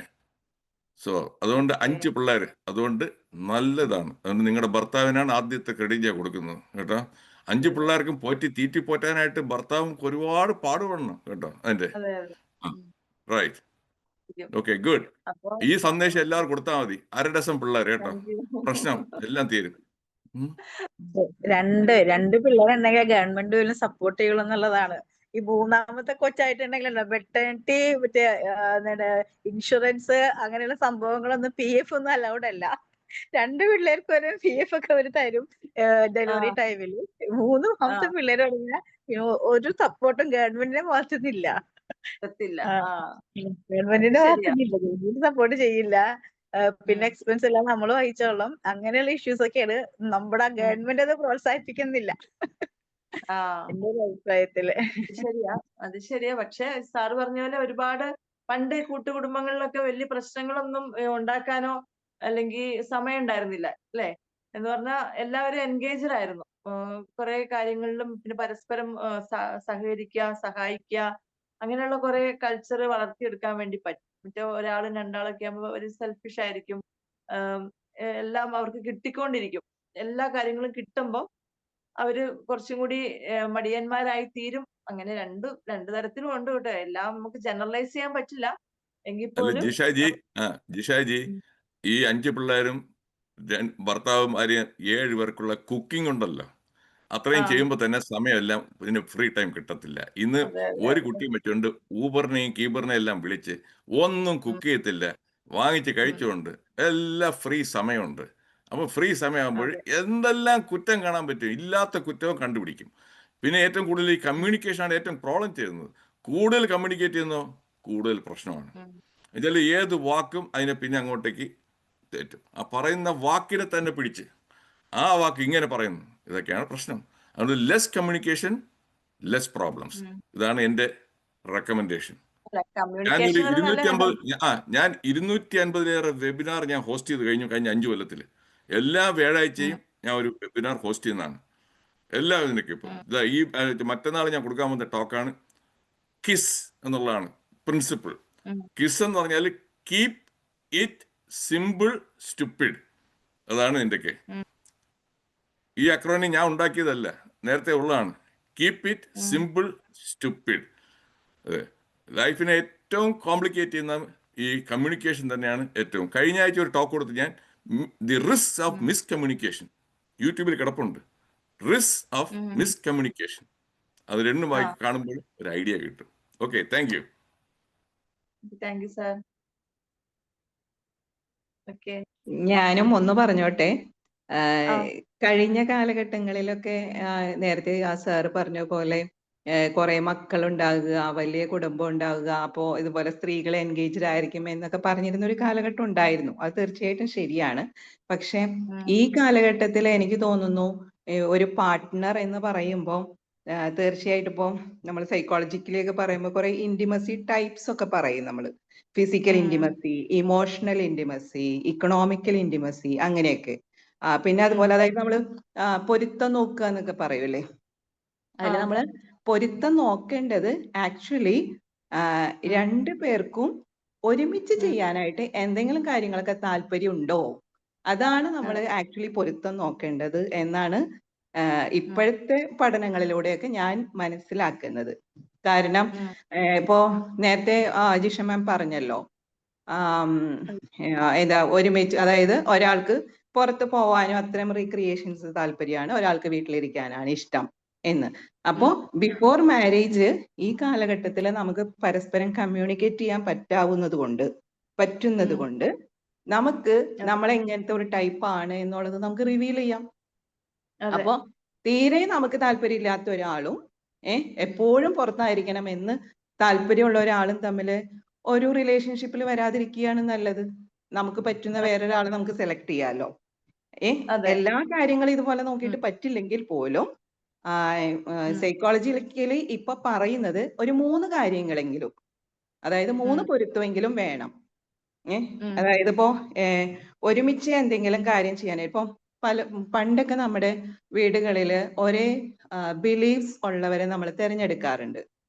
അതുകൊണ്ട് 5 പിള്ളേർ, അതുകൊണ്ട് നല്ലതാണ്. അതുകൊണ്ട് നിങ്ങളുടെ ഭർത്താവിനാണ് ആദ്യത്തെ ക്രെഡിറ്റ് കൊടുക്കുന്നത് കേട്ടോ. 5 പിള്ളേർക്കും തീറ്റി പോറ്റാനായിട്ട് ഭർത്താവും ഒരുപാട് പാടുപെടണം കേട്ടോ. അതിന്റെ റൈറ്റ്. Okay, good. ഈ സന്ദേശം എല്ലാവർക്കും കൊടുത്താൽ മതി. 1/2 ഡസൻ പിള്ളേർ കേട്ടോ, പ്രശ്നം എല്ലാം തീരും.
രണ്ട് പിള്ളേരുണ്ടെങ്കിൽ ഗവൺമെന്റ് പോലും സപ്പോർട്ട് ചെയ്യുള്ളൂ എന്നുള്ളതാണ്. ഈ 3ാമത്തെ കൊച്ചായിട്ടുണ്ടെങ്കിലല്ലോ മെറ്റേണിറ്റി, മറ്റേ ഇൻഷുറൻസ് അങ്ങനെയുള്ള സംഭവങ്ങളൊന്നും PF ഒന്നും അലൗഡ് അല്ല. രണ്ട് പിള്ളേർക്ക് വരെ PF ഒക്കെ അവര് തരും ഡെലിവറി ടൈമിൽ. മൂന്നാമത്തെ പിള്ളേർ പറഞ്ഞാൽ ഒരു സപ്പോർട്ടും ഗവൺമെന്റിന്റെ ഭാഗത്തുനിന്നില്ല. ഗവൺമെന്റിന്റെ ഭാഗത്തുനിന്നില്ല, ഗവൺമെന്റ് സപ്പോർട്ട് ചെയ്യില്ല. പിന്നെ എക്സ്പെൻസ് എല്ലാം നമ്മൾ വഹിച്ചോളാം. അങ്ങനെയുള്ള ഇഷ്യൂസ് ഒക്കെയാണ്. നമ്മുടെ ഗവൺമെന്റ് അത് പ്രോത്സാഹിപ്പിക്കുന്നില്ല എന്റെ ഒരു അഭിപ്രായത്തില്.
അത് ശരിയാ. പക്ഷെ സാറ് പറഞ്ഞ പോലെ ഒരുപാട് പണ്ട് കൂട്ടുകുടുംബങ്ങളിലൊക്കെ വലിയ പ്രശ്നങ്ങളൊന്നും ഉണ്ടാക്കാനോ അല്ലെങ്കിൽ സമയം ഉണ്ടായിരുന്നില്ല അല്ലെ? എന്ന് പറഞ്ഞാൽ എല്ലാവരും എൻഗേജ്ഡ് ആയിരുന്നു. കുറെ കാര്യങ്ങളിലും പിന്നെ പരസ്പരം സഹകരിക്കുക, സഹായിക്കുക, അങ്ങനെയുള്ള കുറെ കൾച്ചർ വളർത്തിയെടുക്കാൻ വേണ്ടി പറ്റും. മറ്റേ ഒരാളും രണ്ടാളൊക്കെ ആകുമ്പോൾ ഒരു സെൽഫിഷ് ആയിരിക്കും. എല്ലാം അവർക്ക് കിട്ടിക്കൊണ്ടിരിക്കും. എല്ലാ കാര്യങ്ങളും കിട്ടുമ്പോൾ അവര് കുറച്ചും കൂടി മടിയന്മാരായി തീരും. അങ്ങനെ രണ്ടു തരത്തിലും ഉണ്ട് കേട്ടോ. എല്ലാം നമുക്ക് ജനറലൈസ് ചെയ്യാൻ പറ്റില്ല. എങ്കിൽ
അല്ല
പോലും
ജിഷാജി, ഈ 5 പിള്ളേരും ഭർത്താവും ഭാര്യ 7 പേർക്കുള്ള കുക്കിംഗ് ഉണ്ടല്ലോ, അത്രയും ചെയ്യുമ്പോൾ തന്നെ സമയമെല്ലാം ഇതിന് ഫ്രീ ടൈം കിട്ടത്തില്ല. ഇന്ന് ഒരു കുട്ടിയും വെച്ചുകൊണ്ട് ഊബറിനെയും കീബറിനെയും എല്ലാം വിളിച്ച് ഒന്നും കുക്ക് ചെയ്യത്തില്ല, വാങ്ങിച്ച് കഴിച്ചുകൊണ്ട് എല്ലാം ഫ്രീ സമയമുണ്ട്. അപ്പൊ ഫ്രീ സമയമാകുമ്പോൾ എന്തെല്ലാം കുറ്റം കാണാൻ പറ്റും, ഇല്ലാത്ത കുറ്റവും കണ്ടുപിടിക്കും. പിന്നെ ഏറ്റവും കൂടുതൽ ഈ കമ്മ്യൂണിക്കേഷനാണ് ഏറ്റവും പ്രോബ്ലം ചെയ്യുന്നത്. കൂടുതൽ കമ്മ്യൂണിക്കേറ്റ് ചെയ്യുന്നോ കൂടുതൽ പ്രശ്നമാണ്. എന്നുവെച്ചാൽ ഏത് വാക്കും അതിനെ പിന്നെ അങ്ങോട്ടേക്ക് തെറ്റും. ആ പറയുന്ന വാക്കിനെ തന്നെ പിടിച്ച് ആ വാക്ക് ഇങ്ങനെ പറയുന്നു, ഇതൊക്കെയാണ് പ്രശ്നം. അതുകൊണ്ട് ലെസ് കമ്മ്യൂണിക്കേഷൻ, ലെസ് പ്രോബ്ലംസ്. ഇതാണ് എൻ്റെ റെക്കമെൻഡേഷൻ. ഞാനൊരു 250 വെബിനാർ ഞാൻ ഹോസ്റ്റ് ചെയ്ത് കഴിഞ്ഞ 5 കൊല്ലത്തിൽ. എല്ലാ വ്യാഴാഴ്ചയും ഞാൻ ഒരു വെബിനാർ ഹോസ്റ്റ് ചെയ്യുന്നതാണ്. എല്ലാ ഇതിനൊക്കെ ഇപ്പം ഈ മറ്റന്നാൾ ഞാൻ കൊടുക്കാൻ പോകുന്ന ടോക്കാണ് കിസ് എന്നുള്ളതാണ് പ്രിൻസിപ്പിൾ. കിസ് എന്ന് പറഞ്ഞാൽ കീപ് ഇറ്റ് സിമ്പിൾ സ്റ്റുപ്പിഡ്. അതാണ് ഇതിൻ്റെയൊക്കെ. ഈ അക്രോണി ഞാൻ ഉണ്ടാക്കിയതല്ല, നേരത്തെ ഉള്ളതാണ്. Keep it simple stupid. അതെ, ലൈഫിനെ ഏറ്റവും കോംപ്ലിക്കേറ്റ് ചെയ്യുന്ന ഈ കമ്മ്യൂണിക്കേഷൻ തന്നെയാണ് ഏറ്റവും. കഴിഞ്ഞ ആഴ്ച ഒരു ടോക്ക് കൊടുത്ത് ഞാൻ ദി റിസ്ക് ഓഫ് മിസ്കമ്മ്യൂണിക്കേഷൻ, യൂട്യൂബിൽ കിടപ്പുണ്ട്. Risk of miscommunication. അത് രണ്ടും വായി കാണുമ്പോൾ ഒരു ഐഡിയ കിട്ടും. Okay, thank you.
Thank you sir. Okay,
ഞാനും ഒന്ന് പറഞ്ഞോട്ടെ. കഴിഞ്ഞ കാലഘട്ടങ്ങളിലൊക്കെ നേരത്തെ ആ സാറ് പറഞ്ഞ പോലെ കുറെ മക്കളുണ്ടാകുക, വലിയ കുടുംബം ഉണ്ടാകുക, അപ്പോ ഇതുപോലെ സ്ത്രീകൾ എൻഗേജ്ഡ് ആയിരിക്കും എന്നൊക്കെ പറഞ്ഞിരുന്ന ഒരു കാലഘട്ടം ഉണ്ടായിരുന്നു. അത് തീർച്ചയായിട്ടും ശരിയാണ്. പക്ഷെ ഈ കാലഘട്ടത്തിൽ എനിക്ക് തോന്നുന്നു ഒരു പാർട്ട്ണർ എന്ന് പറയുമ്പോൾ തീർച്ചയായിട്ടും ഇപ്പോൾ നമ്മൾ സൈക്കോളജിക്കലിയൊക്കെ പറയുമ്പോൾ കുറെ ഇന്റിമസി ടൈപ്സ് ഒക്കെ പറയും നമ്മൾ. Physical intimacy, emotional intimacy, economical intimacy, അങ്ങനെയൊക്കെ. പിന്നെ അതുപോലെ അതായത് നമ്മള് പൊരുത്തം നോക്കുക എന്നൊക്കെ പറയൂലേ. അതിൽ നമ്മള് പൊരുത്തം നോക്കേണ്ടത് ആക്ച്വലി 2 പേർക്കും ഒരുമിച്ച് ചെയ്യാനായിട്ട് എന്തെങ്കിലും കാര്യങ്ങളൊക്കെ താല്പര്യം ഉണ്ടോ, അതാണ് നമ്മൾ ആക്ച്വലി പൊരുത്തം നോക്കേണ്ടത് എന്നാണ് ഇപ്പോഴത്തെ പഠനങ്ങളിലൂടെയൊക്കെ ഞാൻ മനസ്സിലാക്കുന്നത്. കാരണം ഇപ്പോ നേരത്തെ ജിഷ മാം പറഞ്ഞല്ലോ, ഒരുമിച്ച്, അതായത് ഒരാൾക്ക് പുറത്ത് പോവാനും അത്തരം റീക്രിയേഷൻസ് താല്പര്യമാണ്, ഒരാൾക്ക് വീട്ടിലിരിക്കാനാണ് ഇഷ്ടം എന്ന്. അപ്പോ ബിഫോർ മാരേജ് ഈ കാലഘട്ടത്തിൽ നമുക്ക് പരസ്പരം കമ്മ്യൂണിക്കേറ്റ് ചെയ്യാൻ പറ്റുന്നത് കൊണ്ട് നമുക്ക് നമ്മളെങ്ങനത്തെ ഒരു ടൈപ്പ് ആണ് എന്നുള്ളത് നമുക്ക് റിവീൽ ചെയ്യാം. അപ്പൊ തീരെ നമുക്ക് താല്പര്യമില്ലാത്ത ഒരാളും എപ്പോഴും പുറത്തായിരിക്കണം എന്ന് താല്പര്യമുള്ള ഒരാളും തമ്മിൽ ഒരു റിലേഷൻഷിപ്പിൽ വരാതിരിക്കുകയാണ് നല്ലത്. നമുക്ക് പറ്റുന്ന വേറൊരാളെ നമുക്ക് സെലക്ട് ചെയ്യാലോ. എല്ലാ കാര്യങ്ങളും ഇതുപോലെ നോക്കിയിട്ട് പറ്റില്ലെങ്കിൽ പോലും സൈക്കോളജിക്കലി ഇപ്പൊ പറയുന്നത് ഒരു 3 കാര്യങ്ങളെങ്കിലും, അതായത് 3 പൊരുത്തമെങ്കിലും വേണം. അതായത് ഇപ്പോ ഒരുമിച്ച് എന്തെങ്കിലും കാര്യം ചെയ്യാൻ, ഇപ്പൊ പണ്ടൊക്കെ നമ്മുടെ വീടുകളിൽ ഒരേ ബിലീഫ്സ് ഉള്ളവരെ നമ്മൾ തിരഞ്ഞെടുക്കാറുണ്ട്.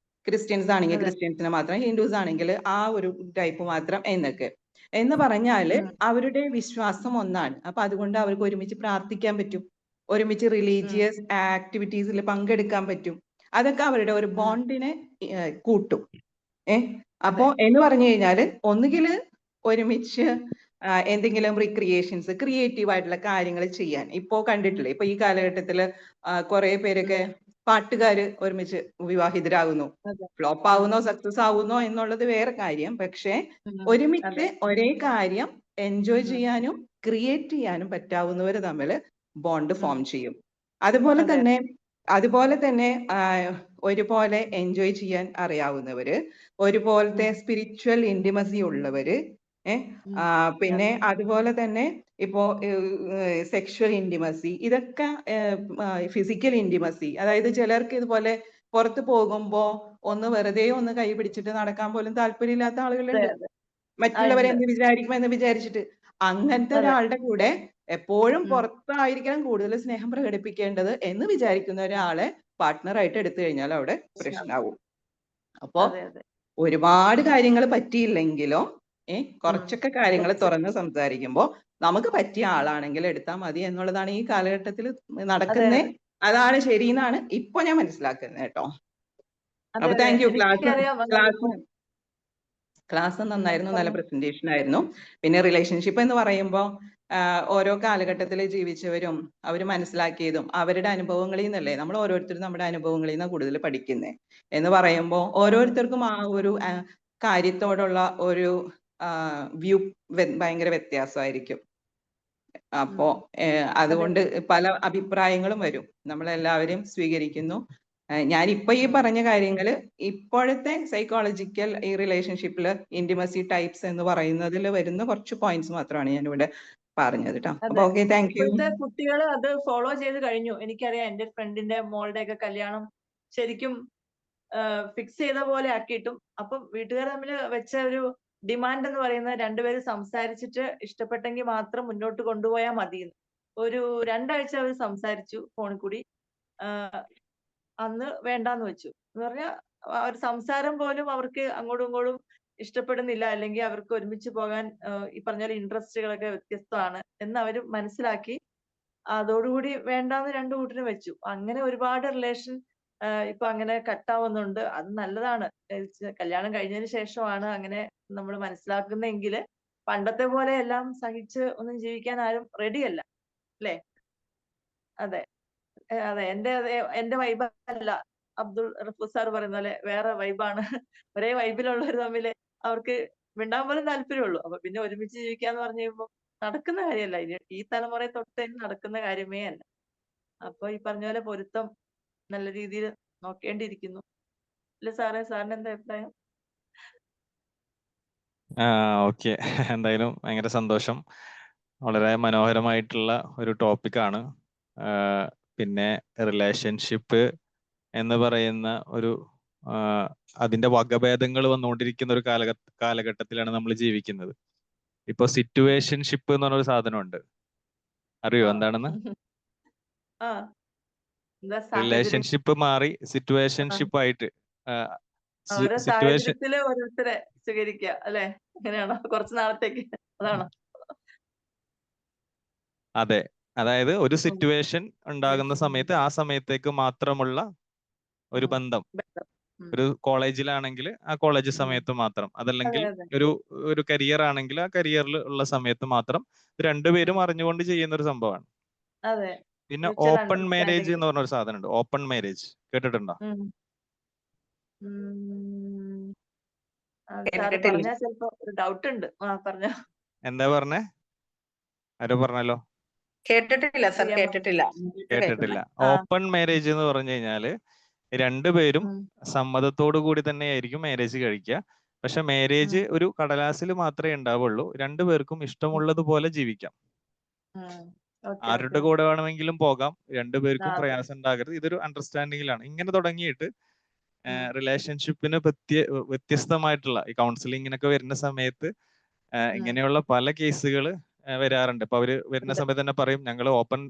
ക്രിസ്ത്യൻസ് ആണെങ്കിൽ ക്രിസ്ത്യൻസിനെ മാത്രം, ഹിന്ദുസ് ആണെങ്കിൽ ആ ഒരു ടൈപ്പ് മാത്രം എന്നൊക്കെ. എന്ന് പറഞ്ഞാല് അവരുടെ വിശ്വാസം ഒന്നാണ്. അപ്പൊ അതുകൊണ്ട് അവർക്ക് ഒരുമിച്ച് പ്രാർത്ഥിക്കാൻ പറ്റും, ഒരുമിച്ച് റിലീജിയസ് ആക്ടിവിറ്റീസിൽ പങ്കെടുക്കാൻ പറ്റും. അതൊക്കെ അവരുടെ ഒരു ബോണ്ടിനെ കൂട്ടും. അപ്പോ എന്ന് പറഞ്ഞു കഴിഞ്ഞാല് ഒന്നുകിൽ ഒരുമിച്ച് എന്തെങ്കിലും റിക്രിയേഷൻസ്, ക്രിയേറ്റീവ് ആയിട്ടുള്ള കാര്യങ്ങൾ ചെയ്യാൻ. ഇപ്പോ കണ്ടിട്ടില്ലേ, ഇപ്പൊ ഈ കാലഘട്ടത്തില് കുറെ പേരൊക്കെ പാട്ടുകാര് ഒരുമിച്ച് വിവാഹിതരാകുന്നു. ഫ്ലോപ്പ് ആവുന്നോ സക്സസ് ആവുന്നോ എന്നുള്ളത് വേറെ കാര്യം. പക്ഷെ ഒരുമിച്ച് ഒരേ കാര്യം എൻജോയ്
ഉം.
ചെയ്യാനും ക്രിയേറ്റ് ചെയ്യാനും പറ്റാവുന്നവർ തമ്മിൽ ബോണ്ട് ഫോം ചെയ്യും. അതുപോലെ
അതെ.
തന്നെ ഒരുപോലെ എൻജോയ് ചെയ്യാൻ അറിയാവുന്നവര്, ഒരുപോലത്തെ സ്പിരിച്വൽ ഇന്റിമസി ഉള്ളവര്,
ഉം.
പിന്നെ അതുപോലെ തന്നെ ഇപ്പോ സെക്ഷൽ ഇന്റിമസി, ഇതൊക്കെ ഫിസിക്കൽ ഇന്റിമസി, അതായത് ചിലർക്ക് ഇതുപോലെ പുറത്ത് പോകുമ്പോ വെറുതെ ഒന്ന് കൈ പിടിച്ചിട്ട് നടക്കാൻ പോലും താല്പര്യമില്ലാത്ത
അതെ,
ആളുകളുണ്ട്,
അതെ.
മറ്റുള്ളവരെ
ഉണ്ട്.
എന്ത് വിചാരിക്കുമെന്ന് വിചാരിച്ചിട്ട്. അങ്ങനത്തെ
അതെ.
ഒരാളുടെ കൂടെ എപ്പോഴും
ഉം.
പുറത്തായിരിക്കണം കൂടുതൽ സ്നേഹം പ്രകടിപ്പിക്കേണ്ടത് എന്ന് വിചാരിക്കുന്ന ഒരാളെ പാർട്ട്ണറായിട്ട് എടുത്തു കഴിഞ്ഞാൽ അവിടെ പ്രശ്നമാവും. അപ്പോ
അതെ, അതെ.
ഒരുപാട് കാര്യങ്ങൾ പറ്റിയില്ലെങ്കിലോ കുറച്ചൊക്കെ കാര്യങ്ങൾ
കുറച്ച്.
തുറന്ന് സംസാരിക്കുമ്പോൾ നമുക്ക് പറ്റിയ ആളാണെങ്കിൽ എടുത്താൽ മതി എന്നുള്ളതാണ് ഈ കാലഘട്ടത്തിൽ
അതെ,
നടക്കുന്നേ.
അതെ.
അതാണ് ശരിയെന്നാണ് ഇപ്പൊ ഞാൻ മനസ്സിലാക്കുന്നത് കേട്ടോ.
അതെ,
അപ്പൊ
അതെ.
Thank you.
എനിക്കറിയാം
ക്ലാസ് നന്നായിരുന്നു, നല്ല
പറഞ്ഞു.
പ്രസന്റേഷൻ ആയിരുന്നു. പിന്നെ റിലേഷൻഷിപ്പ് എന്ന് പറയുമ്പോൾ ഓരോ കാലഘട്ടത്തിൽ ജീവിച്ചവരും അവർ മനസ്സിലാക്കിയതും അവരുടെ അനുഭവങ്ങളിൽ നിന്നല്ലേ, നമ്മൾ ഓരോരുത്തരും നമ്മുടെ അനുഭവങ്ങളിൽ നിന്നാണ് കൂടുതൽ പഠിക്കുന്നത് എന്ന് പറയുമ്പോൾ ഓരോരുത്തർക്കും ആ ഒരു കാര്യത്തോടുള്ള ഒരു വ്യൂ ഭയങ്കര വ്യത്യാസമായിരിക്കും. അപ്പോ അതുകൊണ്ട് പല അഭിപ്രായങ്ങളും വരും, നമ്മളെല്ലാവരും സ്വീകരിക്കുന്നു. ഞാനിപ്പോ ഈ പറഞ്ഞ കാര്യങ്ങള് ഇപ്പോഴത്തെ സൈക്കോളജിക്കൽ ഈ റിലേഷൻഷിപ്പില് ഇന്റിമസി ടൈപ്സ് എന്ന് പറയുന്നതിൽ വരുന്ന കുറച്ച് പോയിന്റ്സ് മാത്രമാണ് ഞാനിവിടെ പറഞ്ഞത് കേട്ടോ. അപ്പൊ ഓക്കെ, താങ്ക് യു.
ഇപ്പോഴത്തെ കുട്ടികൾ അത് ഫോളോ ചെയ്ത് കഴിഞ്ഞു. എനിക്കറിയാം എന്റെ ഫ്രണ്ടിന്റെ മോളുടെ ഒക്കെ കല്യാണം ശരിക്കും ഫിക്സ് ചെയ്ത പോലെ ആക്കിയിട്ടും, അപ്പം വീട്ടുകാർ തമ്മിൽ വെച്ച ഒരു ഡിമാൻഡ് എന്ന് പറയുന്നത് രണ്ടുപേരും സംസാരിച്ചിട്ട് ഇഷ്ടപ്പെട്ടെങ്കിൽ മാത്രം മുന്നോട്ട് കൊണ്ടുപോയാൽ മതി. ഒരു 2 ആഴ്ച അവർ സംസാരിച്ചു ഫോണിൽ കൂടി. അന്ന് വേണ്ടാന്ന് വെച്ചു. എന്ന് പറഞ്ഞാൽ ഒരു സംസാരം പോലും അവർക്ക് അങ്ങോട്ടും ഇങ്ങോട്ടും ഇഷ്ടപ്പെടുന്നില്ല, അല്ലെങ്കിൽ അവർക്ക് ഒരുമിച്ച് പോകാൻ ഈ പറഞ്ഞ പോലെ ഇൻട്രസ്റ്റുകളൊക്കെ വ്യത്യസ്തമാണ് എന്ന് അവർ മനസ്സിലാക്കി അതോടുകൂടി വേണ്ടാന്ന് 2 കൂട്ടരും വെച്ചു. അങ്ങനെ ഒരുപാട് റിലേഷൻ ഇപ്പൊ അങ്ങനെ കട്ടാവുന്നുണ്ട്. അത് നല്ലതാണ്. കല്യാണം കഴിഞ്ഞതിന് ശേഷമാണ് അങ്ങനെ നമ്മൾ മനസ്സിലാക്കുന്നെങ്കിൽ പണ്ടത്തെ പോലെ എല്ലാം സഹിച്ച് ഒന്നും ജീവിക്കാൻ ആരും റെഡിയല്ല, അല്ലേ? അതെ. അതെ. എന്റെ വൈബ് അല്ല അബ്ദുൾ റഫൂസ് സാർ പറയുന്ന പോലെ വേറെ വൈബാണ്. ഒരേ വൈബിലുള്ളവർ തമ്മില് അവർക്ക് മിണ്ടാൻ പോലും താല്പര്യമുള്ളൂ. അപ്പൊ പിന്നെ ഒരുമിച്ച് ജീവിക്കാന്ന് പറഞ്ഞു കഴിയുമ്പോൾ നടക്കുന്ന കാര്യമല്ല. ഈ തലമുറ തൊട്ട് നടക്കുന്ന കാര്യമേ അല്ല. അപ്പൊ ഈ പറഞ്ഞ പോലെ പൊരുത്തം നല്ല രീതിയിൽ നോക്കേണ്ടിയിരിക്കുന്നു. അല്ലേ സാറേ? സാറിന് എന്താ അഭിപ്രായം?
ഓക്കെ. എന്തായാലും ഭയങ്കര സന്തോഷം. വളരെ മനോഹരമായിട്ടുള്ള ഒരു ടോപ്പിക്കാണ്. പിന്നെ റിലേഷൻഷിപ്പ് എന്ന് പറയുന്ന ഒരു അതിന്റെ വകഭേദങ്ങൾ വന്നുകൊണ്ടിരിക്കുന്ന ഒരു കാലഘട്ടത്തിലാണ് നമ്മൾ ജീവിക്കുന്നത്. ഇപ്പൊ സിറ്റുവേഷൻഷിപ്പ് എന്ന് പറഞ്ഞൊരു സാധനമുണ്ട്, അറിയോ എന്താണെന്ന്? റിലേഷൻഷിപ്പ് മാറി സിറ്റുവേഷൻഷിപ്പ് ആയിട്ട്
ഓരോ
സിറ്റുവേഷൻ
സാഹചര്യത്തില് ഓരോരുത്തരെ സ്വീകരിക്കുക, അല്ലെ? അങ്ങനെയാണോ? കുറച്ച് നാളത്തേക്ക് അതാണോ?
അതെ, അതായത് ഒരു സിറ്റുവേഷൻ ഉണ്ടാകുന്ന സമയത്ത് ആ സമയത്തേക്ക് മാത്രമുള്ള ഒരു ബന്ധം. ഒരു കോളേജിലാണെങ്കിൽ ആ കോളേജ് സമയത്ത് മാത്രം, അതല്ലെങ്കിൽ ഒരു കരിയർ ആണെങ്കിൽ ആ കരിയറിൽ ഉള്ള സമയത്ത് മാത്രം. രണ്ടുപേരും അറിഞ്ഞുകൊണ്ട് ചെയ്യുന്ന ഒരു സംഭവമാണ്. പിന്നെ ഓപ്പൺ മാരേജ് എന്ന് പറഞ്ഞ ഒരു സാധനം ഉണ്ട്. ഓപ്പൺ മാരേജ് കേട്ടിട്ടുണ്ടോ?
പറഞ്ഞാൽ ചിലപ്പോ ഒരു ഡൗട്ട് ഉണ്ട്. പറഞ്ഞോ.
എന്താ പറഞ്ഞേ? ആരോ പറഞ്ഞല്ലോ.
കേട്ടിട്ടില്ല സർ, കേട്ടിട്ടില്ല.
കേട്ടിട്ടില്ല. ഓപ്പൺ മാരേജ് എന്ന് പറഞ്ഞു കഴിഞ്ഞാല് രണ്ടുപേരും സമ്മതത്തോടു കൂടി തന്നെയായിരിക്കും മാരേജ് കഴിക്കുക. പക്ഷെ മാരേജ് ഒരു കടലാസിൽ മാത്രമേ ഉണ്ടാവുള്ളൂ. രണ്ടുപേർക്കും ഇഷ്ടമുള്ളതുപോലെ ജീവിക്കാം. ആരുടെ കൂടെ വേണമെങ്കിലും പോകാം. രണ്ടുപേർക്കും പ്രയാസം ഉണ്ടാകരുത്. ഇതൊരു അണ്ടർസ്റ്റാൻഡിങ്ങിലാണ്. ഇങ്ങനെ തുടങ്ങിയിട്ട് റിലേഷൻഷിപ്പിന് വ്യത്യസ്തമായിട്ടുള്ള ഈ കൗൺസിലിങ്ങിനൊക്കെ വരുന്ന സമയത്ത് ഇങ്ങനെയുള്ള പല കേസുകൾ വരാറുണ്ട്. അപ്പൊ അവര് വരുന്ന സമയത്ത് തന്നെ പറയും, ഞങ്ങൾ ഓപ്പൺ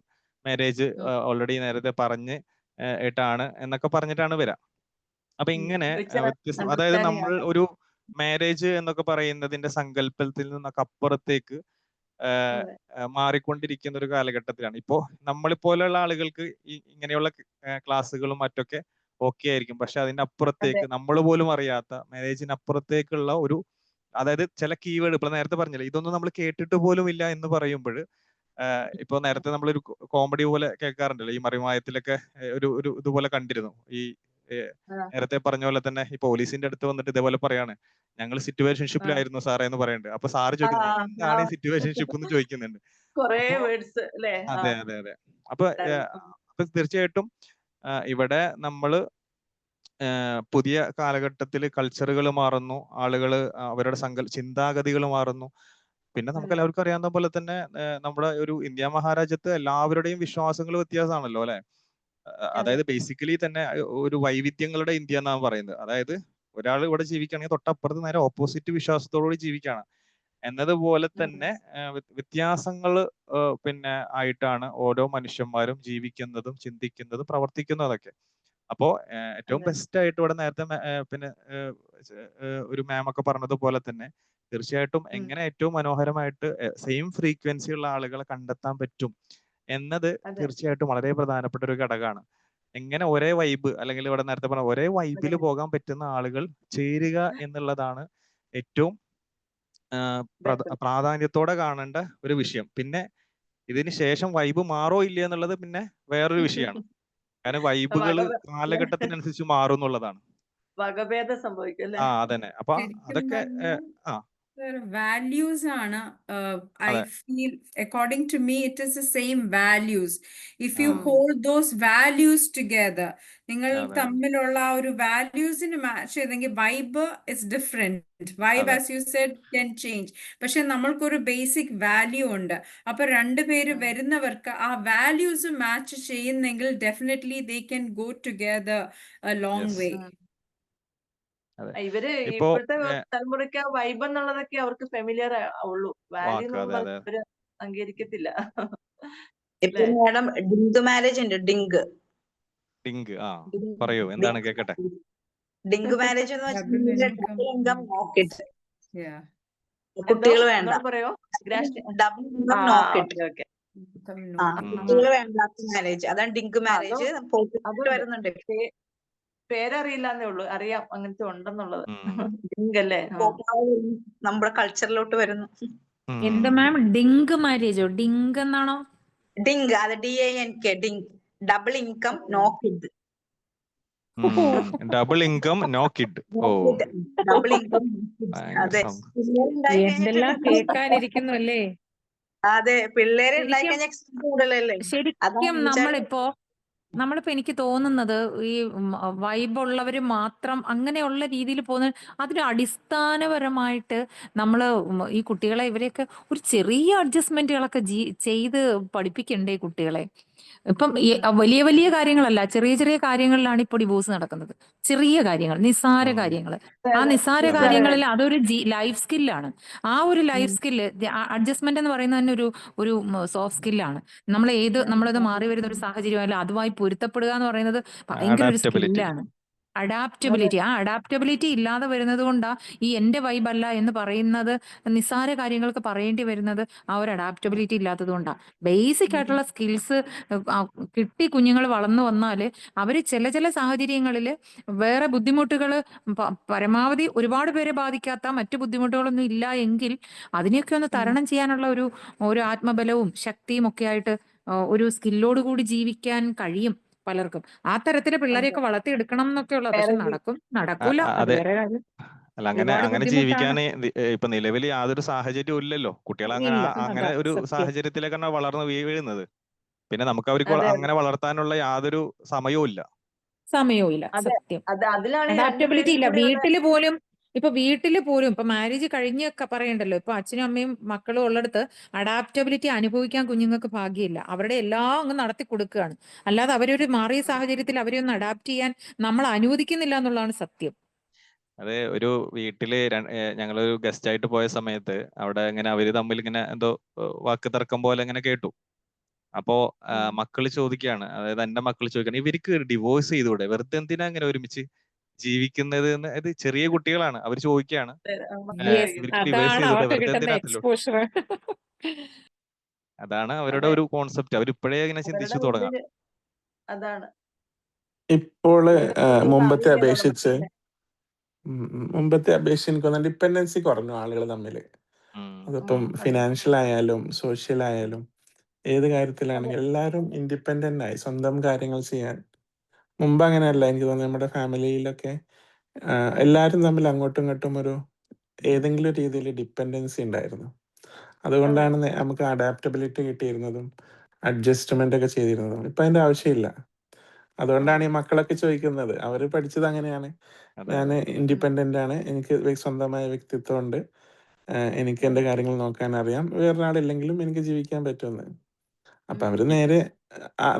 മാരേജ് ഓൾറെഡി നേരത്തെ പറഞ്ഞ് ാണ് എന്നൊക്കെ പറഞ്ഞിട്ടാണ് വരാം. അപ്പൊ ഇങ്ങനെ വ്യത്യസ്തം, അതായത് നമ്മൾ ഒരു മാരേജ് എന്നൊക്കെ പറയുന്നതിന്റെ സങ്കല്പത്തിൽ നിന്നൊക്കെ അപ്പുറത്തേക്ക് മാറിക്കൊണ്ടിരിക്കുന്ന ഒരു കാലഘട്ടത്തിലാണ്. ഇപ്പോ നമ്മളെപ്പോലെയുള്ള ആളുകൾക്ക് ഇങ്ങനെയുള്ള ക്ലാസ്സുകളും മറ്റൊക്കെ ഓക്കെ ആയിരിക്കും. പക്ഷെ അതിന്റെ അപ്പുറത്തേക്ക് നമ്മൾ പോലും അറിയാത്ത മാരേജിന് അപ്പുറത്തേക്കുള്ള ഒരു, അതായത് ചില കീവേഡ് ഇപ്പൊ നേരത്തെ പറഞ്ഞില്ല, ഇതൊന്നും നമ്മൾ കേട്ടിട്ട് പോലും ഇല്ല എന്ന് പറയുമ്പോൾ, ഇപ്പൊ നേരത്തെ നമ്മളൊരു കോമഡി പോലെ കേൾക്കാറുണ്ടല്ലോ, ഈ മറിമായത്തിലൊക്കെ ഒരു ഇതുപോലെ കണ്ടിരുന്നു. ഈ നേരത്തെ പറഞ്ഞ പോലെ തന്നെ ഈ പോലീസിന്റെ അടുത്ത് വന്നിട്ട് ഇതേപോലെ പറയാണ്, ഞങ്ങൾ സിറ്റുവേഷൻഷിപ്പിലായിരുന്നു സാറേ എന്ന് പറയുന്നുണ്ട്. അപ്പൊ സാറ് ചോദിക്കുന്നത് എന്താണ് ഈ സിറ്റുവേഷൻഷിപ്പ് എന്ന് ചോദിക്കുന്നുണ്ട്.
കൊറേ
അപ്പൊ
വേർഡ്സ് അല്ലേ?
അതെ അതെ അതെ. അപ്പൊ അപ്പൊ തീർച്ചയായിട്ടും ഇവിടെ നമ്മള് പുതിയ കാലഘട്ടത്തിൽ കൾച്ചറുകൾ മാറുന്നു, ആളുകൾ അവരുടെ ചിന്താഗതികൾ മാറുന്നു. പിന്നെ നമുക്ക് എല്ലാവർക്കും അറിയാവുന്ന പോലെ തന്നെ നമ്മുടെ ഒരു ഇന്ത്യ മഹാരാജ്യത്ത് എല്ലാവരുടെയും വിശ്വാസങ്ങൾ വ്യത്യാസമാണല്ലോ അല്ലെ. അതായത് ബേസിക്കലി തന്നെ ഒരു വൈവിധ്യങ്ങളുടെ ഇന്ത്യ എന്നാണ് പറയുന്നത്. അതായത് ഒരാൾ ഇവിടെ ജീവിക്കുകയാണെങ്കിൽ തൊട്ടപ്പുറത്ത് നേരെ ഓപ്പോസിറ്റ് വിശ്വാസത്തോടുകൂടി ജീവിക്കുകയാണ് എന്നതുപോലെ തന്നെ വ്യത്യാസങ്ങൾ പിന്നെ ആയിട്ടാണ് ഓരോ മനുഷ്യന്മാരും ജീവിക്കുന്നതും ചിന്തിക്കുന്നതും പ്രവർത്തിക്കുന്നതൊക്കെ. അപ്പോ ഏറ്റവും ബെസ്റ്റ് ആയിട്ട് ഇവിടെ നേരത്തെ പിന്നെ ഒരു മാം ഒക്കെ പറഞ്ഞതുപോലെ തന്നെ തീർച്ചയായിട്ടും എങ്ങനെ ഏറ്റവും മനോഹരമായിട്ട് സെയിം ഫ്രീക്വൻസി ഉള്ള ആളുകളെ കണ്ടെത്താൻ പറ്റും എന്നത് തീർച്ചയായിട്ടും വളരെ പ്രധാനപ്പെട്ട ഒരു ഘടകമാണ്. എങ്ങനെ ഒരേ വൈബ് അല്ലെങ്കിൽ ഇവിടെ നേരത്തെ പറഞ്ഞ ഒരേ വൈബിൽ പോകാൻ പറ്റുന്ന ആളുകൾ ചേരുക എന്നുള്ളതാണ് ഏറ്റവും പ്രാധാന്യത്തോടെ കാണേണ്ട ഒരു വിഷയം. പിന്നെ ഇതിന് ശേഷം വൈബ് മാറോ ഇല്ല എന്നുള്ളത് പിന്നെ വേറൊരു വിഷയമാണ്. കാരണം വൈബുകൾ കാലഘട്ടത്തിനനുസരിച്ച് മാറും എന്നുള്ളതാണ്.
വകഭേദം സംഭവിക്കും അല്ലേ?
അതന്നെ. അപ്പൊ അതൊക്കെ
values ആണ്. I feel according to me it is the same values. If you hold those values together, നിങ്ങൾ തമ്മിലുള്ള ആ ഒരു വാല്യൂസിന് മാച്ച് ചെയ്തെങ്കിൽ vibe is different. Vibe as you said can change. പക്ഷെ നമ്മൾക്കൊരു ബേസിക് വാല്യൂ ഉണ്ട്. അപ്പൊ രണ്ടുപേര് വരുന്നവർക്ക് ആ വാല്യൂസ് മാച്ച് ചെയ്യുന്നെങ്കിൽ definitely they can go together a long way.
ഇവര് ഇപ്പോഴത്തെ തലമുറയ്ക്ക് വൈബ് എന്നുള്ളതൊക്കെ അവർക്ക് ഫെമിലിയർ ഉള്ളൂ. വാല്യൂ എന്നുള്ളത് അവര് അംഗീകരിക്കത്തില്ല.
ഇപ്പൊ മാഡം ഡിങ്ക് മാരേജ് ഉണ്ട്.
ഡിങ്ക് പറയൂ, എന്താണ് കേക്കട്ടെ.
ഡിങ്ക് മാരേജ് എന്ന് വെച്ചാൽ ഡബിൾ ഇൻകം നോക്കിട്ട് കുട്ടികൾ വേണ്ട. ഡബിൾ ഇൻകം നോക്കിട്ട് കുട്ടികൾ വേണ്ടാത്ത മാരേജ്, അതാണ് ഡിങ്ക് മാരേജ്. വരുന്നുണ്ട്.
പേരറിയില്ലെന്നേ ഉള്ളൂ, അറിയാം അങ്ങനത്തെ ഉണ്ടെന്നുള്ളത്. ഡിങ്ക് അല്ലേ?
നമ്മുടെ കൾച്ചറിലോട്ട് വരുന്നു.
എന്താ മാം ഡിങ്ക് മാരേജോ? ഡിങ്ക് എന്നാണോ?
ഡിങ്ക്, അത് DINK, dink. Double income no kid.
Double income no kid.
Double income. അതെ,
എന്തെല്ലാം കേൾക്കാനിരിക്കുന്നു അല്ലേ?
അതെ, പിള്ളേര് ഉണ്ടായി കഴിഞ്ഞാൽ കൂടുതലല്ലേ.
ശരിക്കും നമ്മളിപ്പോ എനിക്ക് തോന്നുന്നത് ഈ വൈബുള്ളവർ മാത്രം അങ്ങനെയുള്ള രീതിയിൽ പോകുന്ന അതിന് അടിസ്ഥാനപരമായിട്ട് നമ്മൾ ഈ കുട്ടികളെ ഇവരെയൊക്കെ ഒരു ചെറിയ അഡ്ജസ്റ്റ്മെന്റുകളൊക്കെ ചെയ്ത് പഠിപ്പിക്കണ്ടേ കുട്ടികളെ. ഇപ്പം വലിയ വലിയ കാര്യങ്ങളല്ല, ചെറിയ ചെറിയ കാര്യങ്ങളിലാണ് ഇപ്പോൾ ഡിവോഴ്സ് നടക്കുന്നത്. ചെറിയ കാര്യങ്ങൾ, നിസ്സാര കാര്യങ്ങൾ. ആ നിസ്സാര കാര്യങ്ങളിൽ അതൊരു ലൈഫ് സ്കില്ലാണ്. ആ ഒരു ലൈഫ് സ്കില്ല്, അഡ്ജസ്റ്റ്മെന്റ് എന്ന് പറയുന്നത് തന്നെ ഒരു സോഫ്റ്റ് സ്കില്ലാണ്. നമ്മളത് മാറി വരുന്ന ഒരു സാഹചര്യം അതുമായി പൊരുത്തപ്പെടുക എന്ന് പറയുന്നത് ഭയങ്കര ഒരു സ്കില്ലാണ്. അഡാപ്റ്റബിലിറ്റി. ആ അഡാപ്റ്റബിലിറ്റി ഇല്ലാതെ വരുന്നത് കൊണ്ടാ ഈ എന്റെ വൈബ് അല്ല എന്ന് പറയുന്നത്, നിസ്സാര കാര്യങ്ങൾക്ക് പറയേണ്ടി വരുന്നത് ആ ഒരു അഡാപ്റ്റബിലിറ്റി ഇല്ലാത്തത് കൊണ്ടാണ്. ബേസിക് ആയിട്ടുള്ള സ്കിൽസ് കിട്ടി കുഞ്ഞുങ്ങൾ വളർന്നു വന്നാൽ അവർ ചില സാഹചര്യങ്ങളിൽ വേറെ ബുദ്ധിമുട്ടുകൾ പരമാവധി ഒരുപാട് പേരെ ബാധിക്കാത്ത മറ്റു ബുദ്ധിമുട്ടുകളൊന്നും ഇല്ല എങ്കിൽ അതിനെയൊക്കെ ഒന്ന് തരണം ചെയ്യാനുള്ള ഒരു ആത്മബലവും ശക്തിയും ഒക്കെ ആയിട്ട് ഒരു സ്കില്ലോട് കൂടി ജീവിക്കാൻ കഴിയും പലർക്കും. ആ തരത്തില് പിള്ളേരെയൊക്കെ വളർത്തിയെടുക്കണം എന്നൊക്കെ ഉള്ളത്. പക്ഷെ നടക്കൂല. അത് വേറെ കാര്യം.
അല്ല, അങ്ങനെ ജീവിക്കാൻ ഇപ്പൊ നിലവിൽ യാതൊരു സാഹചര്യവും ഇല്ലല്ലോ. കുട്ടികൾ അങ്ങനെ ഒരു സാഹചര്യത്തിലേക്കാണ് വളർന്ന് വീഴുന്നത്. പിന്നെ നമുക്ക് അവർക്ക് അങ്ങനെ വളർത്താനുള്ള യാതൊരു സമയവും ഇല്ല.
സത്യം. അഡാപ്റ്റബിലിറ്റി ഇല്ല. വീട്ടില് പോലും ഇപ്പൊ മാരേജ് കഴിഞ്ഞൊക്കെ പറയണ്ടല്ലോ, ഇപ്പൊ അച്ഛനും അമ്മയും മക്കളും ഉള്ളിടത്ത് അഡാപ്റ്റബിലിറ്റി അനുഭവിക്കാൻ കുഞ്ഞുങ്ങൾക്ക് ഭാഗ്യമില്ല. അവരുടെ എല്ലാം അങ്ങ് നടത്തി കൊടുക്കുകയാണ്. അല്ലാതെ അവരൊരു മാറിയ സാഹചര്യത്തിൽ അവരെ ഒന്ന് അഡാപ്റ്റ് ചെയ്യാൻ നമ്മൾ അനുവദിക്കുന്നില്ല എന്നുള്ളതാണ് സത്യം.
അതെ, ഒരു വീട്ടില് ഞങ്ങളൊരു ഗസ്റ്റ് ആയിട്ട് പോയ സമയത്ത് അവിടെ ഇങ്ങനെ അവര് തമ്മിൽ ഇങ്ങനെ എന്തോ വാക്ക് തർക്കം പോലെ ഇങ്ങനെ കേട്ടു. അപ്പോ മക്കള് ചോദിക്കുകയാണ്, അതായത് എന്റെ മക്കള് ചോദിക്കുകയാണ്, ഇവർക്ക് ഡിവോഴ്സ് ചെയ്തുകൂടെ, വെറുതെ എന്തിനാ ഇങ്ങനെ ഒരുമിച്ച് ജീവിക്കുന്നത് എന്ന്. അത് ചെറിയ കുട്ടികളാണ്, അവർ ചോദിക്കുകയാണ് ഇവർക്ക് ഡിവോഴ്സ് ചെയ്തുകൂടെ, വെറുതെ എന്തിനാ. അതാണ് അവരുടെ ഒരു കോൺസെപ്റ്റ്. അവരിപ്പോഴേ ഇങ്ങനെ ചിന്തിച്ചു തുടങ്ങാം.
അതാണ്
ഇപ്പോൾ മുമ്പത്തെ അപേക്ഷിച്ച് എനിക്ക് തോന്നുന്നു ഡിപ്പെൻഡൻസി കുറഞ്ഞു ആളുകൾ തമ്മിൽ. അതിപ്പം ഫിനാൻഷ്യൽ ആയാലും സോഷ്യൽ ആയാലും ഏത് കാര്യത്തിലാണെങ്കിലും എല്ലാവരും ഇൻഡിപെൻഡന്റ് ആയി സ്വന്തം കാര്യങ്ങൾ ചെയ്യാൻ. മുമ്പ് അങ്ങനെയല്ല. എനിക്ക് തോന്നുന്നു നമ്മുടെ ഫാമിലിയിലൊക്കെ എല്ലാവരും തമ്മിൽ അങ്ങോട്ടും ഇങ്ങോട്ടും ഒരു ഏതെങ്കിലും രീതിയിൽ ഡിപ്പെൻഡൻസി ഉണ്ടായിരുന്നു. അതുകൊണ്ടാണ് നമുക്ക് അഡാപ്റ്റബിലിറ്റി കിട്ടിയിരുന്നതും അഡ്ജസ്റ്റ്മെന്റ് ഒക്കെ ചെയ്തിരുന്നതും. ഇപ്പൊ അതിന്റെ ആവശ്യമില്ല. അതുകൊണ്ടാണ് ഈ മക്കളൊക്കെ ചോദിക്കുന്നത്. അവര് പഠിച്ചത് അങ്ങനെയാണ്. ഞാൻ ഇൻഡിപെൻഡന്റ് ആണ്, എനിക്ക് സ്വന്തമായ വ്യക്തിത്വം ഉണ്ട്, എനിക്ക് എന്റെ കാര്യങ്ങൾ നോക്കാൻ അറിയാം, വേറൊരാളില്ലെങ്കിലും എനിക്ക് ജീവിക്കാൻ പറ്റുമെന്ന്. അപ്പൊ അവര്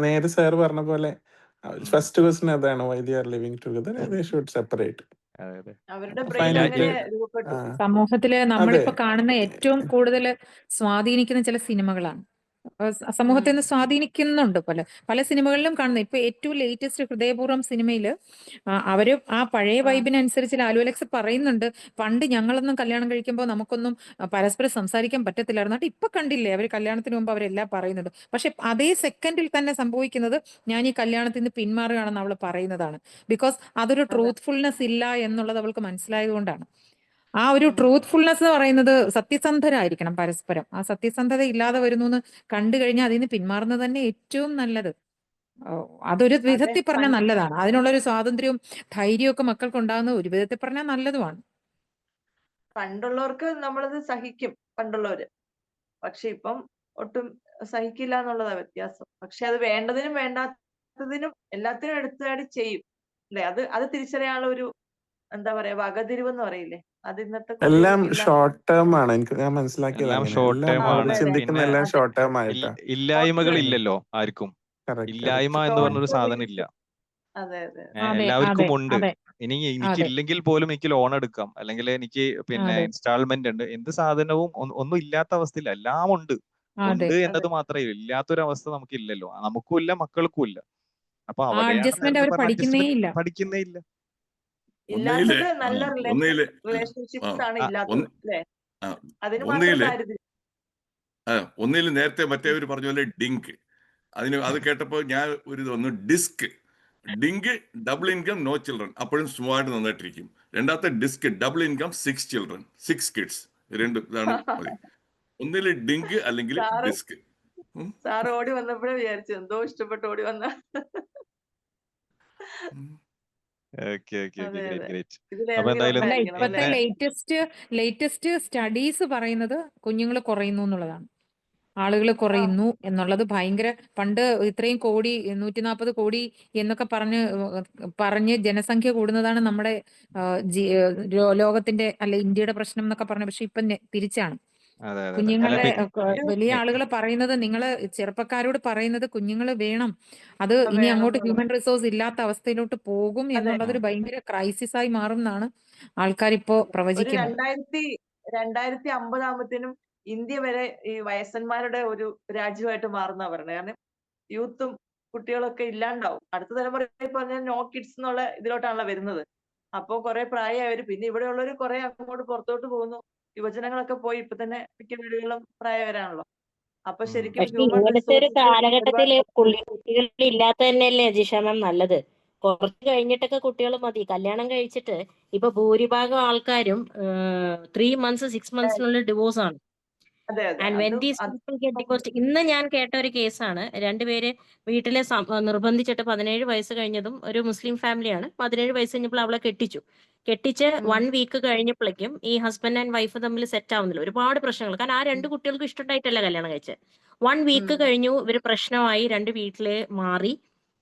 നേരെ സാർ പറഞ്ഞ പോലെ ഫസ്റ്റ് ക്വസ്റ്റ്യൻ അതാണ്, why they are living together, they should separate.
അവരുടെ
അപ്പൊ
ബ്രെയിൻ
അതിനകത്ത്
അങ്ങനെ രൂപപ്പെട്ടു.
സമൂഹത്തില്
അതെ,
നമ്മളിപ്പോ കാണുന്ന ഏറ്റവും കൂടുതൽ സ്വാധീനിക്കുന്ന ചില സിനിമകളാണ്. സമൂഹത്തെ ഒന്ന് സ്വാധീനിക്കുന്നുണ്ട് പല സിനിമകളിലും കാണുന്നത്. ഇപ്പൊ ഏറ്റവും ലേറ്റസ്റ്റ് ഹൃദയപൂർവ്വം സിനിമയില് അവര് ആ പഴയ വൈബിനനുസരിച്ച് ലാലു അലക്സ് പറയുന്നുണ്ട്, പണ്ട് ഞങ്ങളൊന്നും കല്യാണം കഴിക്കുമ്പോൾ നമുക്കൊന്നും പരസ്പരം സംസാരിക്കാൻ പറ്റത്തില്ലായിരുന്നു. ഇപ്പൊ കണ്ടില്ലേ, അവര് കല്യാണത്തിന് മുമ്പ് അവരെല്ലാം പറയുന്നുണ്ട്. പക്ഷെ അതേ സെക്കൻഡിൽ തന്നെ സംഭവിക്കുന്നത് ഞാൻ ഈ കല്യാണത്തിൽ നിന്ന് പിന്മാറുകയാണെന്ന് അവൾ പറയുന്നതാണ്. ബിക്കോസ് അതൊരു ട്രൂത്ത്ഫുൾനെസ് ഇല്ല എന്നുള്ളത് അവൾക്ക് മനസ്സിലായതുകൊണ്ടാണ്. ആ ഒരു ട്രൂത്ത്ഫുൾനെസ് എന്ന് പറയുന്നത് സത്യസന്ധരായിരിക്കണം പരസ്പരം. ആ സത്യസന്ധത ഇല്ലാതെ വരുന്നു എന്ന് കണ്ടു കഴിഞ്ഞാൽ അതിൽ നിന്ന് പിന്മാറുന്നത് തന്നെ ഏറ്റവും നല്ലത്. അതൊരു വിധത്തിൽ പറഞ്ഞാൽ നല്ലതാണ്. അതിനുള്ളൊരു സ്വാതന്ത്ര്യവും ധൈര്യവും ഒക്കെ മക്കൾക്ക് ഉണ്ടാകുന്നത് ഒരു വിധത്തിൽ പറഞ്ഞാൽ നല്ലതുമാണ്.
പണ്ടുള്ളവർക്ക് നമ്മളത് സഹിക്കും, പണ്ടുള്ളവര്. പക്ഷെ ഇപ്പം ഒട്ടും സഹിക്കില്ല എന്നുള്ളതാ വ്യത്യാസം. പക്ഷെ അത് വേണ്ടതിനും വേണ്ടാത്തതിനും എല്ലാത്തിനും എടുത്തുചാടി ചെയ്യും അല്ലെ. അത് തിരിച്ചറിയാനുള്ള ഒരു എന്താ പറയാ വകതിരിവ് എന്ന് പറയില്ലേ, അത് ഇന്നത്തെ
എല്ലാം
കുട്ടികൾക്കില്ല.
ഷോർട്ട് ടേം ആണ്. ഞാൻ മനസ്സിലാക്കിയത്
എല്ലാം
അങ്ങനെ.
ഷോർട്ട്
എല്ലാം
ടേം
അവർ
ആണ്.
ചിന്തിക്കുന്ന
പിന്നെ
എല്ലാം ഷോർട്ട് ടേം ആയിട്ടാ.
ഇല്ലായ്മകൾ ഇല്ലല്ലോ ആർക്കും.
കറക്റ്റ്
ഇല്ലായ്മ എന്ന് പറഞ്ഞൊരു സാധനം ഇല്ല.
അതെ അതെ
എല്ലാവർക്കും ഉണ്ട്.
അതെ
എനിക്ക് ഇല്ലെങ്കിൽ പോലും എനിക്ക് ലോൺ എടുക്കാം, അല്ലെങ്കിൽ എനിക്ക് പിന്നെ ഇൻസ്റ്റാൾമെന്റ് ഉണ്ട്. എന്ത് സാധനവും ഒന്നും ഇല്ലാത്ത അവസ്ഥയില്ല, എല്ലാം ഉണ്ട്. ഉണ്ട് എന്നത് മാത്രമേ ഇല്ലാത്തൊരു അവസ്ഥ നമുക്കില്ലല്ലോ. നമുക്കും ഇല്ല, മക്കൾക്കും ഇല്ല. അപ്പൊ അവിടെയാണ്
അഡ്ജസ്റ്റ്മെന്റ് അവർ
നേരത്തെ പറഞ്ഞ
പഠിക്കുന്നേ ഇല്ല.
പഠിക്കുന്നേ ഇല്ല.
ഇല്ലാത്തത് നല്ല റിലേഷൻഷിപ്സ് ആണ് ഇല്ലാത്തത് അല്ലെ. അതിന് മാത്രം ദാരിദ്ര്യം.
ഒന്നിൽ നേരത്തെ മറ്റേവർ പറഞ്ഞ പോലെ ഡിങ്ക്, അത് കേട്ടപ്പോൾ ഞാൻ ഒരു ഇത് വന്നു, DISK. DINK double income no children, അപ്പോഴും സ്മാർട്ട് നന്നായിട്ടിരിക്കും. രണ്ടാമത്തെ DISK double income 6 children 6 kids. രണ്ടും ഇതാണ് മതി. ഒന്നിൽ ഡിങ്ക് അല്ലെങ്കിൽ ഡിസ്ക്.
സാറ് ഓടി വന്നപ്പോഴേ വിചാരിച്ചു എന്തോ ഇഷ്ടപ്പെട്ട് ഓടി വന്ന.
ഇപ്പത്തെ ലേറ്റസ്റ്റ് സ്റ്റഡീസ് പറയുന്നത് കുഞ്ഞുങ്ങൾ കുറയുന്നു എന്നുള്ളതാണ്. ആളുകൾ കുറയുന്നു എന്നുള്ളത് ഭയങ്കര. പണ്ട് ഇത്രയും കോടി 140 കോടി എന്നൊക്കെ പറഞ്ഞ് ജനസംഖ്യ കൂടുന്നതാണ് നമ്മുടെ ലോകത്തിന്റെ അല്ലെ ഇന്ത്യയുടെ പ്രശ്നം എന്നൊക്കെ പറഞ്ഞു. പക്ഷെ ഇപ്പൊ തിരിച്ചാണ്. കുഞ്ഞുങ്ങളെ വലിയ ആളുകൾ പറയുന്നത്, നിങ്ങള് ചെറുപ്പക്കാരോട് പറയുന്നത് കുഞ്ഞുങ്ങൾ വേണം, അത് ഇനി അങ്ങോട്ട് ഹ്യൂമൻ റിസോഴ്സ് ഇല്ലാത്ത അവസ്ഥയിലോട്ട് പോകും എന്നുള്ളതൊരു ഭയങ്കര ക്രൈസിസ് ആയി മാറും എന്നാണ് ആൾക്കാർ ഇപ്പോ പ്രവചിക്കുന്നത്.
2050 ആകുമ്പത്തേനും ഇന്ത്യ വരെ ഈ വയസ്സന്മാരുടെ ഒരു രാജ്യമായിട്ട് മാറുന്ന പറഞ്ഞത്. കാരണം യൂത്തും കുട്ടികളൊക്കെ ഇല്ലാണ്ടാവും. അടുത്ത തലമുറ പറഞ്ഞാൽ നോ കിഡ്സ് എന്നുള്ള ഇതിലോട്ടാണല്ലോ വരുന്നത്. അപ്പൊ കുറെ പ്രായമായവര്, പിന്നെ ഇവിടെ ഉള്ളവര് കുറെ അങ്ങോട്ട് പുറത്തോട്ട് പോകുന്നു. യുവജനങ്ങളൊക്കെ പോയി ഇപ്പൊ തന്നെ മിക്ക വീടുകളും പ്രായവരാണല്ലോ. അപ്പൊ ശരിക്കും
ഇങ്ങനത്തെ ഒരു കാലഘട്ടത്തില് കുട്ടികൾ ഇല്ലാത്ത തന്നെയല്ലേ ജിഷ മാം നല്ലത്. കുറച്ച് കഴിഞ്ഞിട്ടൊക്കെ കുട്ടികൾ മതി. കല്യാണം കഴിച്ചിട്ട് ഇപ്പൊ ഭൂരിഭാഗം ആൾക്കാരും 3 months 6 monthsനുള്ളിൽ ഡിവോഴ്സ് ആണ്. And when these people get divorced, ഇന്ന് ഞാൻ കേട്ട ഒരു കേസാണ്. 2 പേര് വീട്ടിലെ നിർബന്ധിച്ചിട്ട് 17 വയസ്സ് കഴിഞ്ഞതും, ഒരു മുസ്ലിം ഫാമിലിയാണ്. 17 വയസ്സ് കഴിഞ്ഞപ്പോൾ അവളെ കെട്ടിച്ച് 1 വീക്ക് കഴിഞ്ഞപ്പോഴേക്കും ഈ ഹസ്ബൻഡ് ആൻഡ് വൈഫ് തമ്മിൽ സെറ്റ് ആവുന്നില്ല. ഒരുപാട് പ്രശ്നങ്ങൾ. കാരണം ആ 2 കുട്ടികൾക്കും ഇഷ്ടമായിട്ടല്ല കല്യാണം കഴിച്ചത്. 1 വീക്ക് കഴിഞ്ഞു, ഇവര് പ്രശ്നമായി, 2 വീട്ടില് മാറി.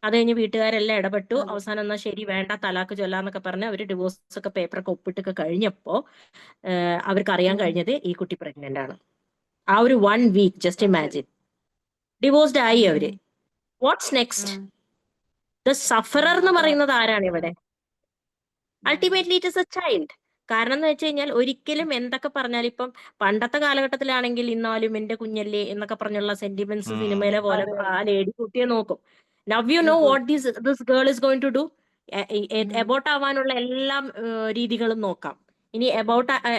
അത് കഴിഞ്ഞ് വീട്ടുകാരെല്ലാം ഇടപെട്ടു. അവസാനം എന്നാ ശരി വേണ്ട, തലാക്ക് ചൊല്ലാന്നൊക്കെ പറഞ്ഞ് അവര് ഡിവോഴ്സ് ഒക്കെ പേപ്പറൊക്കെ ഒപ്പിട്ടൊക്കെ കഴിഞ്ഞപ്പോ അവർക്ക് അറിയാൻ കഴിഞ്ഞത് ഈ കുട്ടി പ്രഗ്നന്റ് ആണ്. ആ ഒരു 1 വീക്ക്, ജസ്റ്റ് ഇമാജിൻ. ഡിവോഴ്സ്ഡ് ആയി അവര്. What's next? ദ സഫറർ എന്ന് പറയുന്നത് ആരാണ് ഇവിടെ? Ultimately it is A child. കാരണം എന്ന് വെച്ച് കഴിഞ്ഞാൽ ഒരിക്കലും എന്തൊക്കെ പറഞ്ഞാലും, ഇപ്പം പണ്ടത്തെ കാലഘട്ടത്തിലാണെങ്കിൽ ഇന്നാലും എന്റെ കുഞ്ഞല്ലേ എന്നൊക്കെ പറഞ്ഞുള്ള സെന്റിമെന്റ്സ് സിനിമയിലെ പോലെ ആ ലേഡി കുട്ടിയെ നോക്കും. Now you know what this girl is going to do. Abort ആവാനുള്ള എല്ലാ രീതികളും നോക്കാം. ഇനി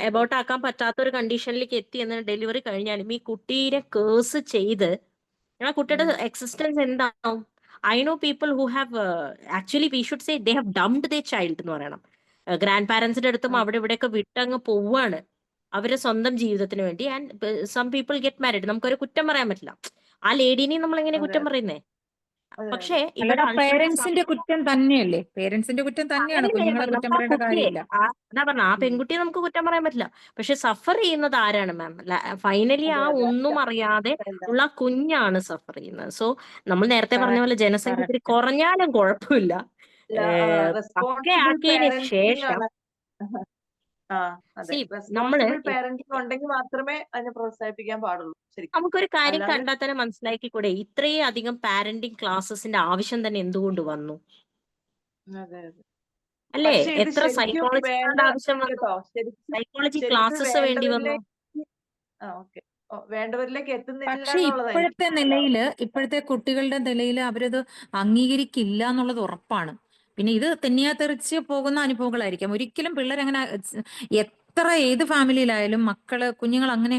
എബോട്ട് ആക്കാൻ പറ്റാത്ത ഒരു കണ്ടീഷനിലേക്ക് എത്തി എന്ന് ഡെലിവറി കഴിഞ്ഞാലും ഈ കുട്ടീനെ കേസ് ചെയ്ത് ആ കുട്ടിയുടെ എക്സിസ്റ്റൻസ് എന്താവും? I know people who have actually we should say they have dumped the child എന്ന് പറയണം. ഗ്രാൻഡ് പാരന്റ്സിന്റെ അടുത്തും അവിടെ ഇവിടെയൊക്കെ വിട്ടങ്ങ് പോവാണ് അവരെ സ്വന്തം ജീവിതത്തിന് വേണ്ടി. And some people get married. നമുക്കൊരു കുറ്റം പറയാൻ പറ്റില്ല. ആ ലേഡീനെയും നമ്മൾ എങ്ങനെ കുറ്റം പറയുന്നേ? പക്ഷേ ഇവിടെ
അല്ലടാ,
അൾട്ടിമേറ്റ്
പേരൻസിന്റെ കുറ്റം തന്നെയല്ലേ? പേരൻസിന്റെ കുറ്റം തന്നെയാണ്,
അങ്ങനെയല്ല ഞാൻ
കുഞ്ഞുങ്ങളെ
പറഞ്ഞത്.
കുറ്റം
നമുക്ക് ആ
പറയേണ്ട
കുട്ടിയെ
കാര്യമില്ല.
അതാ പറഞ്ഞ ആ പെൺകുട്ടിയെ നമുക്ക് കുറ്റം പറയാൻ പറ്റില്ല. പക്ഷെ സഫർ ചെയ്യുന്നത് ആരാണ് മാം? ഫൈനലി ആ ഒന്നും അറിയാതെ ഉള്ള കുഞ്ഞാണ് സഫർ ചെയ്യുന്നത്. സോ നമ്മൾ നേരത്തെ പറഞ്ഞ പോലെ ജനസംഖ്യ ഇത്തിരി
കറക്റ്റ്.
കുറഞ്ഞാലും കുഴപ്പമില്ല. പക്ക
റെസ്പോൺസിബിൾ
ആക്കിയതിന്
പാരന്റിംഗ്
ശേഷം
ആണ്. അതെ,
സി നമ്മള്
റെസ്പോൺസിബിൾ പാരന്റിംഗ് ഉണ്ടെങ്കിൽ മാത്രമേ അതിനെ പ്രോത്സാഹിപ്പിക്കാൻ പാടുള്ളൂ ശരിക്കും.
നമുക്കൊരു കാര്യം
അല്ലാതെ
കണ്ടാൽ തന്നെ മനസ്സിലാക്കിക്കൂടെ ഇത്രയും അധികം പാരന്റിംഗ് ക്ലാസ്സസിന്റെ ആവശ്യം തന്നെ എന്തുകൊണ്ട് വന്നു?
അതെ അതെ.
അല്ലേ?
പക്ഷെ ഇത്
എത്ര
ശരിക്കും
സൈക്കോളജിസ്റ്റുകളുടെ ആവശ്യം വന്നു?
കേട്ടോ, ശരിക്കും
സൈക്കോളജി
ശരിക്കും
ക്ലാസ്സസ് വേണ്ടി വന്നു.
വേണ്ടവരിലേക്ക് ഓക്കെ വേണ്ടവരിലേക്ക് എത്തുന്നില്ല
പക്ഷെ
എന്നുള്ളതാണ്
ഇപ്പോഴത്തെ നിലയില്, ഇപ്പോഴത്തെ കുട്ടികളുടെ നിലയിൽ അവരത് അംഗീകരിക്കില്ല എന്നുള്ളത് ഉറപ്പാണ്. പിന്നെ ഇത് തെന്നിയാതെറിച്ച് പോകുന്ന അനുഭവങ്ങളായിരിക്കാം. ഒരിക്കലും പിള്ളേരങ്ങനെ എത്ര ഏത് ഫാമിലിയിലായാലും കുഞ്ഞുങ്ങൾ അങ്ങനെ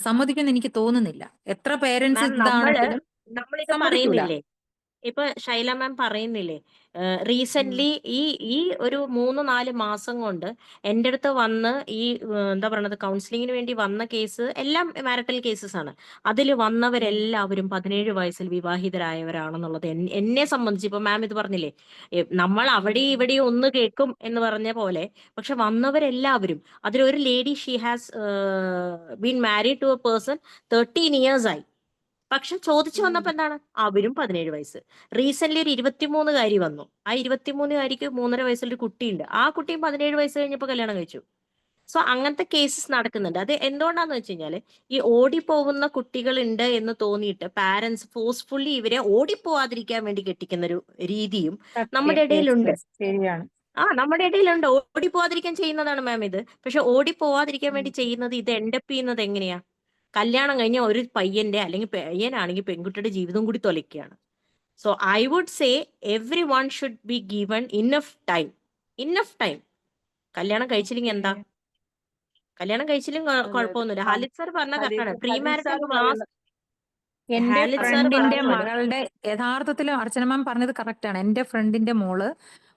സമ്മതിക്കുമെന്ന് എനിക്ക് തോന്നുന്നില്ല. എത്ര പേരൻസ്
മാം
ഇതാണെങ്കിലും
നമ്മളിത്
സമ്മതിക്കൂല.
പറയുന്നില്ലേ, ഇപ്പൊ ശൈല മാം പറയുന്നില്ലേ, റീസെന്റ് ഈ ഒരു 3-4 മാസം കൊണ്ട് എൻ്റെ അടുത്ത് വന്ന് ഈ എന്താ പറയണത് കൗൺസിലിങ്ങിന് വേണ്ടി വന്ന കേസ് എല്ലാം മാരിറ്റൽ കേസസ് ആണ്. അതിൽ വന്നവരെല്ലാവരും 17 വയസ്സിൽ വിവാഹിതരായവരാണെന്നുള്ളത് എന്നെ സംബന്ധിച്ച് ഇപ്പൊ മാം ഇത് പറഞ്ഞില്ലേ, നമ്മൾ അവിടെ ഇവിടെ ഒന്ന് കേൾക്കും എന്ന് പറഞ്ഞ പോലെ, പക്ഷെ വന്നവരെല്ലാവരും അതിലൊരു lady she has been married to a person 13 years ആയി. പക്ഷെ ചോദിച്ചു വന്നപ്പോ എന്താണ്, അവരും 17 വയസ്സ്. റീസെന്റ് ഒരു 23-കാരി വന്നു. ആ 23-കാരിക്ക് 3.5 വയസ്സുള്ളൊരു കുട്ടിയുണ്ട്. ആ കുട്ടിയും 17 വയസ്സ് കഴിഞ്ഞപ്പോൾ കല്യാണം കഴിച്ചു. സോ അങ്ങനത്തെ കേസസ് നടക്കുന്നുണ്ട്. അത് എന്തുകൊണ്ടാന്ന് വെച്ച് കഴിഞ്ഞാല് ഈ ഓടിപ്പോകുന്ന കുട്ടികളുണ്ട് എന്ന് തോന്നിയിട്ട് പാരന്റ്സ് ഫോഴ്സ്ഫുള്ളി ഇവരെ ഓടിപ്പോവാതിരിക്കാൻ വേണ്ടി കെട്ടിക്കുന്ന ഒരു രീതിയും നമ്മുടെ ഇടയിലുണ്ട്.
ശരിയാണ്.
നമ്മുടെ ഇടയിലുണ്ട്. ഓടിപ്പോവാതിരിക്കാൻ ചെയ്യുന്നതാണ് മാം ഇത്. പക്ഷെ ഓടിപ്പോവാതിരിക്കാൻ വേണ്ടി ചെയ്യുന്നത് ഇത് എൻഡപ്പ് ചെയ്യുന്നത് എങ്ങനെയാ? കല്യാണം കഴിഞ്ഞ ഒരു പയ്യന്റെ അല്ലെങ്കിൽ പയ്യനാണെങ്കിൽ പെൺകുട്ടിയുടെ ജീവിതം കൂടി തൊലയ്ക്കുകയാണ്. So I would say everyone should be given enough time. കല്യാണം കഴിച്ചില്ലെങ്കിൽ എന്താ? കല്യാണം കഴിച്ചില്ലെങ്കിൽ കുഴപ്പമൊന്നുമില്ല. ഹാലിദ് സാർ പറഞ്ഞ കറക്റ്റാണ്. പ്രീ മാരിറ്റൽ ക്ലാസ്
എന്റെ
ഹാലിദ് സാർ
ഫ്രണ്ടിന്റെ
പറഞ്ഞ പോലെ
മകളുടെ യഥാർത്ഥത്തിൽ അർച്ചന മാം പറഞ്ഞത് കറക്റ്റാണ്. എന്റെ ഫ്രണ്ടിന്റെ മോള്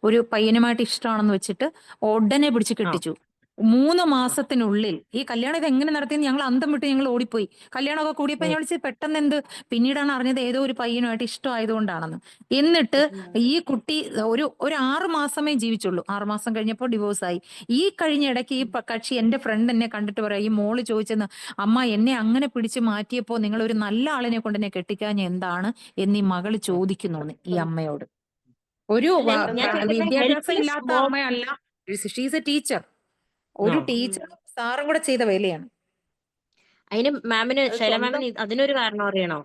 ഒരു പയ്യനുമായിട്ട് ഇഷ്ടമാണെന്ന് വെച്ചിട്ട് ഉടനെ പിടിച്ച് കെട്ടിച്ചു. 3 മാസത്തിനുള്ളിൽ ഈ കല്യാണം ഇത് എങ്ങനെ നടത്തിയെന്ന് ഞങ്ങൾ അന്തം വിട്ട് ഞങ്ങൾ ഓടിപ്പോയി. കല്യാണമൊക്കെ കൂടിയപ്പോൾ ഞങ്ങൾ പെട്ടെന്ന് പിന്നീടാണ് അറിഞ്ഞത് ഏതോ ഒരു പയ്യനുമായിട്ട് ഇഷ്ടമായതുകൊണ്ടാണെന്ന്. എന്നിട്ട് ഈ കുട്ടി ഒരു 6 മാസമേ ജീവിച്ചുള്ളൂ. 6 മാസം കഴിഞ്ഞപ്പോൾ ഡിവോഴ്സായി. ഈ കഴിഞ്ഞ ഇടയ്ക്ക് ഈ കക്ഷി എന്റെ ഫ്രണ്ട് എന്നെ കണ്ടിട്ട് പറയാം, ഈ മോള് ചോദിച്ചെന്ന്, അമ്മ എന്നെ അങ്ങനെ പിടിച്ച് മാറ്റിയപ്പോ നിങ്ങൾ ഒരു നല്ല ആളിനെ കൊണ്ട് എന്നെ കെട്ടിക്കാഞ്ഞ എന്താണ് എന്നീ മകള് ചോദിക്കുന്നു ഈ അമ്മയോട്. ഒരു
ഞാൻ ചോദിക്കട്ടെ,
വിദ്യാഭ്യാസം
ഹെൽപ്ലെസ്
ഇല്ലാത്ത അമ്മയല്ല, ഷീസ് എ ടീച്ചർ. ഒരു ടീച്ചറും സാറും കൂടെ ചെയ്ത വേലയാണ്.
അതിന് മാമിന് ശൈല മാമിന് അതിനൊരു കാരണം അറിയണോ?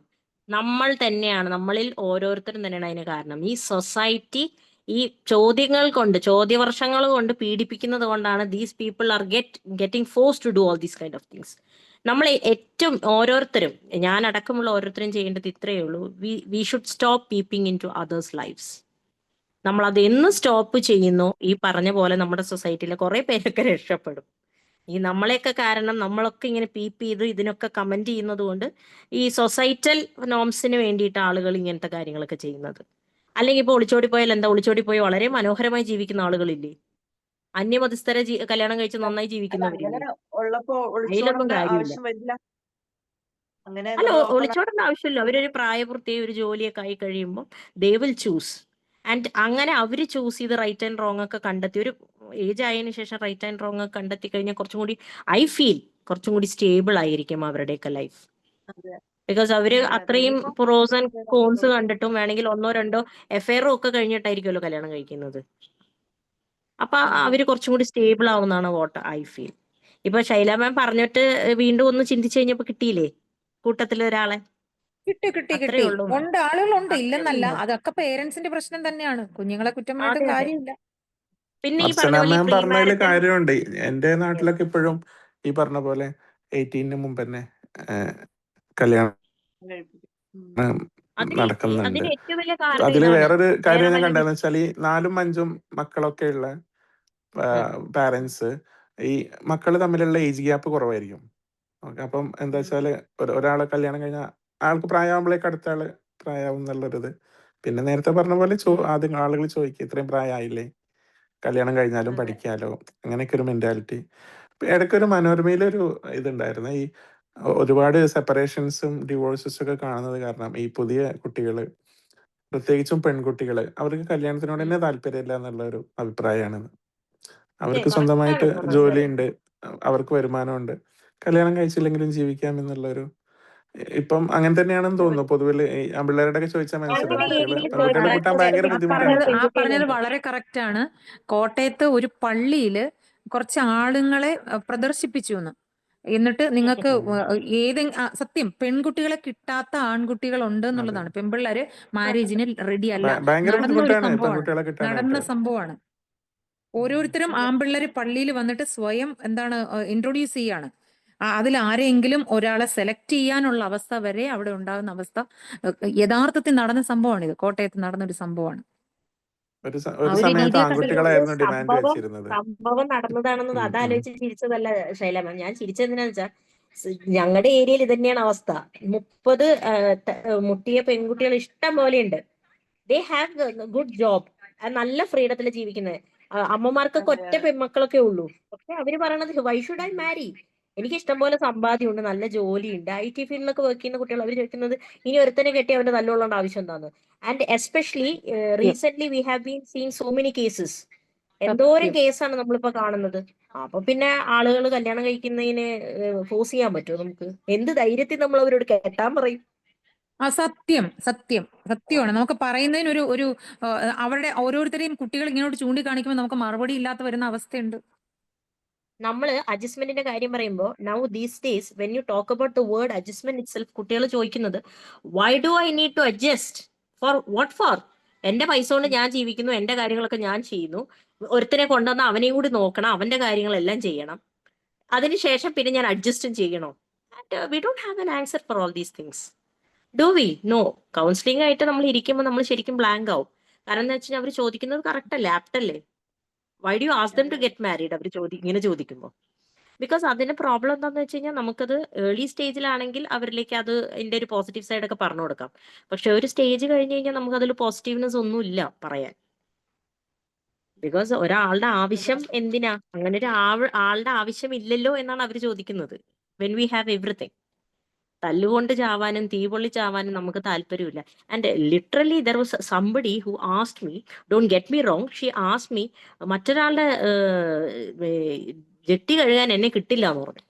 നമ്മൾ തന്നെയാണ്, നമ്മളിൽ ഓരോരുത്തരും തന്നെയാണ് അതിന് കാരണം. ഈ സൊസൈറ്റി ഈ ചോദ്യവർഷങ്ങൾ കൊണ്ട് പീഡിപ്പിക്കുന്നത് കൊണ്ടാണ് these people are getting force to do all these kind of things. നമ്മൾ ഏറ്റവും ഓരോരുത്തരും, ഞാൻ അടക്കമുള്ള ഓരോരുത്തരും ചെയ്യേണ്ടത് ഇത്രയേ ഉള്ളൂ. We should stop peeping in to others lifes. നമ്മൾ അത് എന്ന് സ്റ്റോപ്പ് ചെയ്യുന്നു, ഈ പറഞ്ഞ പോലെ നമ്മുടെ സൊസൈറ്റിയിലെ കുറെ പേരൊക്കെ രക്ഷപ്പെടും. ഈ നമ്മളെയൊക്കെ കാരണം നമ്മളൊക്കെ ഇങ്ങനെ പീപ്പ് ചെയ്ത് ഇതിനൊക്കെ കമന്റ് ചെയ്യുന്നത് കൊണ്ട് ഈ സൊസൈറ്റൽ നോംസിന് വേണ്ടിയിട്ട് ആളുകൾ ഇങ്ങനത്തെ കാര്യങ്ങളൊക്കെ ചെയ്യുന്നത്. അല്ലെങ്കിൽ ഇപ്പൊ ഒളിച്ചോടി പോയാൽ എന്താ? ഒളിച്ചോടി പോയി വളരെ മനോഹരമായി ജീവിക്കുന്ന ആളുകളില്ലേ? അന്യമതസ്ഥരെ കല്യാണം കഴിച്ച് നന്നായി ജീവിക്കുന്നവരില്ലേ?
ഉള്ളപ്പോ
അതിലൊന്നും
ഒളിച്ചോടേണ്ട
കാര്യമില്ല.
ആവശ്യം വരില്ല. അങ്ങനെ
അല്ല,
നമ്മൾ ഓപ്പൺ
ഒളിച്ചോടേണ്ട ആവശ്യമില്ല. അവരൊരു പ്രായപൂർത്തിയായി ഒരു ജോലിയൊക്കെ ആയി കഴിയുമ്പോൾ ദേ വിൽ ചൂസ്. ആൻഡ് അങ്ങനെ അവർ ചൂസ് ചെയ്ത് റൈറ്റ് ആൻഡ് റോങ് ഒക്കെ കണ്ടെത്തി, ഒരു ഏജ് ആയതിനു ശേഷം റൈറ്റ് ആൻഡ് റോങ് ഒക്കെ കണ്ടെത്തി കഴിഞ്ഞാൽ കുറച്ചും കൂടി ഐ ഫീൽ കുറച്ചും കൂടി സ്റ്റേബിൾ ആയിരിക്കും അവരുടെയൊക്കെ ലൈഫ്. ബിക്കോസ് അവര് അത്രയും പ്രോസ് ആൻഡ് കോൺസ് കണ്ടിട്ടും വേണമെങ്കിൽ 1-2 എഫ്ഐആറും ഒക്കെ കഴിഞ്ഞിട്ടായിരിക്കുമല്ലോ കല്യാണം കഴിക്കുന്നത്. അപ്പൊ അവര് കുറച്ചും കൂടി സ്റ്റേബിൾ ആവുന്നതാണ് വാട്ട് ഐ ഫീൽ. ഇപ്പൊ ശൈല മാം പറഞ്ഞിട്ട് വീണ്ടും ഒന്ന് ചിന്തിച്ചു കഴിഞ്ഞപ്പോ കിട്ടിയില്ലേ കൂട്ടത്തിൽ ഒരാളെ?
കിട്ടി. ഉണ്ട്, ആളുകളുണ്ട്, ഇല്ലെന്നല്ല. അതൊക്കെ പേരൻസിന്റെ പ്രശ്നം തന്നെയാണ്. കുഞ്ഞുങ്ങളെ കുറ്റം പറഞ്ഞിട്ട് കാര്യമില്ല.
പിന്നെ ഈ
അർച്ചന മാം പറഞ്ഞതിൽ കാര്യമുണ്ട്. എന്റെ നാട്ടിലൊക്കെ ഇപ്പോഴും ഈ പറഞ്ഞ പോലെ 18 മുമ്പ് തന്നെ കല്യാണം നടക്കുന്നുണ്ട്. അതില് വേറൊരു കാര്യം ഞാൻ കണ്ടതെന്ന് വെച്ചാൽ, ഈ 4-5 മക്കളൊക്കെ ഉള്ള പാരന്റ്സ്, ഈ മക്കള് തമ്മിലുള്ള ഏജ് ഗ്യാപ്പ് കുറവായിരിക്കും. അപ്പം എന്താ വെച്ചാല് ഒരാളെ കല്യാണം കഴിഞ്ഞാൽ ആൾക്ക് പ്രായമാകുമ്പോഴേക്ക് അടുത്ത ആള് പ്രായമാവും എന്നുള്ളൊരിത്. പിന്നെ നേരത്തെ പറഞ്ഞ പോലെ ആദ്യം ആളുകൾ ചോദിക്കും, ഇത്രയും പ്രായമായില്ലേ, കല്യാണം കഴിഞ്ഞാലും പഠിക്കാലോ, അങ്ങനെയൊക്കെ ഒരു മെന്റാലിറ്റി. ഇടയ്ക്കൊരു മനോരമയിലൊരു ഇതുണ്ടായിരുന്നു, ഈ ഒരുപാട് സെപ്പറേഷൻസും ഡിവോഴ്സസും ഒക്കെ കാണുന്നത് കാരണം ഈ പുതിയ കുട്ടികൾ പ്രത്യേകിച്ചും പെൺകുട്ടികള് അവർക്ക് കല്യാണത്തിനോട് തന്നെ താല്പര്യമില്ല എന്നുള്ള ഒരു അഭിപ്രായമാണ്. അവർക്ക് സ്വന്തമായിട്ട് ജോലിയുണ്ട്, അവർക്ക് വരുമാനമുണ്ട്, കല്യാണം കഴിച്ചില്ലെങ്കിലും ജീവിക്കാം എന്നുള്ളൊരു, ഇപ്പം അങ്ങനെ തന്നെയാണെന്ന് തോന്നുന്നു പൊതുവിൽ. ആൺപിള്ളേരുടെ ഒക്കെ ചോദിച്ചാൽ മനസ്സിലാവും, പെൺകുട്ടികളെ കിട്ടാൻ ഭയങ്കര ബുദ്ധിമുട്ടാണ്.
പറഞ്ഞത് വളരെ കറക്റ്റ് ആണ്. കോട്ടയത്ത് ഒരു പള്ളിയില് കുറച്ച് ആളുങ്ങളെ പ്രദർശിപ്പിച്ചു എന്ന്. എന്നിട്ട് നിങ്ങൾക്ക് സത്യം പെൺകുട്ടികളെ കിട്ടാത്ത ആൺകുട്ടികൾ ഉണ്ട് എന്നുള്ളതാണ്. പെൺപിള്ളേര് മാരേജിന് റെഡി അല്ല.
ഭയങ്കര
നടന്ന ഒരു
ബുദ്ധിമുട്ടാണ്
സംഭവമാണ്,
പെൺകുട്ടികളെ
നടന്ന
കിട്ടാനായിട്ട്.
സംഭവമാണ്. ഓരോരുത്തരും ആൺപിള്ളേര് പള്ളിയിൽ വന്നിട്ട് സ്വയം ഇൻട്രൊഡ്യൂസ് ചെയ്യാണ്. അതിൽ ആരെങ്കിലും ഒരാളെ സെലക്ട് ചെയ്യാനുള്ള അവസ്ഥ വരെ അവിടെ ഉണ്ടാകുന്ന അവസ്ഥ യഥാർത്ഥത്തിൽ നടന്ന സംഭവമാണ്. ഇത് കോട്ടയത്ത് നടന്നൊരു സംഭവമാണ്.
ഒരു
ഒരു
സമയത്ത്
രീതിയിൽ
ആൺകുട്ടികളായിരുന്നു ഡിമാൻഡ് വെച്ചിരുന്നത്.
സംഭവം നടന്നതാണെന്ന് അതാലോചിച്ച് ചിരിച്ചതല്ല ശൈല മാം. ഞാൻ ചിരിച്ചതെന്തിനാന്ന് വെച്ചാൽ ഞങ്ങളുടെ ഏരിയയിൽ ഇത് തന്നെയാണ് അവസ്ഥ. 30 മുട്ടിയ പെൺകുട്ടികൾ ഇഷ്ടം പോലെയുണ്ട്. ദേ ഹാവ് ഗുഡ് ജോബ്, നല്ല ഫ്രീഡത്തിൽ ജീവിക്കുന്നത്. അമ്മമാർക്കൊക്കെ ഒറ്റ പെൺമക്കളൊക്കെ ഉള്ളൂ. പക്ഷെ അവര് പറയണത് വൈ ഷുഡ് ഐ മാരി? എനിക്ക് ഇഷ്ടം പോലെ സമ്പാദ്യമുണ്ട്, നല്ല ജോലിയുണ്ട്, IT ഫീൽഡിലൊക്കെ വർക്ക് ചെയ്യുന്ന കുട്ടികൾ അവർ ചോദിക്കുന്നത് ഇനി ഒരുത്തനെ കെട്ടി അവന്റെ നല്ലോണം ആവശ്യം എന്താന്ന്. And especially recent we have been seeing so many cases. എന്തോരം കേസാണ് നമ്മളിപ്പോ കാണുന്നത്. അപ്പൊ പിന്നെ ആളുകൾ കല്യാണം കഴിക്കുന്നതിന് ഫോഴ്സ് ചെയ്യാൻ പറ്റുമോ നമുക്ക്? എന്ത് ധൈര്യത്തിൽ നമ്മൾ അവരോട് കെട്ടാൻ പറയും?
സത്യമാണ്. നമുക്ക് പറയുന്നതിന് ഒരു അവരുടെ ഓരോരുത്തരെയും കുട്ടികൾ ഇങ്ങോട്ട് ചൂണ്ടിക്കാണിക്കുമ്പോൾ നമുക്ക് മറുപടി ഇല്ലാത്ത വരുന്ന അവസ്ഥയുണ്ട്.
നമ്മൾ അഡ്ജസ്റ്റ്മെന്റിന്റെ കാര്യം പറയുമ്പോൾ now these days when you talk about the word adjustment itself, കുട്ടികൾ ചോദിക്കുന്നത് why do I need to adjust? For what for? എന്റെ പൈസ കൊണ്ട് ഞാൻ ജീവിക്കുന്നു, എന്റെ കാര്യങ്ങളൊക്കെ ഞാൻ ചെയ്യുന്നു, ഒരുത്തനെ കൊണ്ടുവന്ന് അവനെയും കൂടി നോക്കണം, അവന്റെ കാര്യങ്ങളെല്ലാം ചെയ്യണം, അതിനുശേഷം പിന്നെ ഞാൻ അഡ്ജസ്റ്റും ചെയ്യണോ? We don't have an answer for all these things. Do we? No. Counselling ആയിട്ട് നമ്മൾ ഇരിക്കുമ്പോൾ നമ്മൾ ശരിക്കും ബ്ലാങ്ക് ആവും. കാരണം എന്താ വെച്ചാൽ അവർ ചോദിക്കുന്നത് കറക്റ്റ് അല്ലേ, ആപ്റ്റ് അല്ലേ? Why do you ask them to get married? അവർ ഇങ്ങനെ ചോദിക്കുമ്പോൾ ബിക്കോസ് അതിന്റെ പ്രോബ്ലം എന്താണെന്ന് വെച്ച് കഴിഞ്ഞാൽ നമുക്കത് ഏർലി സ്റ്റേജിലാണെങ്കിൽ അവരിലേക്ക് അതിന്റെ ഒരു പോസിറ്റീവ് സൈഡ് ഒക്കെ പറഞ്ഞു കൊടുക്കാം. പക്ഷെ ഒരു സ്റ്റേജ് കഴിഞ്ഞ് കഴിഞ്ഞാൽ നമുക്ക് അതിൽ പോസിറ്റീവ്നെസ് ഒന്നും ഇല്ല പറയാൻ. ബിക്കോസ് ഒരാളുടെ ആവശ്യം എന്തിനാ? അങ്ങനെ ഒരു ആളുടെ ആവശ്യം ഇല്ലല്ലോ എന്നാണ് അവർ ചോദിക്കുന്നത്. When we have everything. തല്ലുകൊണ്ട് ചാവാനും തീ പൊള്ളി ചാവാനും നമുക്ക് താല്പര്യമില്ല. And literally there was somebody who asked me, don't get me wrong, she asked me, മറ്റൊരാളുടെ ജെട്ടി കഴുകാൻ എന്നെ കിട്ടില്ല എന്ന് പറഞ്ഞു.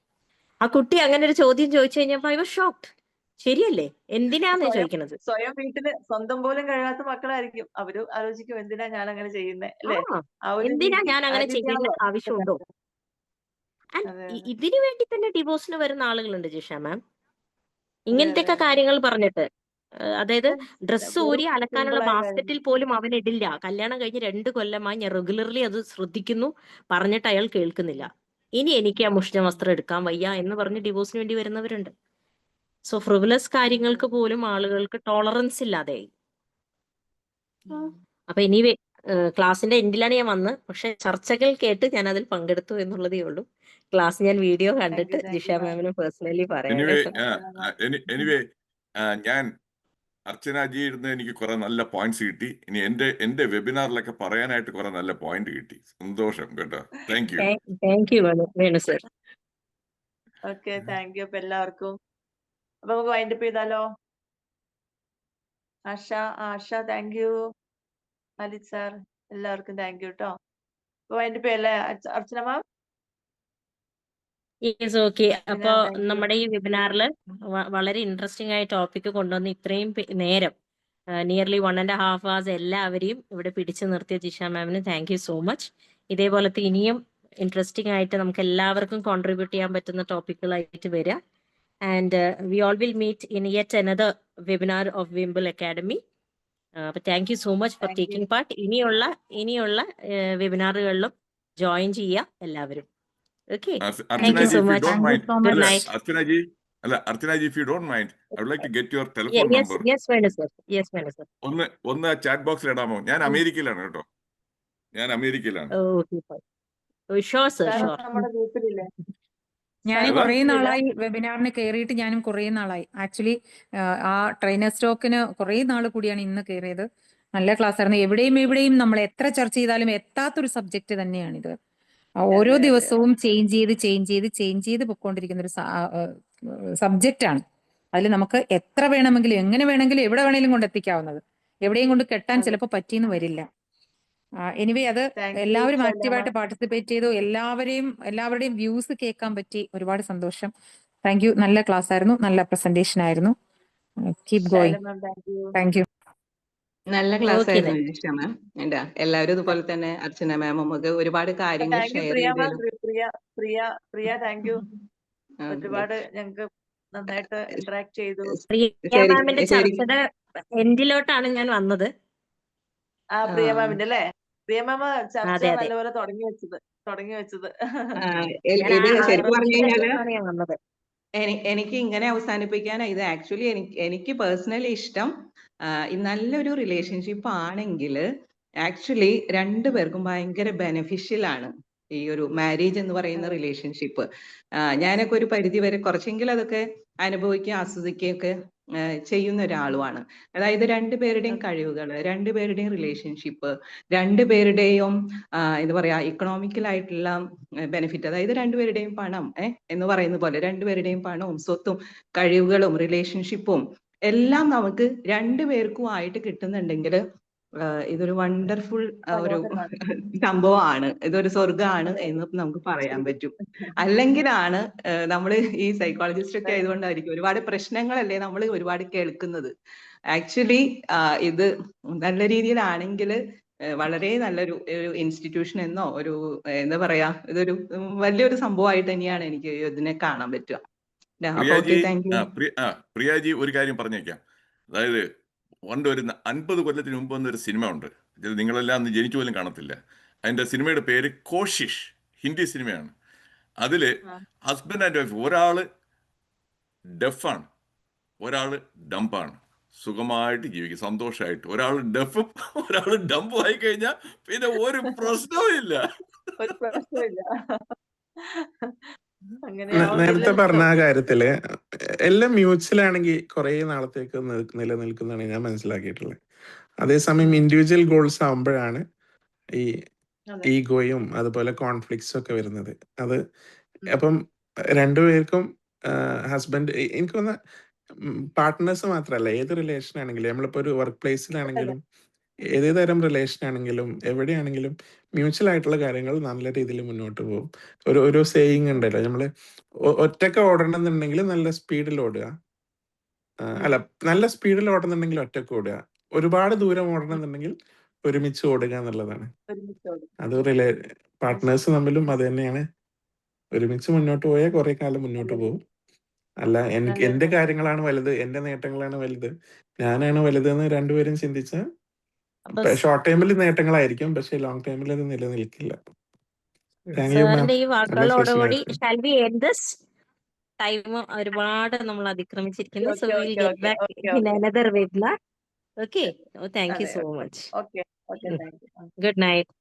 ആ കുട്ടി അങ്ങനെ ഒരു ചോദ്യം ചോദിച്ചു കഴിഞ്ഞപ്പോ ഐ വാസ് ഷോക്ക്ഡ്. ശരിയല്ലേ? എന്തിനാന്ന് ചോദിക്കണത്?
സ്വയം വീട്ടില് സ്വന്തം പോലും കഴിയാത്ത മക്കളായിരിക്കും അവര് ആലോചിക്കും എന്തിനാ ഞാൻ അങ്ങനെ ചെയ്യുന്നത് അല്ലേ?
എന്തിനാ ഞാൻ അങ്ങനെ ചെയ്യേണ്ട ആവശ്യമുണ്ടോ? ഇതിനു വേണ്ടി തന്നെ ഡിവോഴ്സിന് വരുന്ന ആളുകളുണ്ട് ജിഷ മാം, ഇങ്ങനത്തെയൊക്കെ കാര്യങ്ങൾ പറഞ്ഞിട്ട്. അതായത് ഡ്രസ്സ് ഊരി അലക്കാനുള്ള ബാസ്ക്കറ്റിൽ പോലും അവൻ ഇടില്ല. കല്യാണം കഴിഞ്ഞ് 2 കൊല്ലമായി ഞാൻ റെഗുലർലി അത് ശ്രദ്ധിക്കുന്നു, പറഞ്ഞിട്ട് അയാൾ കേൾക്കുന്നില്ല. ഇനി എനിക്ക് ആ മുഷ്ണ വസ്ത്രം എടുക്കാൻ വയ്യ എന്ന് പറഞ്ഞ് ഡിവോഴ്സിന് വേണ്ടി വരുന്നവരുണ്ട്. സോ ഫ്രിവിലസ് കാര്യങ്ങൾക്ക് പോലും ആളുകൾക്ക് ടോളറൻസ് ഇല്ലാതെയായി. അപ്പൊ എനിവേ ക്ലാസിന്റെ എൻഡിലാണ് ഞാൻ വന്നത്. പക്ഷെ ചർച്ചകൾ കേട്ട് ഞാൻ അതിൽ പങ്കെടുത്തു എന്നുള്ളതേ ഉള്ളൂ. ക്ലാസ് ഞാൻ വീഡിയോ കണ്ടിട്ട് ജിഷ മാമിന് പേഴ്സണലി പറയാം.
ഞാൻ അർച്ചനാജിയിരുന്ന് എനിക്ക് കുറെ നല്ല പോയിന്റ്സ് കിട്ടി. ഇനി എന്റെ വെബിനാറിലൊക്കെ പറയാനായിട്ട് കുറെ നല്ല പോയിന്റ് കിട്ടി. സന്തോഷം കേട്ടോ.
Thank you Venu sir.
Okay, thank U. അപ്പൊ എല്ലാവർക്കും അപ്പൊ നമുക്ക് വൈൻഡപ്പ് ചെയ്താലോ? ആശ താങ്ക് യു. അലിത് സാർ, എല്ലാവർക്കും താങ്ക് യു കേട്ടോ. അപ്പൊ വൈൻഡപ്പ് ചെയ്യല്ലേ അർച്ചന മാം?
Yes, okay. അപ്പൊ നമ്മുടെ ഈ വെബിനാറിൽ വളരെ ഇൻട്രസ്റ്റിംഗ് ആയ ടോപ്പിക് കൊണ്ടുവന്ന് ഇത്രയും നേരം നിയർലി 1.5 hours എല്ലാവരെയും ഇവിടെ പിടിച്ചു നിർത്തിയ ജിഷ മാമിന് താങ്ക് യു സോ മച്ച്. ഇതേപോലത്തെ ഇനിയും ഇൻട്രസ്റ്റിംഗ് ആയിട്ട് നമുക്ക് എല്ലാവർക്കും കോൺട്രിബ്യൂട്ട് ചെയ്യാൻ പറ്റുന്ന ടോപ്പിക്കുകളായിട്ട് വരിക. And we all will meet in yet another webinar of Wimble academy. അപ്പൊ thank you so much for taking part. ഇനിയുള്ള വെബിനാറുകളിലും ജോയിൻ ചെയ്യുക എല്ലാവരും. Okay. Thank you so much. Good night.
Archanaji, if you don't mind, I would like to get your telephone number.
Yes, Venu sir. Yes, Venu sir.
ഒന്ന് chat ബോക്സിൽ ഇടാമോ? ഞാൻ അമേരിക്കയിലാണ് കേട്ടോ.
Okay, fine. Sure, sir. Sure.
നമ്മുടെ ഗ്രൂപ്പിലില്ലേ?
ഞാൻ കുറേ നാളായി വെബിനാറിന് കയറിയിട്ട്. ഞാനും കുറേ നാളായി ആക്ച്വലി ആ ട്രെയിനർ സ്റ്റോക്കിന് കുറേ നാൾ കൂടിയാണ് ഇന്ന് കയറിയത്. നല്ല ക്ലാസ് ആയിരുന്നു. എവിടെയും നമ്മൾ എത്ര ചർച്ച ചെയ്താലും എത്താത്തൊരു സബ്ജക്ട് തന്നെയാണിത്. ഓരോ ദിവസവും ചേഞ്ച് ചെയ്ത് പൊയ്ക്കൊണ്ടിരിക്കുന്ന ഒരു സബ്ജക്റ്റ് ആണ്. അതിൽ നമുക്ക് എത്ര വേണമെങ്കിലും എങ്ങനെ വേണമെങ്കിലും എവിടെ വേണമെങ്കിലും കൊണ്ടെത്തിക്കാവുന്നത്. എവിടെയും കൊണ്ട് കെട്ടാൻ
അതെ.
ചിലപ്പോൾ പറ്റിയെന്ന് വരില്ല. എനിവേ അത്
താങ്ക് യു
എല്ലാവരും
സൈലമ.
ആക്റ്റീവായിട്ട് പാർട്ടിസിപ്പേറ്റ് ചെയ്തു. എല്ലാവരുടെയും വ്യൂസ് കേൾക്കാൻ പറ്റി. ഒരുപാട് സന്തോഷം. Thank you. നല്ല ക്ലാസ് ആയിരുന്നു, നല്ല പ്രസന്റേഷൻ ആയിരുന്നു. Keep going.
Shailama, thank you.
Thank you.
നല്ല ക്ലാസ്
ഓക്കെ
ആയിരുന്നു ജിഷ മാം. എന്താ എല്ലാവരും ഇതുപോലെ തന്നെ അർച്ചന മാമും ഒക്കെ ഒരുപാട് കാര്യങ്ങൾ
thank you
share
Priya ma'am.
ചെയ്തതിലും
പ്രിയ താങ്ക് യു. ഒരുപാട് ഞങ്ങൾക്ക് നന്നായിട്ട് ഇന്ററാക്ട് ചെയ്തു.
പ്രിയ മാമിന്റെ
ശരിക്കും
ചർച്ചയുടെ എൻഡിലോട്ടാണ് ഞാൻ വന്നത്.
പ്രിയ മാമിന്റെ അല്ലേ? പ്രിയ മാമ ചർച്ച
അതെ അതെ,
നല്ലപോലെ തുടങ്ങി വെച്ചത്.
ഞാൻ
ഇത് ശരിക്കും പറഞ്ഞു കഴിഞ്ഞാല്
ഞാൻ വന്നത്.
എനിക്ക് ഇങ്ങനെ അവസാനിപ്പിക്കാൻ ഇത് ആക്ച്വലി എനിക്ക് പേഴ്സണലി ഇഷ്ടം നല്ലൊരു റിലേഷൻഷിപ്പ് ആണെങ്കിൽ ആക്ച്വലി രണ്ടുപേർക്കും ഭയങ്കര ബെനിഫിഷ്യൽ ആണ് ഈ ഒരു മാരേജ് എന്ന് പറയുന്ന റിലേഷൻഷിപ്പ്. ഞാനൊക്കെ ഒരു പരിധി വരെ കുറച്ചെങ്കിലും അതൊക്കെ അനുഭവിക്കുകയും ആസ്വദിക്കുകയൊക്കെ ചെയ്യുന്ന ഒരാളുമാണ്. അതായത് രണ്ടുപേരുടെയും കഴിവുകൾ, രണ്ടുപേരുടെയും റിലേഷൻഷിപ്പ്, രണ്ടുപേരുടെയും എന്താ പറയാ ഇക്കണോമിക്കൽ ആയിട്ടുള്ള ബെനിഫിറ്റ്, അതായത് രണ്ടുപേരുടെയും പണം എന്ന് പറയുന്ന പോലെ രണ്ടുപേരുടെയും പണവും സ്വത്തും കഴിവുകളും റിലേഷൻഷിപ്പും എല്ലാം നമുക്ക് രണ്ടുപേർക്കും ആയിട്ട് കിട്ടുന്നുണ്ടെങ്കിൽ ഇതൊരു വണ്ടർഫുൾ ഒരു സംഭവമാണ്, ഇതൊരു സ്വർഗമാണ് എന്ന് നമുക്ക് പറയാൻ പറ്റും. അല്ലെങ്കിലാണ് നമ്മൾ ഈ സൈക്കോളജിസ്റ്റ് ഒക്കെ ആയതുകൊണ്ടായിരിക്കും ഒരുപാട് പ്രശ്നങ്ങളല്ലേ നമ്മൾ ഒരുപാട് കേൾക്കുന്നത്. ആക്ച്വലി ഇത് നല്ല രീതിയിലാണെങ്കിൽ വളരെ നല്ലൊരു ഇൻസ്റ്റിറ്റ്യൂഷൻ എന്നോ ഒരു എന്താ പറയാ ഇതൊരു വലിയൊരു സംഭവമായിട്ട് തന്നെയാണ് എനിക്ക് ഇതിനെ കാണാൻ പറ്റുക.
പ്രിയാജി ഒരു കാര്യം പറഞ്ഞേക്കാം. അതായത് പണ്ട് ഒരു 50 കൊല്ലത്തിന് മുമ്പ് വന്നൊരു സിനിമ ഉണ്ട്, നിങ്ങളെല്ലാം അന്ന് ജനിച്ചു പോലും കാണത്തില്ല. അതിന്റെ സിനിമയുടെ പേര് കോഷിഷ്, ഹിന്ദി സിനിമയാണ്. അതില് ഹസ്ബൻഡ് ആൻഡ് വൈഫ്, ഒരാള് ഡെഫാണ്, ഒരാള് ഡംപാണ്, സുഖമായിട്ട് ജീവിക്കും സന്തോഷമായിട്ട്. ഒരാൾ ഡെഫും ഒരാൾ ഡംപും ആയി കഴിഞ്ഞാൽ പിന്നെ ഒരു പ്രശ്നവും ഇല്ല.
നേരത്തെ പറഞ്ഞ ആ കാര്യത്തില് എല്ലാം മ്യൂച്വൽ ആണെങ്കിൽ കുറെ നാളത്തേക്ക് നിലനിൽക്കുന്നതാണ് ഞാൻ മനസ്സിലാക്കിയിട്ടുള്ളത്. അതേസമയം ഇൻഡിവിജ്വൽ ഗോൾസ് ആവുമ്പോഴാണ് ഈ ഈഗോയും അതുപോലെ കോൺഫ്ലിക്ട്സും ഒക്കെ വരുന്നത്. അത് അപ്പം രണ്ടുപേർക്കും ഹസ്ബൻഡ്, എനിക്ക് തോന്നുന്ന പാർട്ട്നേഴ്സ് മാത്രമല്ല, ഏത് റിലേഷൻ ആണെങ്കിലും, നമ്മളിപ്പോൾ ഒരു വർക്ക് പ്ലേസിലാണെങ്കിലും ഏത് തരം റിലേഷൻ ആണെങ്കിലും എവിടെയാണെങ്കിലും മ്യൂച്വൽ ആയിട്ടുള്ള കാര്യങ്ങൾ നല്ല രീതിയിൽ മുന്നോട്ട് പോകും. ഒരു സേയിങ് ഉണ്ടല്ലോ, നമ്മള് ഒറ്റക്ക് ഓടണമെന്നുണ്ടെങ്കിൽ നല്ല സ്പീഡിൽ ഓടുക, അല്ല നല്ല സ്പീഡിൽ ഓടുന്നുണ്ടെങ്കിൽ ഒറ്റക്ക് ഓടുക, ഒരുപാട് ദൂരം ഓടണമെന്നുണ്ടെങ്കിൽ ഒരുമിച്ച് ഓടുക എന്നുള്ളതാണ്. അത് പാർട്ട്നേഴ്സ് തമ്മിലും അത് തന്നെയാണ്. ഒരുമിച്ച് മുന്നോട്ട് പോയാൽ കുറെ കാലം മുന്നോട്ട് പോകും. അല്ല എന്റെ കാര്യങ്ങളാണ് വലുത്, എന്റെ നേട്ടങ്ങളാണ് വലുത്, ഞാനാണ് വലുത് എന്ന് രണ്ടുപേരും ചിന്തിച്ചാൽ ഷോർട്ട് ടൈമിൽ നേട്ടങ്ങളായിരിക്കും, പക്ഷെ ലോങ് ടൈമിൽ അത് നിലനിൽക്കില്ല. Thank you ma'am.
സാറിന്റെ ഈ
നല്ല
വാക്കുകളോടുകൂടി
സെഷനായിരുന്നു.
Shall we end this? Time ഒരുപാട് നമ്മൾ അതിക്രമിച്ചിരിക്കുന്നു. So we will get back in another webinar. Okay, thank you so much.
Okay, thank you.
Good night.